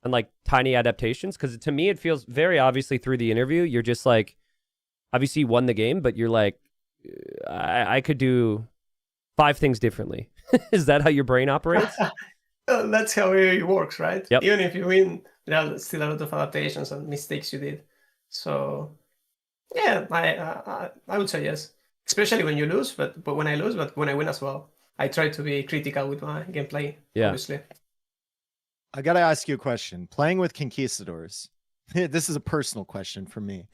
and like tiny adaptations? Because to me, it feels very obviously through the interview, you're just like, obviously you won the game, but you're like, I could do 5 things differently. Is that how your brain operates?
That's how it works, right?
Yep.
Even if you win, there are still a lot of adaptations and mistakes you did. So yeah, I would say yes, especially when you lose. But when I lose, but when I win as well, I try to be critical with my gameplay.
Yeah.
Obviously.
I gotta ask you a question. Playing with conquistadors, this is a personal question for me.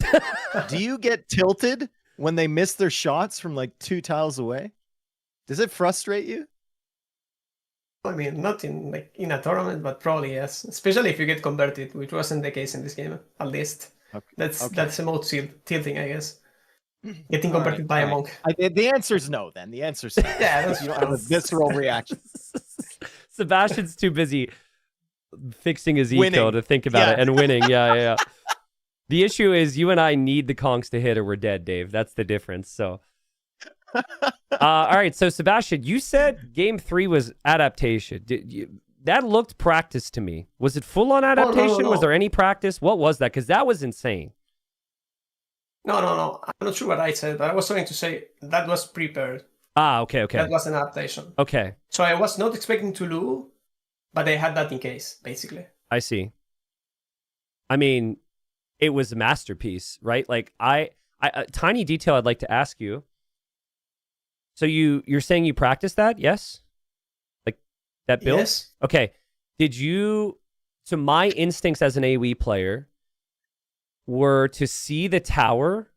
Do you get tilted when they miss their shots from like 2 tiles away? Does it frustrate you?
I mean, not in a tournament, but probably yes. Especially if you get converted, which wasn't the case in this game, at least.
Okay.
That's the most tilting, I guess. Getting converted by a monk.
The answer is no. Then the answer is no.
Yeah, that's
you don't have a visceral reaction.
Sebastian's too busy fixing his
Winning.
eco to think about it and winning. Yeah. The issue is you and I need the conks to hit or we're dead, Dave. That's the difference. So, all right. So, Sebastian, you said game 3 was adaptation. That looked practice to me. Was it full on adaptation?
no.
Was there any practice? What was that? Because that was insane.
No. I'm not sure what I said, but I was trying to say that was prepared.
Ah, okay, okay.
That was an adaptation.
Okay,
So I was not expecting to lose, but I had that in case, basically.
I see. I mean, it was a masterpiece, right? Like I a tiny detail I'd like to ask you. So you're saying you practiced that? Yes? Like that build?
Yes.
Okay. Did you, so my instincts as an AoE player were to see the tower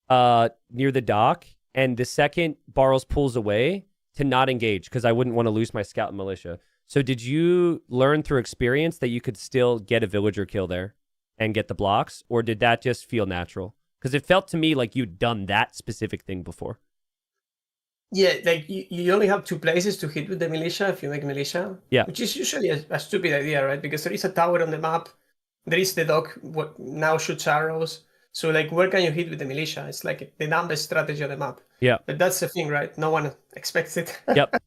near the dock, and the second Barles pulls away to not engage because I wouldn't want to lose my scout and militia. So did you learn through experience that you could still get a villager kill there and get the blocks, or did that just feel natural? Because it felt to me like you'd done that specific thing before.
Yeah, like you only have 2 places to hit with the militia if you make militia.
Yeah.
Which is usually a stupid idea, right? Because there is a tower on the map. There is the dock what now shoots arrows. So like, where can you hit with the militia? It's like the dumbest strategy on the map.
Yeah.
But that's the thing, right? No one expects it.
Yep.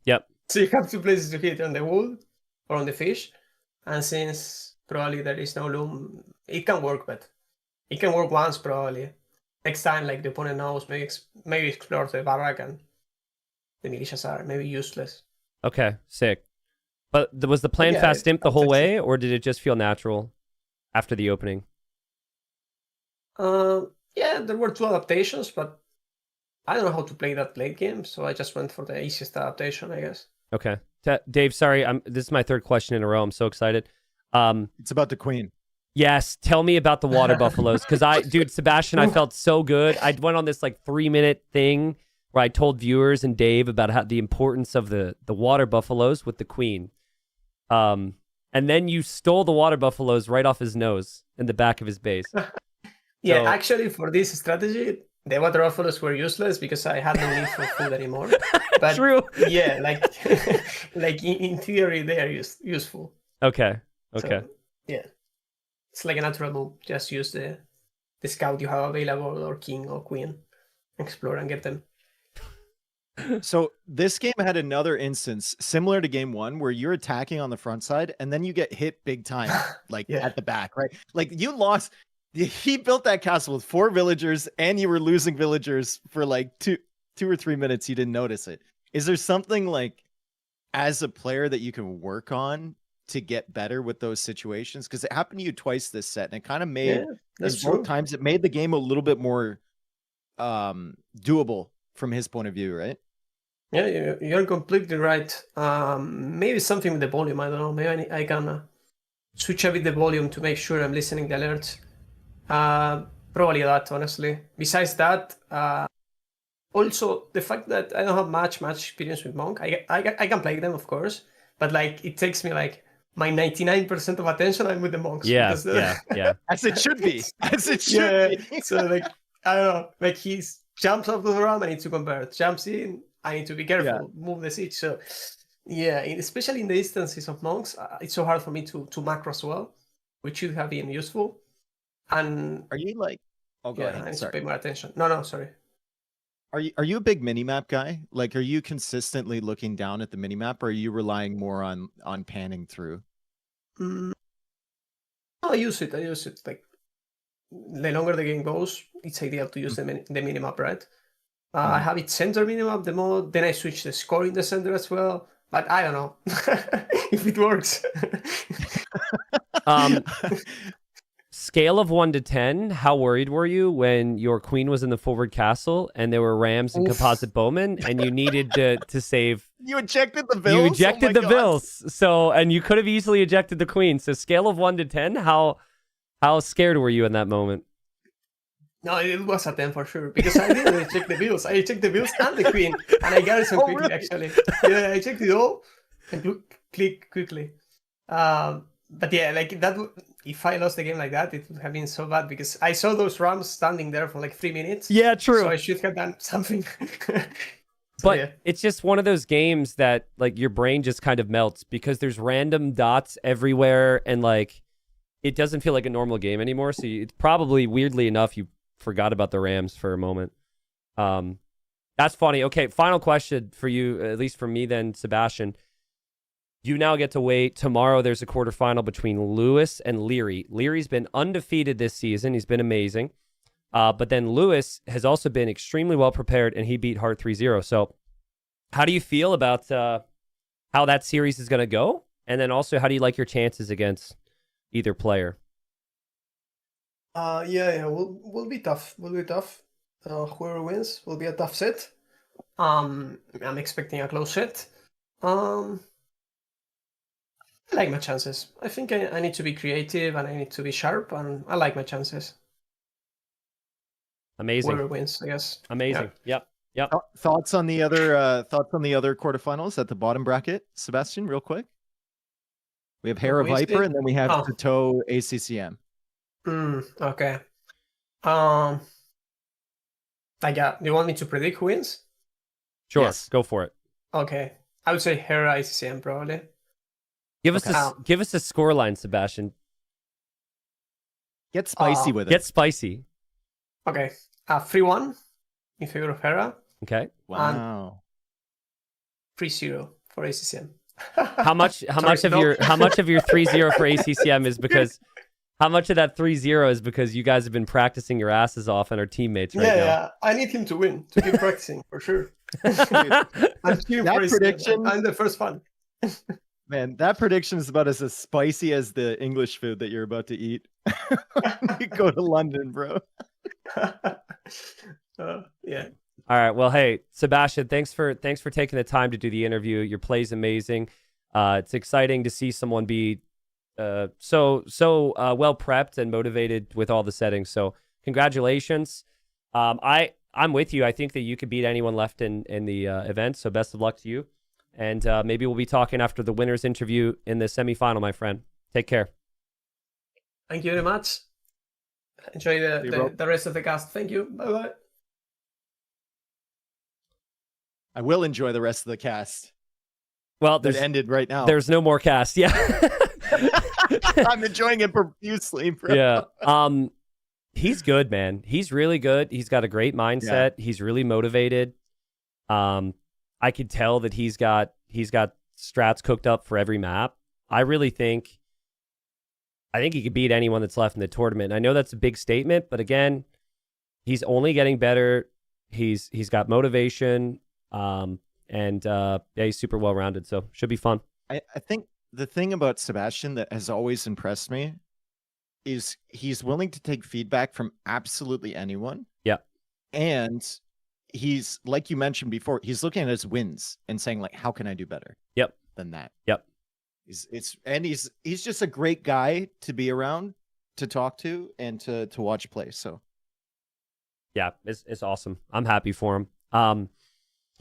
So you have 2 places to hit, on the wood or on the fish. And since probably there is no loom, it can work, but it can work once probably. Next time, like the opponent knows, maybe explore the barrack and the militias are maybe useless.
Okay, sick. But was the plan
Yeah,
fast imp the whole
that's
way, or did it just feel natural after the opening?
Yeah, there were 2 adaptations, but I don't know how to play that late game, so I just went for the easiest adaptation, I guess.
Okay. Dave, sorry, this is my 3rd question in a row. I'm so excited.
It's about the queen.
Yes, tell me about the water buffaloes. Because dude, Sebastian, I felt so good. I went on this like 3-minute thing where I told viewers and Dave about the importance of the water buffaloes with the queen. And then you stole the water buffaloes right off his nose in the back of his base.
Yeah, actually, for this strategy, the water buffaloes were useless because I had no need for food anymore. But
True.
Yeah, like like in theory, they are useful.
Okay.
So, yeah, it's like a natural move. Just use the scout you have available, or king or queen, explore and get them.
So this game had another instance similar to game 1 where you're attacking on the front side and then you get hit big time, like at the back, right? Like you lost. He built that castle with 4 villagers and you were losing villagers for like two or 3 minutes. You didn't notice it. Is there something like as a player that you can work on to get better with those situations? Because it happened to you twice this set, and it kind of made both times it made the game a little bit more doable from his point of view, right?
Yeah, you're completely right. Maybe something with the volume. I don't know. Maybe I can switch a bit the volume to make sure I'm listening the alerts. Probably that, honestly. Besides that, also the fact that I don't have much experience with Monk. I can play them, of course, but like it takes me like my 99% of attention I'm with the monks.
Yeah.
As it should be. As it should be.
So like, I don't know, like he jumps off the ramp, I need to convert. Jumps in, I need to be careful, move the siege. So yeah, especially in the instances of monks, it's so hard for me to macro as well, which should have been useful. And
are you like, oh, go ahead.
I need to pay more attention. No, sorry.
Are you a big minimap guy? Like, are you consistently looking down at the minimap, or are you relying more on panning through?
No, I use it. Like, the longer the game goes, it's ideal to use the minimap, right? I have it center minimap, the mode, then I switch the score in the center as well. But I don't know if it works.
Scale of 1 to 10, how worried were you when your queen was in the forward castle and there were rams and composite bowmen and you needed to save?
You ejected the vills?
You ejected the vills. So, and you could have easily ejected the queen. So scale of 1 to 10, how scared were you in that moment?
No, it was a 10 for sure, because I didn't eject the vills. I checked the vills and the queen, and I got it so quickly, really? Actually. Yeah, I checked it all and click quickly. But yeah, like that. If I lost the game like that, it would have been so bad, because I saw those rams standing there for like 3 minutes.
Yeah, true.
So I should have done something.
But yeah, it's just one of those games that like your brain just kind of melts because there's random dots everywhere, and like it doesn't feel like a normal game anymore. So it's probably, weirdly enough, you forgot about the Rams for a moment. That's funny. Okay, final question for you, at least for me then, Sebastian. You now get to wait. Tomorrow there's a quarterfinal between Lewis and Leary. Leary's been undefeated this season. He's been amazing. But then Lewis has also been extremely well prepared, and he beat Hart 3-0. So how do you feel about how that series is going to go? And then also, how do you like your chances against either player?
Yeah, will be tough. Will be tough. Whoever wins will be a tough set. I'm expecting a close set. I like my chances. I think I need to be creative and I need to be sharp, and I like my chances.
Amazing.
Whoever wins, I guess.
Amazing. Yep.
Thoughts on the other quarterfinals at the bottom bracket, Sebastian, real quick? We have Hera Viper, and then we have Tato ACCM.
Okay. Do you want me to predict who wins?
Sure.
Yes.
Go for it.
Okay. I would say Hera ACCM probably.
Give us a scoreline, Sebastian.
Get spicy with it.
Get spicy.
Okay. 3-1 in favor of Hera.
Okay.
Wow.
3-0 for ACCM.
How much of your 3-0 for ACCM is because how much of that 3-0 is because you guys have been practicing your asses off and are teammates right now?
Yeah. I need him to win, to keep practicing for sure. I'm cheering for
prediction.
I'm the first fan.
Man, that prediction is about as spicy as the English food that you're about to eat. You go to London, bro.
Yeah.
All right. Well, hey, Sebastian, thanks for taking the time to do the interview. Your play's amazing. It's exciting to see someone be so well prepped and motivated with all the settings. So congratulations. I'm with you. I think that you could beat anyone left in the event. So best of luck to you. And maybe we'll be talking after the winner's interview in the semifinal, my friend. Take care.
Thank you very much. Enjoy the rest of the cast. Thank you. Bye-bye.
I will enjoy the rest of the cast.
Well,
it ended right now.
There's no more cast. Yeah.
I'm enjoying it profusely, bro.
Yeah. He's good, man. He's really good. He's got a great mindset. Yeah. He's really motivated. I could tell that he's got strats cooked up for every map. I think he could beat anyone that's left in the tournament. And I know that's a big statement, but again, he's only getting better. He's got motivation. He's super well rounded, so should be fun.
I think the thing about Sebastian that has always impressed me is he's willing to take feedback from absolutely anyone.
Yeah. And
he's, like you mentioned before, he's looking at his wins and saying, like, how can I do better?
Yep.
Than that.
Yep.
He's just a great guy to be around, to talk to, and to watch play. So
yeah, it's awesome. I'm happy for him.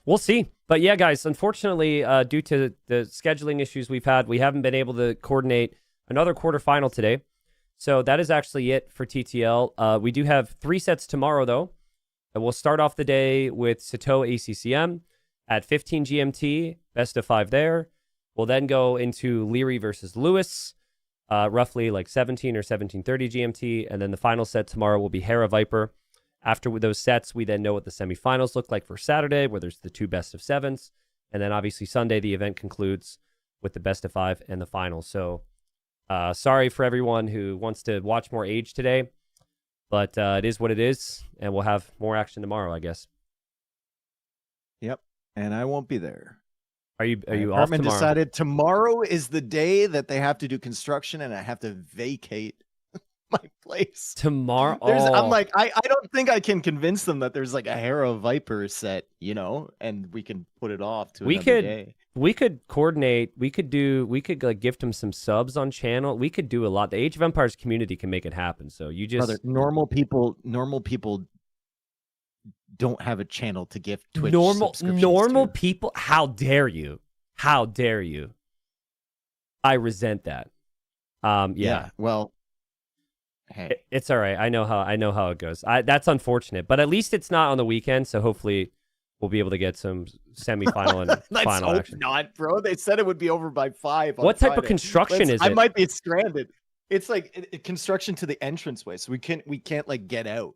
We'll see. But yeah, guys, unfortunately, due to the scheduling issues we've had, we haven't been able to coordinate another quarterfinal today. So that is actually it for TTL. We do have 3 sets tomorrow, though. And we'll start off the day with Sato ACCM at 15 GMT, best of 5 there. We'll then go into Leary versus Lewis, roughly like 17 or 17:30 GMT. And then the final set tomorrow will be Hera Viper. After those sets, we then know what the semifinals look like for Saturday, where there's the 2 best of 7s. And then obviously Sunday, the event concludes with the best of 5 and the finals. So sorry for everyone who wants to watch more Age today, but it is what it is. And we'll have more action tomorrow, I guess.
Yep. And I won't be there.
Are you off tomorrow?
Decided tomorrow is the day that they have to do construction and I have to vacate my place
tomorrow.
I'm like, I don't think I can convince them that there's like a Hera Viper set, and we can put it off to another day.
We could coordinate. We could like gift them some subs on channel. We could do a lot. The Age of Empires community can make it happen. So you just
normal people don't have a channel to gift Twitch
normal people. How dare you? How dare you? I resent that. Yeah.
Well. Hey.
It's all right. I know how it goes. That's unfortunate, but at least it's not on the weekend, so hopefully we'll be able to get some semifinal and final action.
Not, bro. They said it would be over by 5.
What type of construction is it?
I might be stranded. It's like construction to the entranceway, so we can't like get out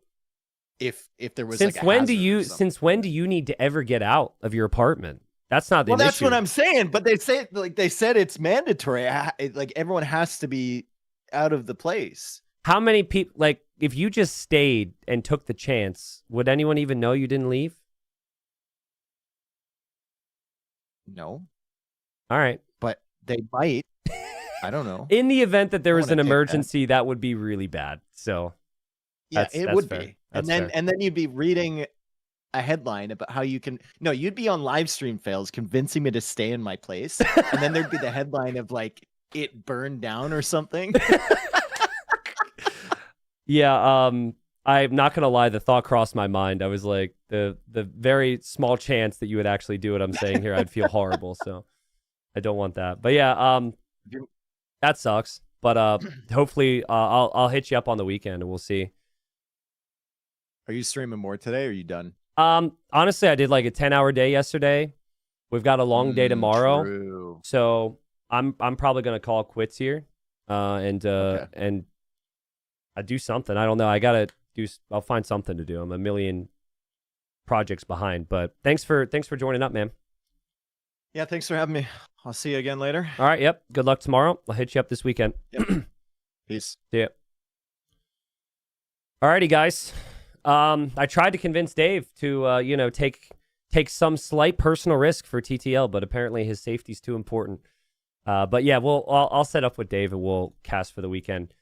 if there was.
Since when do you need to ever get out of your apartment? That's not the issue.
That's what I'm saying. But they said it's mandatory. Like everyone has to be out of the place.
How many people, like, if you just stayed and took the chance, would anyone even know you didn't leave?
No,
All right.
but they might. I don't know.
In the event that there
I
was an
wanna take that.
emergency, that would be really bad. So
Yeah,
that's-
it
that's
would
fair.
be.
That's
And
fair.
then you'd be reading a headline about how you can. No, you'd be on live stream fails convincing me to stay in my place, and then there'd be the headline of like it burned down or something.
Yeah, I'm not gonna lie, the thought crossed my mind. I was like, the very small chance that you would actually do what I'm saying here, I'd feel horrible. So I don't want that. But yeah, that sucks. But hopefully I'll hit you up on the weekend and we'll see.
Are you streaming more today? Or are you done?
Honestly, I did like a 10-hour day yesterday. We've got a long day tomorrow.
True.
So I'm probably gonna call it quits here. And I do something. I don't know. I'll find something to do. I'm a million projects behind. But thanks for joining up, man.
Yeah, thanks for having me. I'll see you again later.
All right, yep. Good luck tomorrow. I'll hit you up this weekend.
Peace.
See ya. Alrighty, guys. I tried to convince Dave to take some slight personal risk for TTL, but apparently his safety's too important. But yeah, I'll set up with Dave and we'll cast for the weekend.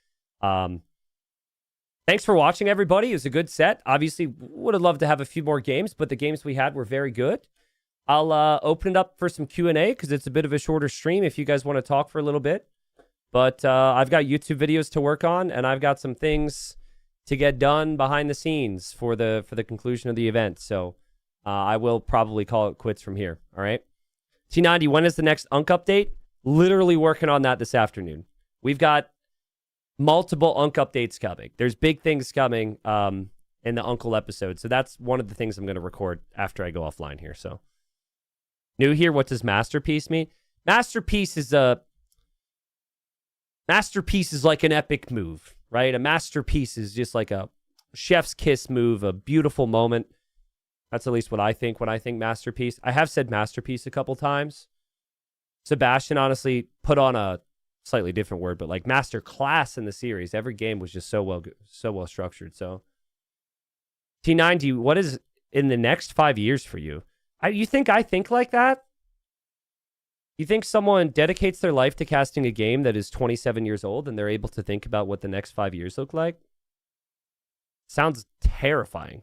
Thanks for watching, everybody. It was a good set. Obviously, would have loved to have a few more games, but the games we had were very good. I'll open it up for some Q&A because it's a bit of a shorter stream if you guys want to talk for a little bit. But I've got YouTube videos to work on, and I've got some things to get done behind the scenes for the conclusion of the event. So I will probably call it quits from here. All right. T90, when is the next Unk update? Literally working on that this afternoon. We've got multiple Unk updates coming. There's big things coming in the Uncle episode. So that's one of the things I'm going to record after I go offline here. So new here, what does masterpiece mean? Masterpiece is like an epic move, right? A masterpiece is just like a chef's kiss move, a beautiful moment. That's at least what I think when I think masterpiece. I have said masterpiece a couple times. Sebastian honestly put on a slightly different word, but like master class in the series. Every game was just so well structured. So T90, what is in the next 5 years for you? You think I think like that? You think someone dedicates their life to casting a game that is 27 years old and they're able to think about what the next 5 years look like? Sounds terrifying.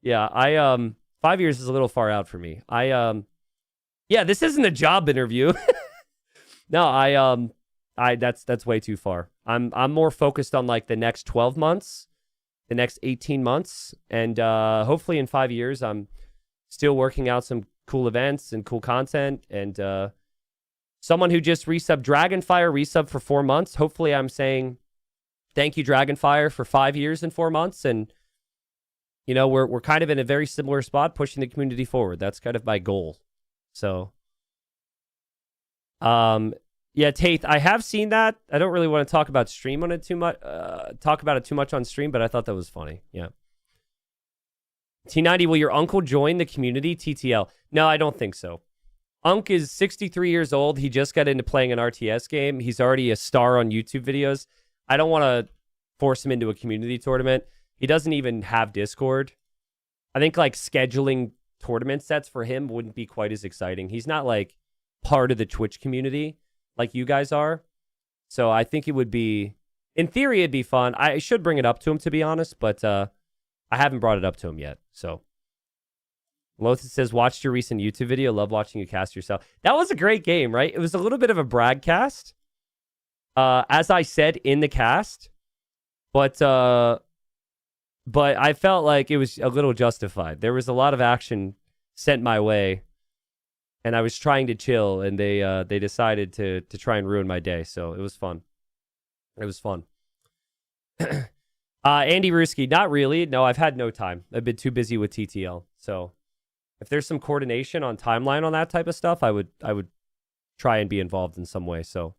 Yeah, 5 years is a little far out for me. Yeah, this isn't a job interview. No, that's way too far. I'm more focused on like the next 12 months, the next 18 months, and hopefully in 5 years I'm still working out some cool events and cool content. And someone who just resubbed Dragonfire resub for 4 months. Hopefully I'm saying thank you Dragonfire for 5 years and 4 months, and you know we're kind of in a very similar spot, pushing the community forward. That's kind of my goal. So. Yeah, Tate, I have seen that. I don't really want to talk about stream on it too much. Talk about it too much on stream, but I thought that was funny. Yeah. T90, will your uncle join the community TTL? No, I don't think so. Unk is 63 years old. He just got into playing an RTS game. He's already a star on YouTube videos. I don't want to force him into a community tournament. He doesn't even have Discord. I think like scheduling tournament sets for him wouldn't be quite as exciting. He's not like part of the Twitch community like you guys are. So I think it would be, in theory, it'd be fun. I should bring it up to him, to be honest, but I haven't brought it up to him yet. So Lothus says, watched your recent YouTube video. Love watching you cast yourself. That was a great game, right? It was a little bit of a brag cast, as I said in the cast, but I felt like it was a little justified. There was a lot of action sent my way, and I was trying to chill, and they decided to try and ruin my day. So it was fun. It was fun. Andy Ruski, not really. No, I've had no time. I've been too busy with TTL. So if there's some coordination on timeline on that type of stuff, I would try and be involved in some way. So,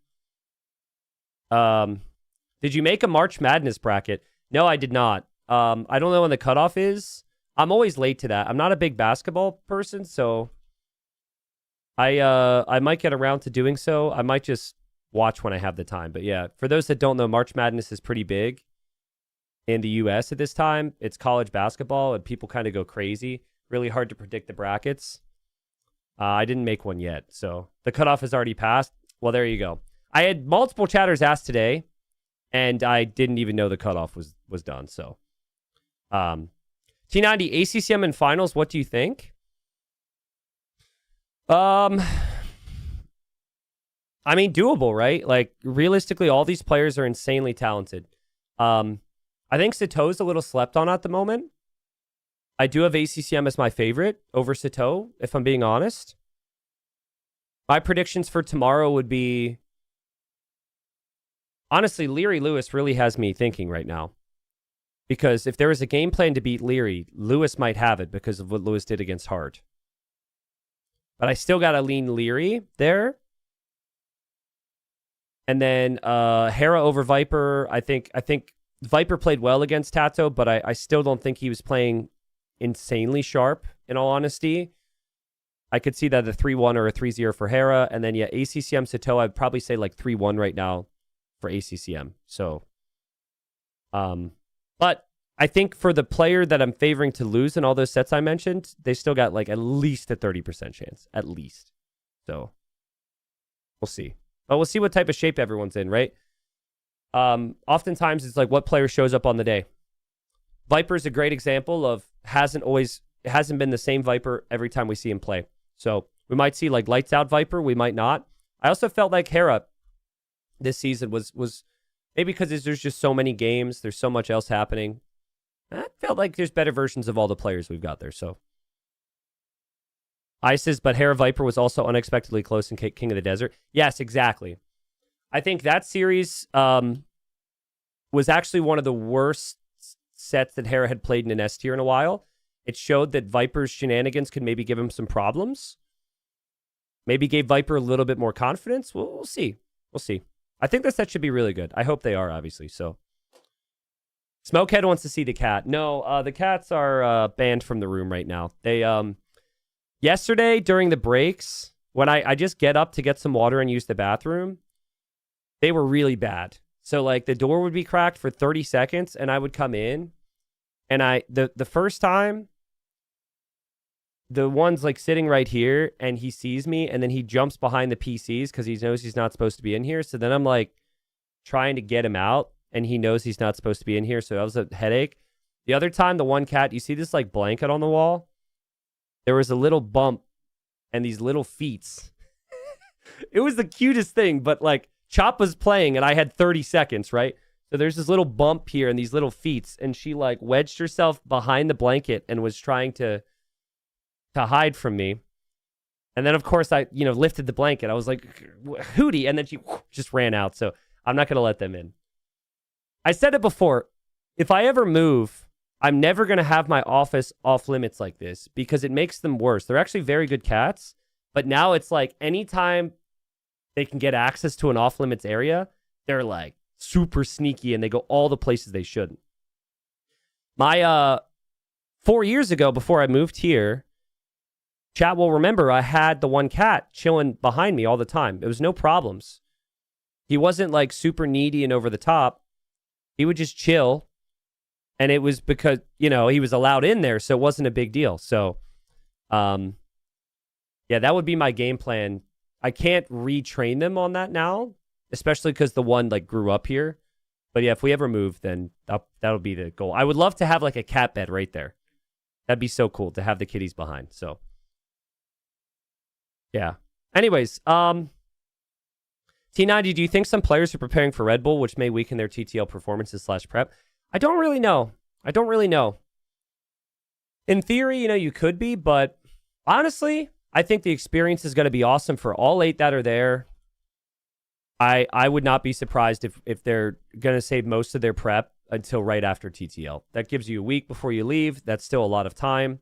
did you make a March Madness bracket? No, I did not. I don't know when the cutoff is. I'm always late to that. I'm not a big basketball person, so I might get around to doing so. I might just watch when I have the time. But yeah, for those that don't know, March Madness is pretty big. in the US at this time. It's college basketball and people kind of go crazy. Really hard to predict the brackets. I didn't make one yet, so the cutoff has already passed. Well, there you go. I had multiple chatters asked today, and I didn't even know the cutoff was done. So, T90 ACCM in finals. What do you think? I mean, doable, right? Like realistically, all these players are insanely talented. I think Sato's a little slept on at the moment. I do have ACCM as my favorite over Sato, if I'm being honest. My predictions for tomorrow would be... Honestly, Leary Lewis really has me thinking right now. Because if there was a game plan to beat Leary, Lewis might have it because of what Lewis did against Hart. But I still got to lean Leary there. And then Hera over Viper. I think Viper played well against Tato, but I still don't think he was playing insanely sharp, in all honesty. I could see that a 3-1 or a 3-0 for Hera. And then, yeah, ACCM Sato, I'd probably say like 3-1 right now for ACCM. So, but I think for the player that I'm favoring to lose in all those sets I mentioned, they still got like at least a 30% chance. At least. So, we'll see. But we'll see what type of shape everyone's in, right? Oftentimes, it's like what player shows up on the day. Viper's a great example of hasn't been the same Viper every time we see him play. So we might see like lights out Viper, we might not. I also felt like Hera this season was maybe because there's just so many games, there's so much else happening. I felt like there's better versions of all the players we've got there. So ISIS, but Hera Viper was also unexpectedly close in King of the Desert. Yes, exactly. I think that series was actually one of the worst sets that Hera had played in an S tier in a while. It showed that Viper's shenanigans could maybe give him some problems. Maybe gave Viper a little bit more confidence. We'll see. We'll see. I think that set should be really good. I hope they are, obviously. So, Smokehead wants to see the cat. No, the cats are banned from the room right now. They yesterday during the breaks, when I just get up to get some water and use the bathroom, they were really bad. So like the door would be cracked for 30 seconds and I would come in and the first time the one's like sitting right here and he sees me and then he jumps behind the PCs because he knows he's not supposed to be in here. So then I'm like trying to get him out and he knows he's not supposed to be in here. So that was a headache. The other time, the one cat, you see this like blanket on the wall? There was a little bump and these little feet. It was the cutest thing, but like Chop was playing and I had 30 seconds, right? So there's this little bump here and these little feet and she like wedged herself behind the blanket and was trying to hide from me. And then of course I, lifted the blanket. I was like, Hootie. And then she just ran out. So I'm not going to let them in. I said it before. If I ever move, I'm never going to have my office off limits like this because it makes them worse. They're actually very good cats. But now it's like anytime they can get access to an off limits area, they're like super sneaky and they go all the places they shouldn't. My 4 years ago, before I moved here, chat will remember I had the one cat chilling behind me all the time. It was no problems. He wasn't like super needy and over the top. He would just chill. And it was because, he was allowed in there, so it wasn't a big deal. So, yeah, that would be my game plan. I can't retrain them on that now, especially because the one like grew up here. But yeah, if we ever move, then that'll be the goal. I would love to have like a cat bed right there. That'd be so cool to have the kitties behind. So, yeah. Anyways, T90, do you think some players are preparing for Red Bull, which may weaken their TTL performances / prep? I don't really know. In theory, you could be, but honestly, I think the experience is going to be awesome for all 8 that are there. I would not be surprised if they're going to save most of their prep until right after TTL. That gives you a week before you leave. That's still a lot of time.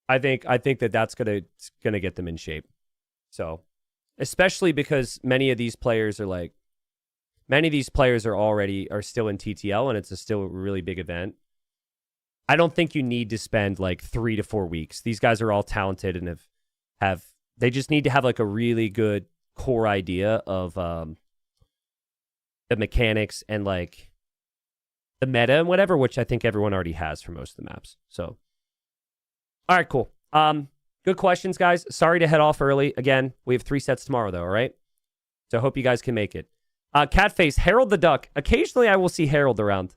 I think that's going to get them in shape. So, especially because many of these players are still in TTL and it's still a really big event. I don't think you need to spend like 3 to 4 weeks. These guys are all talented and they just need to have like a really good core idea of the mechanics and like the meta and whatever, which I think everyone already has for most of the maps. So, all right, cool. Good questions, guys. Sorry to head off early. Again, we have 3 sets tomorrow, though, all right? So I hope you guys can make it. Catface, Harold the Duck. Occasionally, I will see Harold around.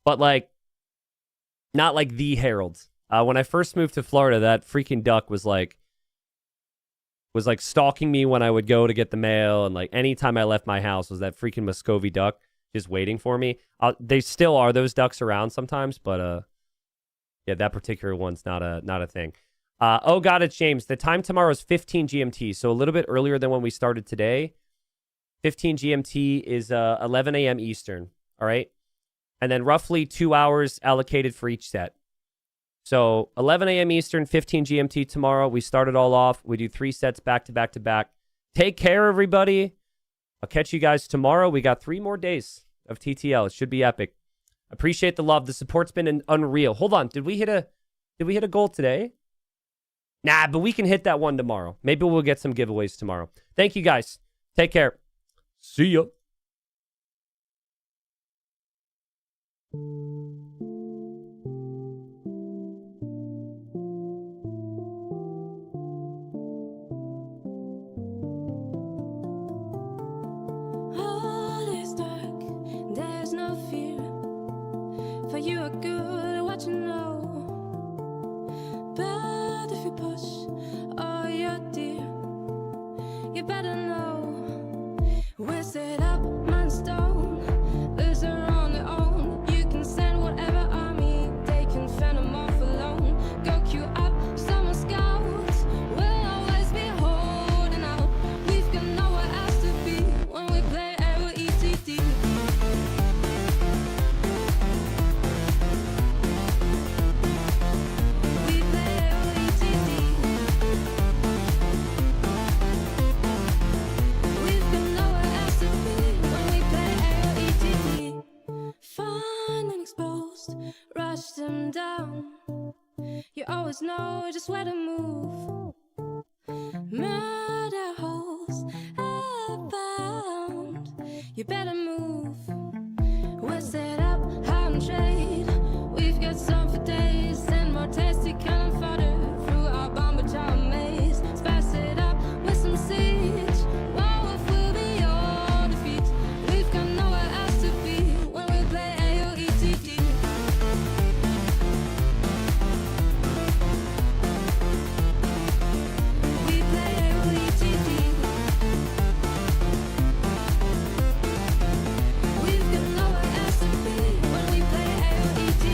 But, like, not like the Harold. When I first moved to Florida, that freaking duck was like stalking me when I would go to get the mail. And, like, anytime I left my house was that freaking Muscovy duck just waiting for me. They still are those ducks around sometimes, but, yeah, that particular one's not a thing. Oh, God, it's James. The time tomorrow is 15 GMT, so a little bit earlier than when we started today. 15 GMT is 11 a.m. Eastern, all right? And then roughly 2 hours allocated for each set. So 11 a.m. Eastern, 15 GMT tomorrow. We start it all off. We do 3 sets back to back to back. Take care, everybody. I'll catch you guys tomorrow. We got 3 more days of TTL. It should be epic. Appreciate the love. The support's been unreal. Hold on. Did we hit a goal today? Nah, but we can hit that one tomorrow. Maybe we'll get some giveaways tomorrow. Thank you, guys. Take care. See ya.
All is dark, there's no fear, for you are good at what you know. But if you push all your dear, you better know. We're set up, man stone, lose her on their own. You can send whatever army, they can fend them off alone. Go queue up, summer scouts, we'll always be holding out. We've got nowhere else to be when we play AOETD. We play AOETD. We've got nowhere else to be when we play AOETD. Fun and exposed, rush them down. You always know just where to move. Murder holes abound. You better move. We're set up, high on trade. We've got some for days and more tasty cannon fodder through our bomber child maze. Spice it up with some siege. Wow, if we'll be your defeat. We've got nowhere else to be when we play AOETD. We play AOETD. We've got nowhere else to be when we play AOETD.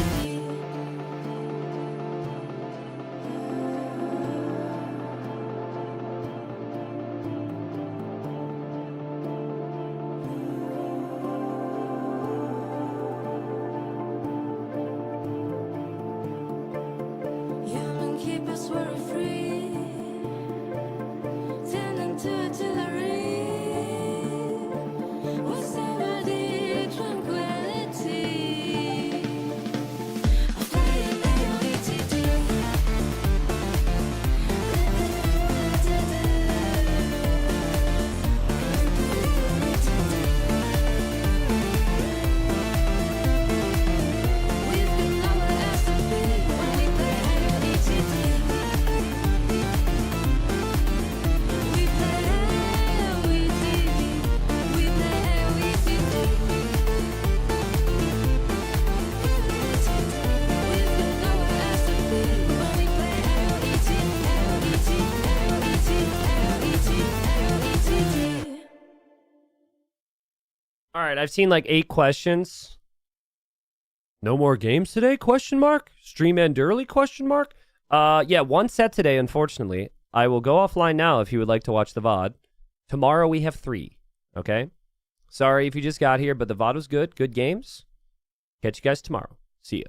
Human keep us worry free, tending to artillery. What's already tranquility? I'm playing AOETD. We've got nowhere else to be when we play AOETD. We play AOETD. We play AOETD. We've got nowhere else to be when we play AOETD.
All right, I've seen like 8 questions. No more games today? Question mark. Stream end early? Question mark. Yeah, 1 set today, unfortunately. I will go offline now if you would like to watch the VOD. Tomorrow we have 3. Okay? Sorry if you just got here, but the VOD was good. Good games. Catch you guys tomorrow. See ya.